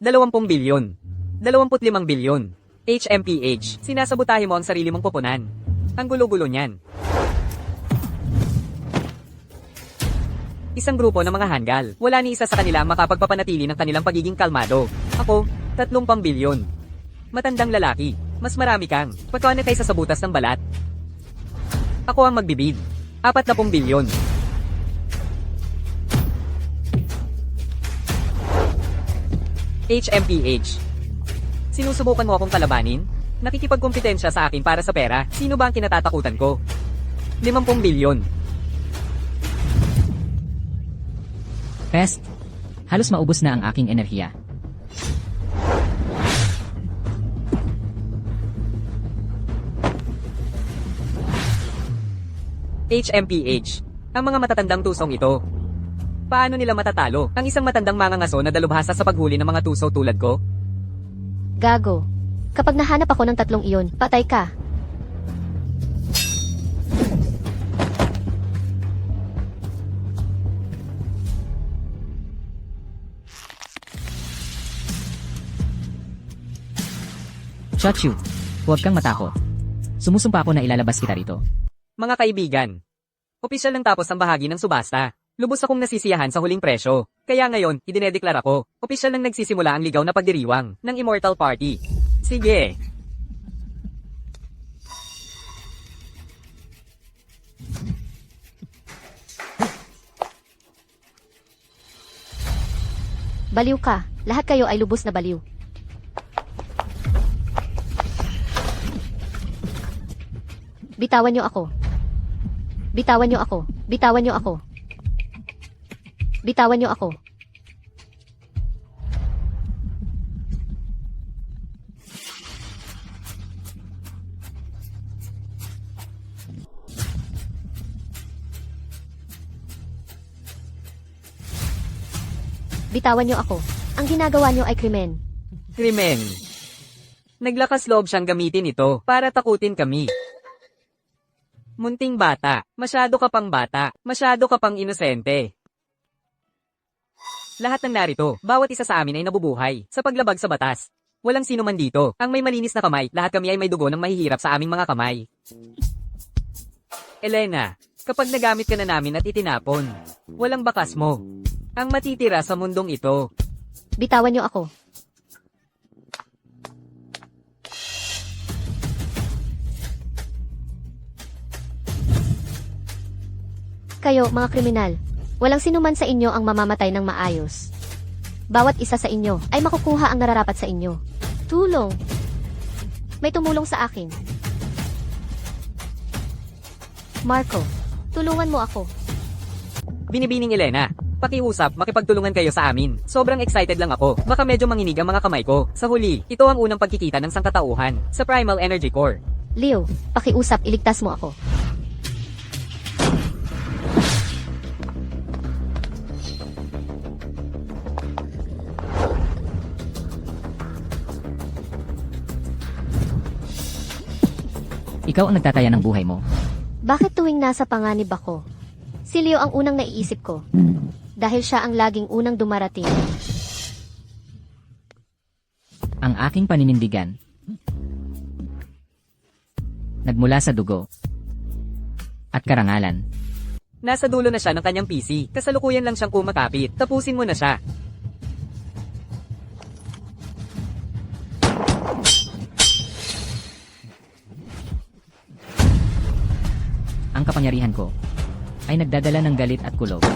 20 bilyon. 25 bilyon. HMPH, sinasabotahe mo ang sarili mong pupunan. Ang gulo-gulo niyan. Isang grupo ng mga hanggal. Wala ni isa sa kanila ang makapagpapanatili ng kanilang pagiging kalmado. Ako, 30 bilyon. Matandang lalaki. Mas marami kang. Pagkawan na kaysa sa butas ng balat. Ako ang magbibid. 40 bilyon. HMPH. Sinusubukan mo akong kalabanin? Nakikipagkumpetensya sa akin para sa pera. Sino ba ang kinatatakutan ko? 50 bilyon. Pest, halos maubos na ang aking enerhiya. HMPH. Ang mga matatandang tusong ito. Paano nila matatalo ang isang matandang mangangaso na dalubhasa sa paghuli ng mga tuso tulad ko? Gago. Kapag nahanap ako ng 3 iyon, patay ka. Chachu, huwag kang matakot. Sumusumpa ako na ilalabas kita rito. Mga kaibigan, opisyal nang tapos ang bahagi ng subasta. Lubos akong nasisiyahan sa huling presyo. Kaya ngayon, idinedeklara ko, opisyal nang nagsisimula ang ligaw na pagdiriwang ng Immortal Party. Sige. Baliw ka. Lahat kayo ay lubos na baliw. Bitawan niyo ako. Bitawan niyo ako. Bitawan niyo ako. Bitawan niyo ako. Bitawan niyo ako. Ang ginagawa niyo ay krimen. Krimen. Naglakas loob siyang gamitin ito para takutin kami. Munting bata, masyado ka pang bata, masyado ka pang inosente. Lahat ng narito, bawat isa sa amin ay nabubuhay sa paglabag sa batas. Walang sino man dito ang may malinis na kamay, lahat kami ay may dugo ng mahihirap sa aming mga kamay. Elena, kapag nagamit ka na namin at itinapon, walang bakas mo ang matitira sa mundong ito. Bitawan niyo ako. Kayo, mga kriminal, walang sinuman sa inyo ang mamamatay ng maayos. Bawat isa sa inyo ay makukuha ang nararapat sa inyo. Tulong. May tumulong sa akin. Marco, tulungan mo ako. Binibining Elena, Pakiusap, makipagtulungan kayo sa amin. Sobrang excited lang ako. Baka medyo manginig ang mga kamay ko. Sa huli, ito ang unang pagkikita ng sangkatauhan sa Primal Energy Core. Leo, pakiusap, iligtas mo ako. Ikaw ang nagtataya ng buhay mo. Bakit tuwing nasa panganib ako? Si Leo ang unang naiisip ko. Dahil siya ang laging unang dumarating. Ang aking paninindigan. Nagmula sa dugo. At karangalan. Nasa dulo na siya ng kanyang PC. Kasalukuyan lang siyang kumakapit. Tapusin mo na siya. Ang kapangyarihan ko ay nagdadala ng galit at kulog.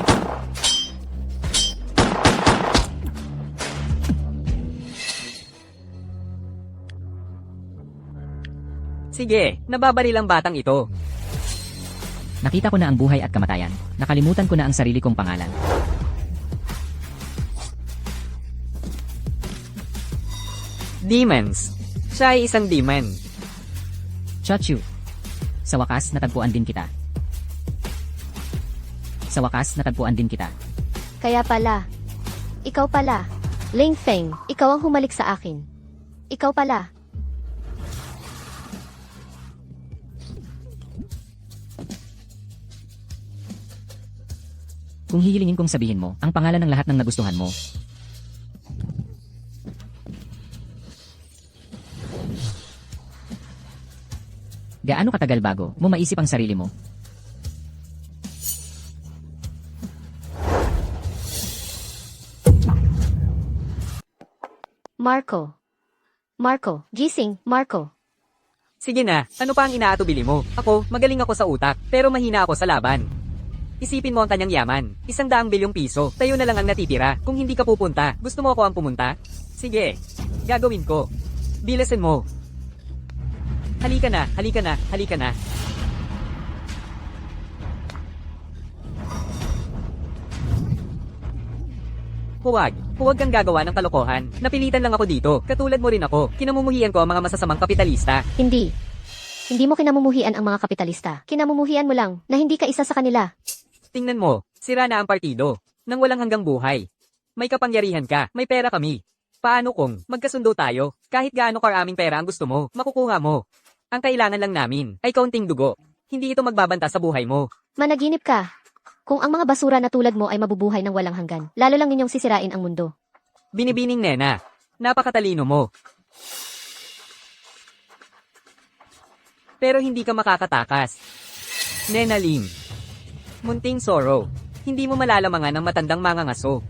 Sige, nababaril ang batang ito. Nakita ko na ang buhay at kamatayan. Nakalimutan ko na ang sarili kong pangalan. Demons. Siya ay isang demon. Chachu. Sa wakas, natagpuan din kita. Sa wakas, natagpuan din kita. Kaya pala. Ikaw pala. Ling Feng, ikaw ang humalik sa akin. Ikaw pala. Kung hihilingin kong sabihin mo, ang pangalan ng lahat ng nagustuhan mo. Gaano katagal bago mo maisip ang sarili mo? Marco, gising, Marco. Sige na, ano pa ang inaatubili mo? Ako, magaling ako sa utak, pero mahina ako sa laban. Isipin mo ang kanyang yaman. 100 bilyong piso. Tayo na lang ang natitira. Kung hindi ka pupunta, gusto mo ako ang pumunta? Sige, gagawin ko. Bilisan mo. Halika na, halika na, halika na. Huwag kang gagawa ng kalokohan. Napilitan lang ako dito. Katulad mo rin ako. Kinamumuhian ko ang mga masasamang kapitalista. Hindi. Hindi mo kinamumuhian ang mga kapitalista. Kinamumuhian mo lang na hindi ka isa sa kanila. Tingnan mo, sira na ang partido. Nang walang hanggang buhay. May kapangyarihan ka, may pera kami. Paano kung magkasundo tayo? Kahit gaano karaming pera ang gusto mo, makukuha mo. Ang kailangan lang namin ay kaunting dugo. Hindi ito magbabanta sa buhay mo. Managinip ka. Kung ang mga basura na tulad mo ay mabubuhay ng walang hanggan, lalo lang ninyong sisirain ang mundo. Binibining nena, napakatalino mo. Pero hindi ka makakatakas. Nena Lim. Munting sorrow. Hindi mo malalamangan ang matandang mangangaso.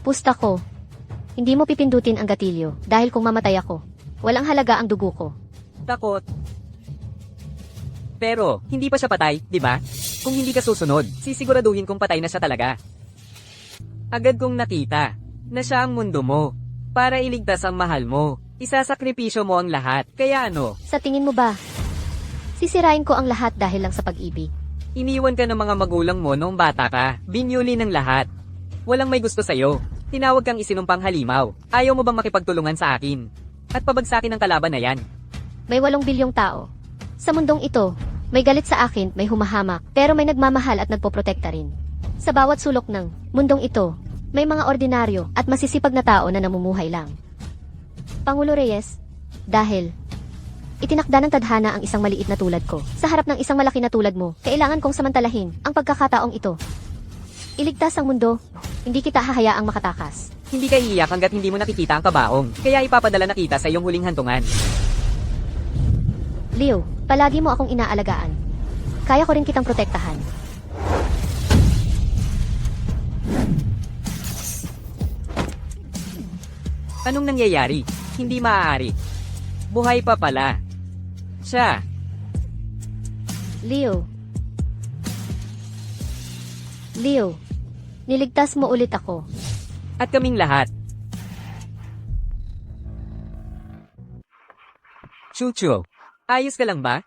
Pusta ko. Hindi mo pipindutin ang gatilyo dahil kung mamatay ako, walang halaga ang dugo ko. Takot. Pero, hindi pa siya patay, di ba? Kung hindi ka susunod, sisiguraduhin kong patay na siya talaga. Agad kong nakita na siya ang mundo mo. Para iligtas ang mahal mo, isasakripisyo mo ang lahat. Kaya ano, Sa tingin mo ba, sisirain ko ang lahat dahil lang sa pag-ibig? iniwan ka ng mga magulang mo noong bata ka. Binyuli ng lahat. Walang may gusto sa'yo. Tinawag kang isinumpang halimaw. Ayaw mo bang makipagtulungan sa akin? At pabagsakin ang kalaban na yan. May 8 bilyong tao. Sa mundong ito, may galit sa akin, may humahamak, pero may nagmamahal at nagpoprotekta rin. Sa bawat sulok ng mundong ito, may mga ordinaryo at masisipag na tao na namumuhay lang. Pangulo Reyes, dahil itinakda ng tadhana ang isang maliit na tulad ko. Sa harap ng isang malaki na tulad mo, kailangan kong samantalahin ang pagkakataong ito. Iligtas ang mundo, hindi kita hahayaang makatakas. Hindi ka iiyak hanggat hindi mo nakikita ang kabaong. Kaya ipapadala na kita sa iyong huling hantungan. Leo, palagi mo akong inaalagaan. Kaya ko rin kitang protektahan. Anong nangyayari? Hindi maaari. Buhay pa pala. Siya. Leo, niligtas mo ulit ako. At kaming lahat. Chucho, ayos ka lang ba?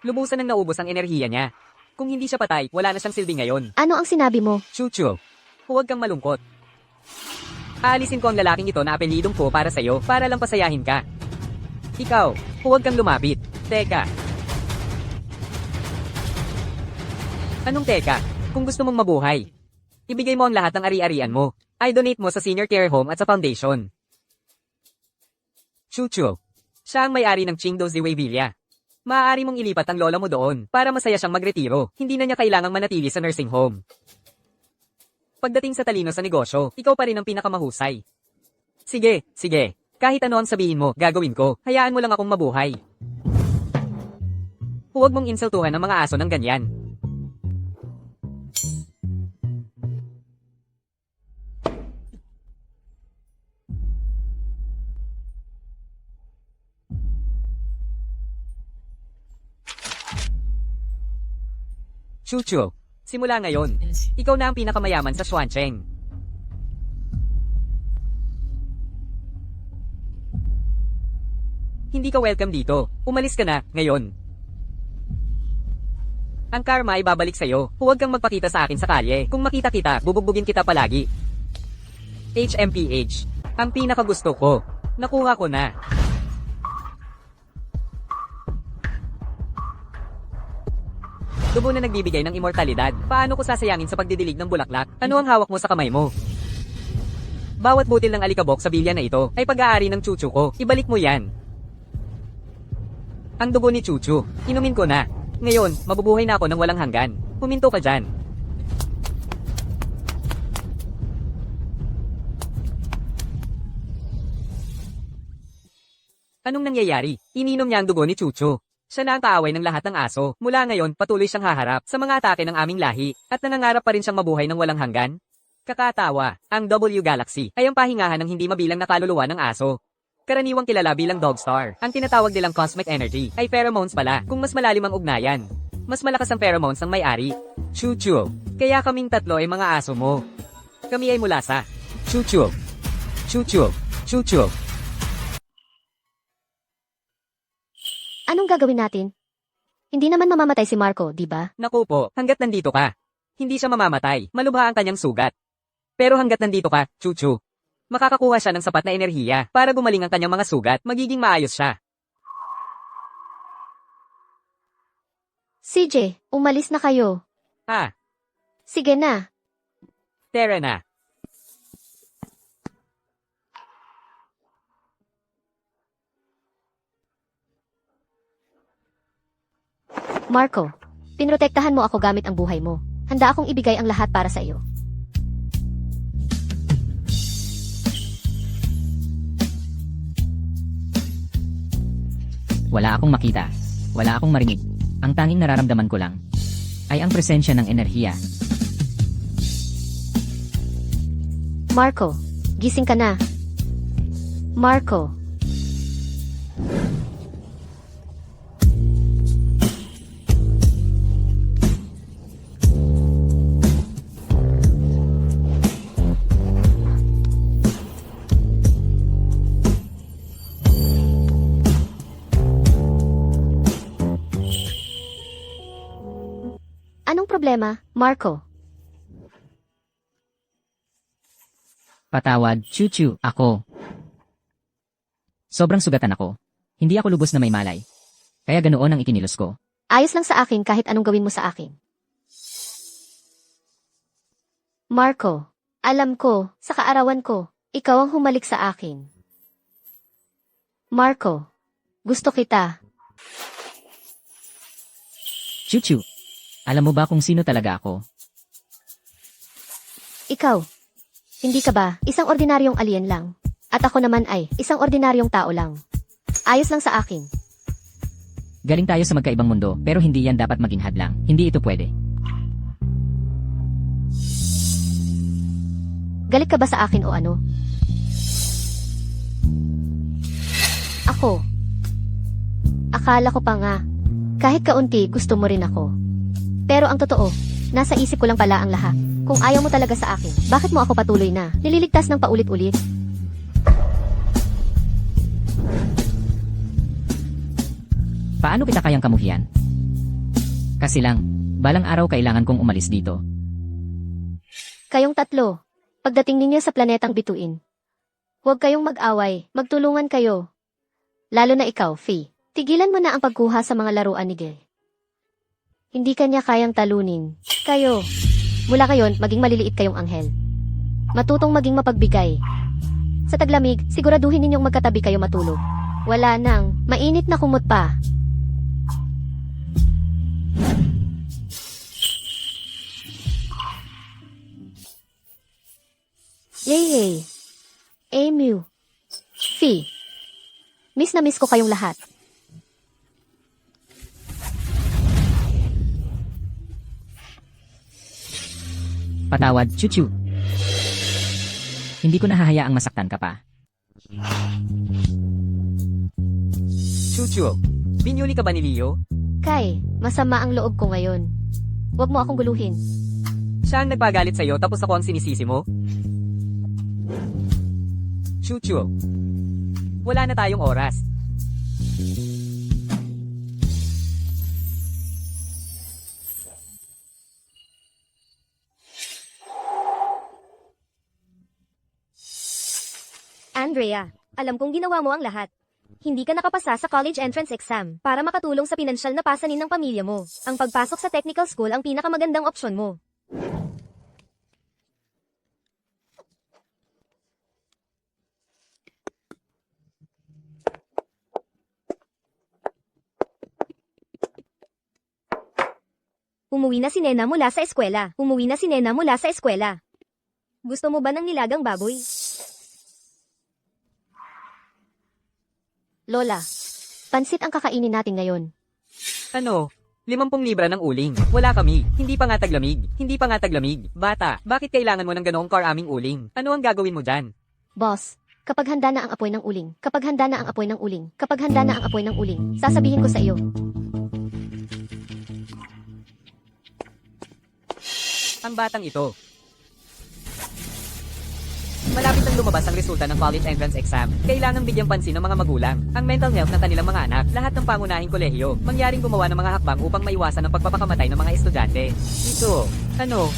Lubusan ng naubos ang enerhiya niya. Kung hindi siya patay, wala na siyang silbi ngayon. Ano ang sinabi mo? Chuchu, huwag kang malungkot. Aalisin ko ang lalaking ito na apelidong ko para sa'yo, para lang pasayahin ka. Ikaw, huwag kang lumapit. Teka. Anong teka? Kung gusto mong mabuhay, ibigay mo ang lahat ng ari-arian mo. I-donate mo sa senior care home at sa foundation. Chuchu, siya ang may-ari ng Chingdo Ziwei Villa. Maaari mong ilipat ang lola mo doon para masaya siyang magretiro. Hindi na niya kailangang manatili sa nursing home. Pagdating sa talino sa negosyo, ikaw pa rin ang pinakamahusay. Sige, sige. Kahit ano ang sabihin mo, gagawin ko. Hayaan mo lang akong mabuhay. Huwag mong insultuhan ang mga aso ng ganyan. Chuchu, simula ngayon, ikaw na ang pinakamayaman sa Xuancheng. Hindi ka welcome dito. Umalis ka na, ngayon. Ang karma ay babalik sa'yo. Huwag kang magpakita sa akin sa kalye. Kung makita kita, bubugbugin kita palagi. HMPH. Ang pinakagusto ko. Nakuha ko na. Dugo na nagbibigay ng immortalidad. Paano ko sasayangin sa pagdidilig ng bulaklak? Ano ang hawak mo sa kamay mo? Bawat butil ng alikabok sa bilya na ito ay pag-aari ng Chuchu ko. Ibalik mo yan. Ang dugo ni Chuchu, inumin ko na. Ngayon, mabubuhay na ako ng walang hanggan. Huminto ka dyan. Anong nangyayari? Ininom niya ang dugo ni Chuchu. Siya na ang kaaway ng lahat ng aso. Mula ngayon, patuloy siyang haharap sa mga atake ng aming lahi. At nangangarap pa rin siyang mabuhay ng walang hanggan. Kakatawa, ang W Galaxy ay ang pahingahan ng hindi mabilang na kaluluwa ng aso. Karaniwang kilala bilang dog star. Ang tinatawag nilang cosmic energy ay pheromones pala. Kung mas malalim ang ugnayan, mas malakas ang pheromones ng may-ari. Chuchu. Kaya kaming tatlo ay mga aso mo. Kami ay mula sa Chuchu. Chuchu. Chuchu. Anong gagawin natin? Hindi naman mamamatay si Marco, di ba? Naku po, hanggat nandito ka. Hindi siya mamamatay. Malubha ang kanyang sugat. Pero hanggat nandito ka, Chuchu, makakakuha siya ng sapat na enerhiya para gumaling ang kanyang mga sugat, magiging maayos siya. CJ, umalis na kayo. Ah, Sige na. tara na. Marco, pinrotektahan mo ako gamit ang buhay mo. Handa akong ibigay ang lahat para sa iyo. Wala akong makita. Wala akong marinig. Ang tanging nararamdaman ko lang ay ang presensya ng enerhiya. Marco, gising ka na. Marco. Anong problema, Marco? Patawad, Chuchu, ako. Sobrang sugatan ako. Hindi ako lubos na may malay. Kaya ganoon ang ikinilos ko. Ayos lang sa akin kahit anong gawin mo sa akin. Marco, alam ko, sa kaarawan ko, ikaw ang humalik sa akin. Marco, gusto kita. Chuchu, alam mo ba kung sino talaga ako? Ikaw, hindi ka ba isang ordinaryong alien lang? At ako naman ay isang ordinaryong tao lang. Ayos lang sa akin. Galing tayo sa magkaibang mundo, pero hindi yan dapat maging hadlang. Hindi ito pwede. Galit ka ba sa akin o ano? Ako. Akala ko pa nga, kahit kaunti gusto mo rin ako. Pero ang totoo, nasa isip ko lang pala ang lahat. Kung ayaw mo talaga sa akin, bakit mo ako patuloy na nililigtas ng paulit-ulit? Paano kita kayang kamuhian? Kasi lang, Balang araw kailangan kong umalis dito. Kayong tatlo, pagdating ninyo sa planetang bituin, huwag kayong mag-away, magtulungan kayo. Lalo na ikaw, Fee. Tigilan mo na ang pagkuha sa mga laruan ni Gil. Hindi kanya kayang talunin. Kayo, mula ngayon, maging maliliit kayong anghel. Matutong maging mapagbigay. Sa taglamig, siguraduhin ninyong magkatabi kayo matulog. Wala nang, mainit na kumot pa. Yay! Emu. Fee. Miss na miss ko kayong lahat. Patawad, Chuchu. Hindi ko nahahayaang masaktan ka pa. Chuchu, binyuli ka ba ni Leo? Kai, masama ang loob ko ngayon. Huwag mo akong guluhin. Siya ang nagpagalit sa'yo tapos ako ang sinisisi mo? Chuchu, wala na tayong oras. Andrea, alam kong ginawa mo ang lahat. Hindi ka nakapasa sa college entrance exam para makatulong sa pinansyal na pasanin ng pamilya mo. Ang pagpasok sa technical school ang pinakamagandang opsyon mo. Umuwi na si Nena mula sa eskwela. Umuwi na si Nena mula sa eskwela. Gusto mo ba ng nilagang baboy? Lola, pansit ang kakainin natin ngayon. Ano? 50 libra ng uling. Wala kami. Hindi pa nga taglamig. Hindi pa nga taglamig. Bata, bakit kailangan mo ng ganoong karaming uling? Ano ang gagawin mo dyan? Boss, kapag handa na ang apoy ng uling, kapag handa na ang apoy ng uling, kapag handa na ang apoy ng uling, sasabihin ko sa iyo. Ang batang ito. Malapit nang lumabas ang resulta ng college entrance exam. Kailangang bigyang pansin ng mga magulang ang mental health ng kanilang mga anak. Lahat ng pangunahing kolehiyo, mangyaring gumawa ng mga hakbang upang maiwasan ang pagpapakamatay ng mga estudyante. Ito, ano?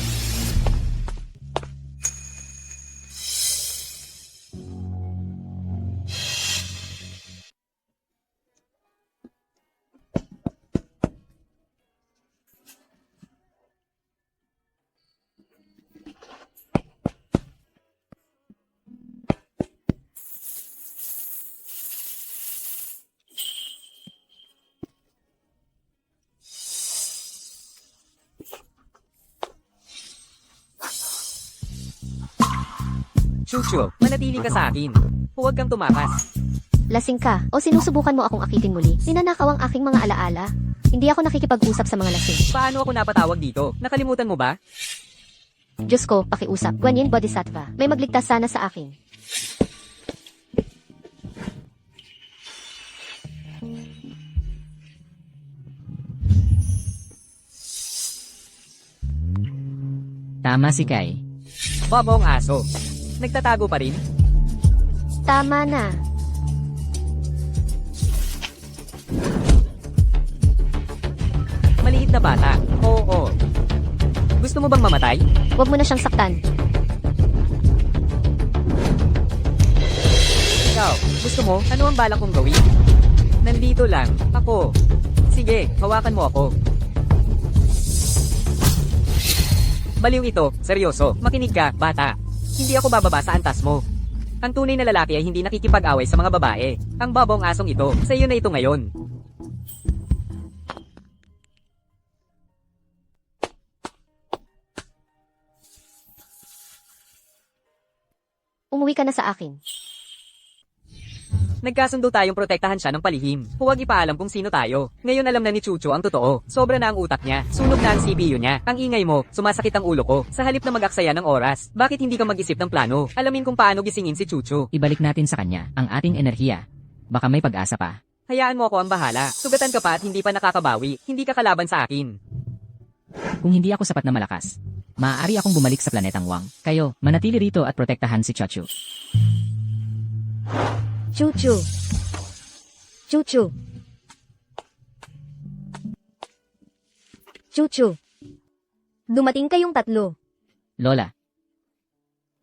Chuchu, manatili ka sa akin. Huwag kang tumakas. Lasing ka, o sinusubukan mo akong akitin muli. Ninanakaw ang aking mga alaala. Hindi ako nakikipag-usap sa mga lasing. Paano ako napatawag dito? Nakalimutan mo ba? Diyos ko, pakiusap. Guanyin Bodhisattva. May magligtas sana sa akin. Tama si Kai. Babong aso. Nagtatago pa rin? Tama na. Maliit na bata. Oo. Gusto mo bang mamatay? Huwag mo na siyang saktan. Ikaw, gusto mo? Ano ang balak kong gawin? Nandito lang. Ako. Sige, hawakan mo ako. Baliw ito. Seryoso. Makinig ka, bata. Hindi ako bababa sa antas mo. Ang tunay na lalaki ay hindi nakikipag-away sa mga babae. Ang babong asong ito, sa iyo na ito ngayon. Umuwi ka na sa akin. Nagkasundo tayong protektahan siya ng palihim. Huwag ipaalam kung sino tayo. Ngayon alam na ni Chuchu ang totoo. Sobra na ang utak niya. Sunog na ang CPU niya. Ang ingay mo, sumasakit ang ulo ko. Sa halip na mag-aksaya ng oras, bakit hindi ka mag-isip ng plano? Alamin kung paano gisingin si Chuchu. Ibalik natin sa kanya ang ating enerhiya. Baka may pag-asa pa. Hayaan mo ako ang bahala. Sugatan ka pa at hindi pa nakakabawi. Hindi ka kalaban sa akin. Kung hindi ako sapat na malakas, maaari akong bumalik sa planetang Wang. Kayo, manatili rito at protektahan si Chuchu. Chuchu. Chuchu. Chuchu. Dumating kayong tatlo. Lola,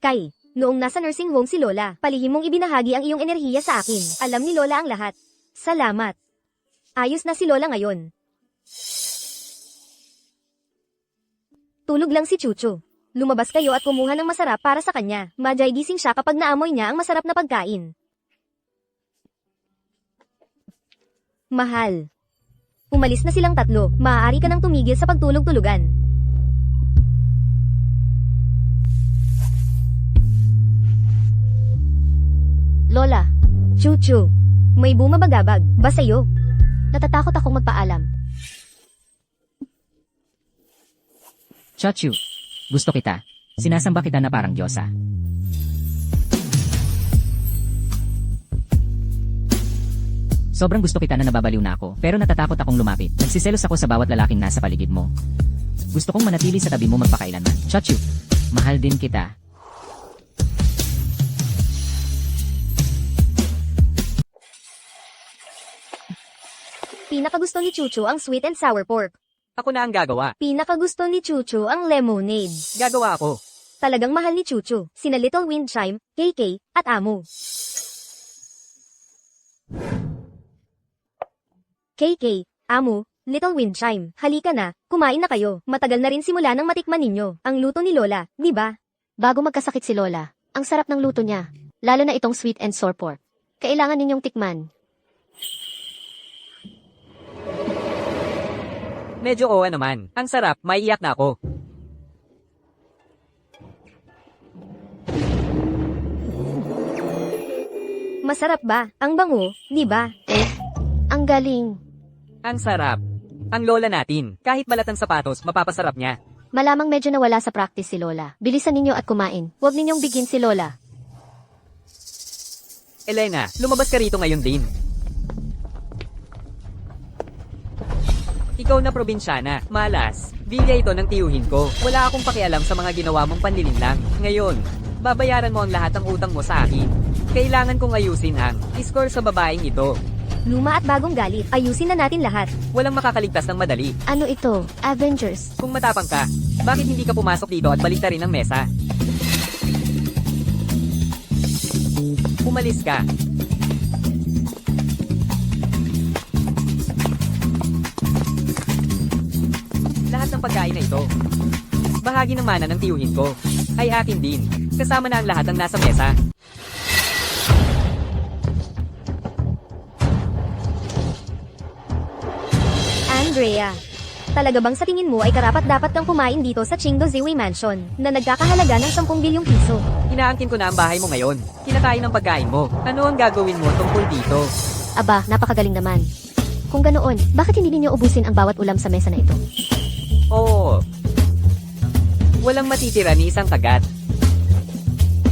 Kai, noong nasa nursing home si Lola, palihim mong ibinahagi ang iyong enerhiya sa akin. Alam ni Lola ang lahat. Salamat. Ayos na si Lola ngayon. Tulog lang si Chucho. Lumabas kayo at kumuha ng masarap para sa kanya. Majay gising siya kapag naamoy niya ang masarap na pagkain. Mahal. Umalis na silang tatlo. Maaari ka nang tumigil sa pagtulog-tulugan. Lola, Chucho, may bumabagabag. Ba sa'yo? natatakot akong magpaalam. Chachu, gusto kita. Sinasamba kita na parang diyosa. Sobrang gusto kita na nababaliw na ako, pero natatakot akong lumapit. Nagsiselos ako sa bawat lalaking nasa paligid mo. Gusto kong manatili sa tabi mo magpakailanman. Chachu, mahal din kita. Pinakagusto ni Chucho ang sweet and sour pork. Ako na ang gagawa. Pinakagusto ni Chucho ang lemonade. Gagawa ako. Talagang mahal ni Chucho, sina Little Wind Chime, KK, at Amo. KK, Amo, Little Wind Chime, halika na, kumain na kayo. Matagal na rin simula nang matikman ninyo ang luto ni Lola, di ba? Bago magkasakit si Lola, ang sarap ng luto niya. Lalo na itong sweet and sour pork. Kailangan ninyong tikman. Medyo owa naman. Ang sarap, maiiyak na ako. Masarap ba? Ang bango, di ba? Ang galing. Ang sarap. Ang lola natin. Kahit balat ang sapatos, mapapasarap niya. Malamang medyo nawala sa practice si Lola. Bilisan ninyo at kumain. Huwag ninyong bigin si Lola. Elena, lumabas ka rito ngayon din. Ikaw na probinsyana, malas. Bilya ito ng tiyuhin ko. Wala akong pakialam sa mga ginawa mong panlilinlang. Ngayon, babayaran mo ang lahat ng utang mo sa akin. Kailangan kong ayusin ang score sa babaeng ito. Luma at bagong galit, ayusin na natin lahat. Walang makakaligtas ng madali. Ano ito? Avengers. Kung matapang ka, bakit hindi ka pumasok dito at baliktarin ang mesa? Umalis ka. Lahat ng pagkain na ito, bahagi ng mana ng tiyuhin ko, ay akin din. Kasama na ang lahat ng nasa mesa. Andrea, talaga bang sa tingin mo ay karapat-dapat kang kumain dito sa Chingdo Ziwi Mansion na nagkakahalaga ng 10 bilyong piso? Inaangkin ko na ang bahay mo ngayon. Kinakain ng pagkain mo. Ano ang gagawin mo tungkol dito? Aba, napakagaling naman. Kung ganoon, bakit hindi ninyo ubusin ang bawat ulam sa mesa na ito? Oo. Walang matitira ni isang kagat.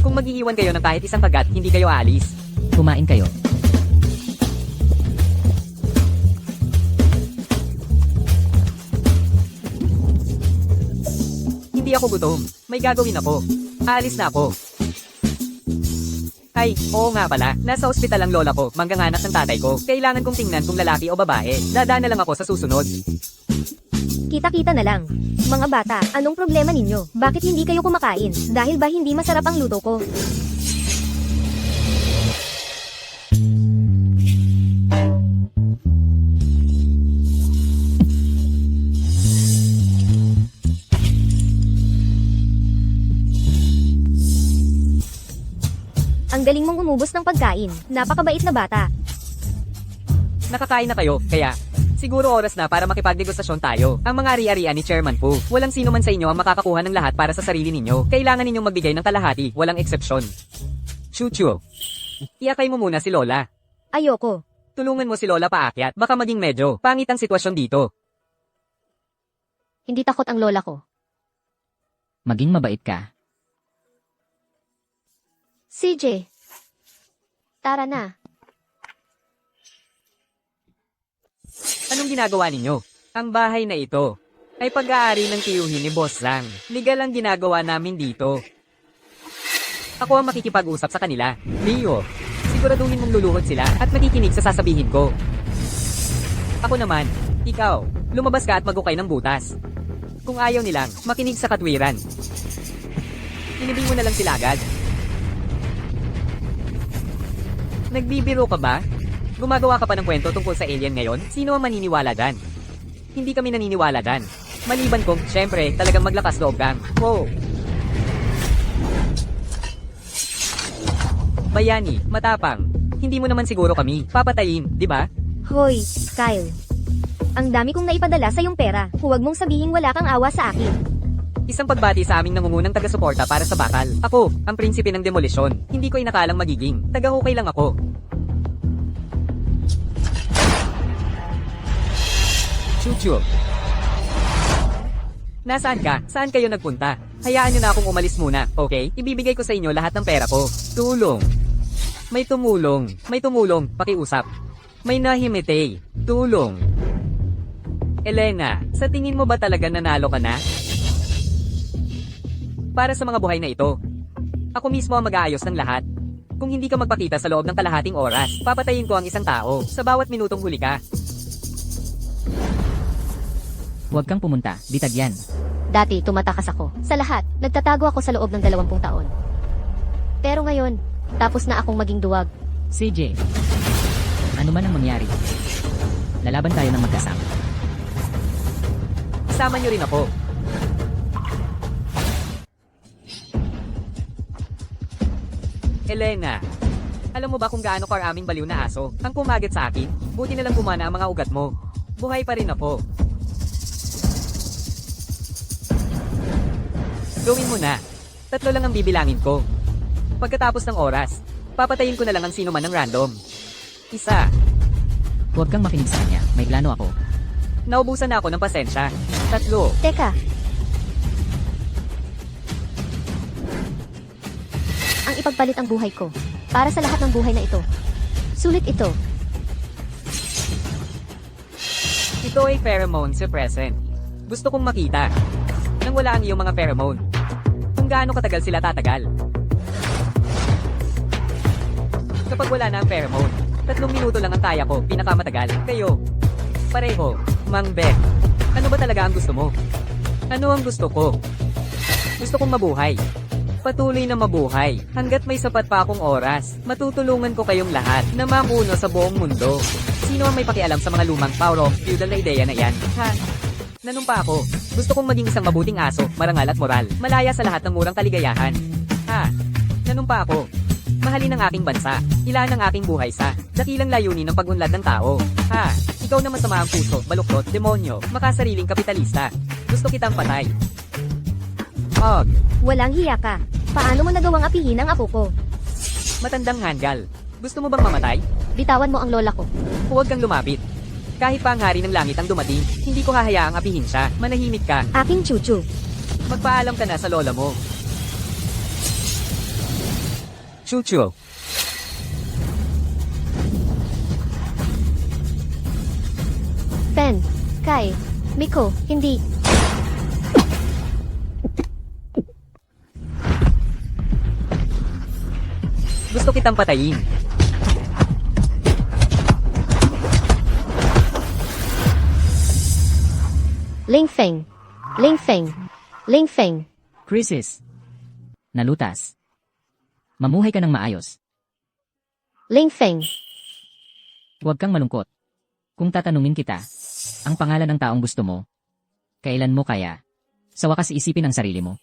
Kung mag-iiwan kayo ng kahit isang kagat, hindi kayo aalis. Kumain kayo. Hindi ako gutom. May gagawin ako. Aalis na ako. Ay, oo nga pala. Nasa ospital ang lola ko, mangganganak ng tatay ko. Kailangan kong tingnan kung lalaki o babae. Dadaan na lang ako sa susunod. Kita-kita na lang. Mga bata, anong problema ninyo? Bakit hindi kayo kumakain? Dahil ba hindi masarap ang luto ko? Ang galing mong umubos ng pagkain. Napakabait na bata. Nakakain na kayo, kaya siguro oras na para makipagdegustasyon tayo. Ang mga ari-arian ni Chairman po. Walang sino man sa inyo ang makakakuha ng lahat para sa sarili ninyo. Kailangan ninyong magbigay ng kalahati, walang eksepsyon. Chucho, iakay mo muna si Lola. Ayoko. Tulungan mo si Lola paakyat. Baka maging medyo pangit ang sitwasyon dito. Hindi takot ang lola ko. Maging mabait ka. CJ. Tara na. Anong ginagawa ninyo? Ang bahay na ito ay pag-aari ng tiyuhin ni Boss Zhang. Legal ang ginagawa namin dito. Ako ang makikipag-usap sa kanila. Leo, siguraduhin mong luluhod sila at makikinig sa sasabihin ko. Ako naman, ikaw, lumabas ka at magukay ng butas. Kung ayaw nilang, makinig sa katwiran. Inibig mo na lang sila agad. Nagbibiro ka ba? Gumagawa ka pa ng kwento tungkol sa alien ngayon? Sino ang maniniwala dyan? Hindi kami naniniwala dyan. Maliban kung, syempre, talagang maglakas loob kang. Wow! Bayani, matapang. Hindi mo naman siguro kami papatayin, di ba? Hoy, Kyle. Ang dami kong naipadala sa yung pera. Huwag mong sabihin wala kang awa sa akin. Isang pagbati sa aming nangungunang taga-suporta para sa bakal. Ako, ang prinsipe ng demolisyon. Hindi ko inakalang magiging. Taga-hukay lang ako. Chuchu. Nasaan ka? Saan kayo nagpunta? Hayaan nyo na akong umalis muna, okay? Ibibigay ko sa inyo lahat ng pera ko. Tulong. May tumulong. May tumulong. Pakiusap. May nahimite. Tulong. Elena, sa tingin mo ba talaga nanalo ka na? Para sa mga buhay na ito, ako mismo ang mag-aayos ng lahat. Kung hindi ka magpakita sa loob ng kalahating oras, papatayin ko ang isang tao sa bawat minutong huli ka. Huwag kang pumunta, bitag yan. Dati, tumatakas ako. Sa lahat, nagtatago ako sa loob ng 20 taon. Pero ngayon, tapos na akong maging duwag. CJ, ano man ang mangyari, lalaban tayo ng magkasama. Isama nyo rin ako. Elena, alam mo ba kung gaano karaming baliw na aso ang kumagat sa akin? Buti na lang gumana ang mga ugat mo. Buhay pa rin ako. Gawin mo na. 3 lang ang bibilangin ko. Pagkatapos ng oras, papatayin ko na lang ang sino man ng random. 1. Huwag kang makinig sa kanya, may plano ako. Naubusan na ako ng pasensya. 3. Teka. Ang ipagpalit ang buhay ko. Para sa lahat ng buhay na ito. Sulit ito. Ito ay pheromone suppressant. Gusto kong makita nang wala ang iyong mga pheromone. Kung gaano katagal sila tatagal. Kapag wala na ang pheromone, 3 minuto lang ang kaya ko, pinakamatagal. Kayo, pareho, Mang Beth. Ano ba talaga ang gusto mo? Ano ang gusto ko? Gusto kong mabuhay. Patuloy na mabuhay. Hanggat may sapat pa akong oras, matutulungan ko kayong lahat na mamuno sa buong mundo. Sino ang may pakialam sa mga lumang power of feudal na ideya na yan? Ha? Nanumpa ako. Gusto kong maging isang mabuting aso, marangal at moral. Malaya sa lahat ng murang kaligayahan. Ha? Nanumpa ako. Mahalin ang aking bansa. Ilan ang aking buhay sa dakilang layunin ng pagunlad ng tao. Ha? Ikaw na masama ang puso, baluktot, demonyo, makasariling kapitalista. Gusto kitang patay. Og, Walang hiya ka. Paano mo nagawang apihin ang apo ko? matandang hanggal. Gusto mo bang mamatay? Bitawan mo ang lola ko. Huwag kang lumapit. Kahit pa ang hari ng langit ang dumating, hindi ko hahayaang apihin siya. Manahimik ka. Aking chuchu. Magpaalam ka na sa lola mo. Chuchu. Pen. Kai. Miko. Hindi. Gusto kitang patayin. Ling Feng. Ling Feng. Ling Feng. Crisis. Nalutas. Mamuhay ka ng maayos. Ling Feng. Huwag kang malungkot. Kung tatanungin kita, ang pangalan ng taong gusto mo, kailan mo kaya, sa wakas isipin ang sarili mo?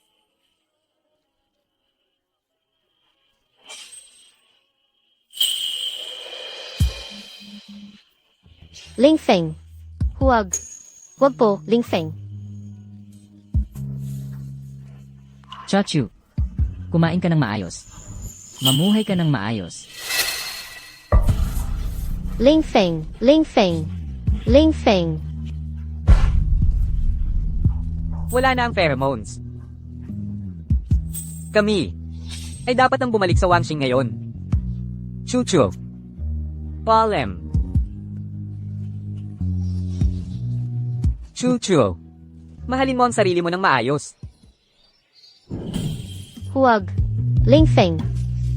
Ling Feng. Huwag. Huwag po, Ling Feng. Chachu, kumain ka ng maayos. Mamuhay ka ng maayos. Ling Feng. Ling Feng. Ling Feng. Wala na ang pheromones. Kami ay dapat ang bumalik sa Wangxing ngayon. Chuchu. Palem. Chuchu. Mahalin mo ang sarili mo ng maayos. Huwag. Ling Feng.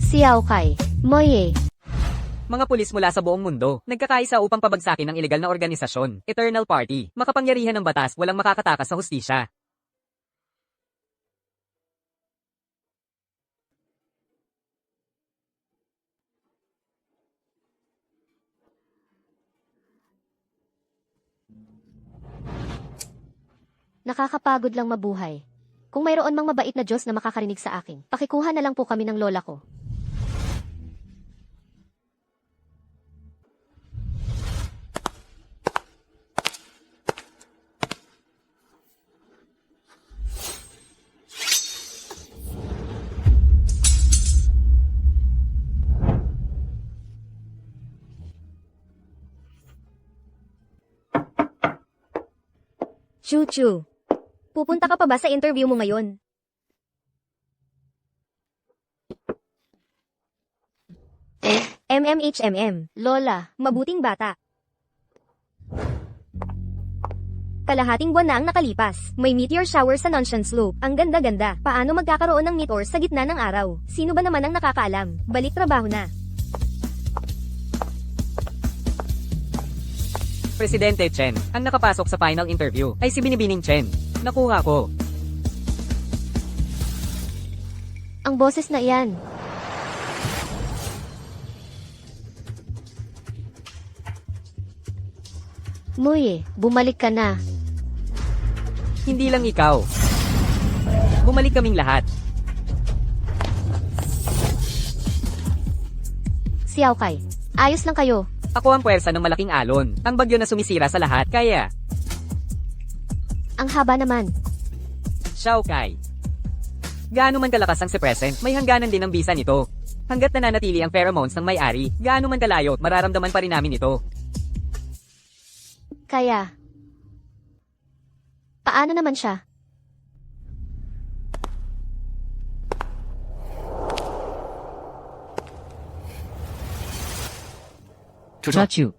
Xiao Kai. Moye. Mga pulis mula sa buong mundo, nagkakaisa upang pabagsakin ang ilegal na organisasyon, Eternal Party. Makapangyarihan ng batas, walang makakatakas sa hustisya. Nakakapagod lang mabuhay. Kung mayroon mang mabait na Diyos na makakarinig sa akin, pakikuha na lang po kami ng lola ko. Chuchu, pupunta ka pa ba sa interview mo ngayon? MMHMM, Lola, mabuting bata. Kalahating buwan na ang nakalipas. May meteor shower sa Nonshan Slope. Ang ganda-ganda. Paano magkakaroon ng meteor sa gitna ng araw? Sino ba naman ang nakakaalam? Balik trabaho na. Presidente Chen, ang nakapasok sa final interview ay si Binibining Chen. Nakuha ko. ang boses na iyan. Muye, bumalik ka na. Hindi lang ikaw. Bumalik kaming lahat. Xiao Kai, ayos lang kayo. Ako ang puwersa ng malaking alon. Ang bagyo na sumisira sa lahat, kaya... Ang haba naman. Xiao Kai. Gaano man kalakas ang si Present, may hangganan din ang bisa nito. Hanggat nananatili ang pheromones ng may-ari, gaano man kalayo, mararamdaman pa rin namin ito. Kaya, paano naman siya? Chachu,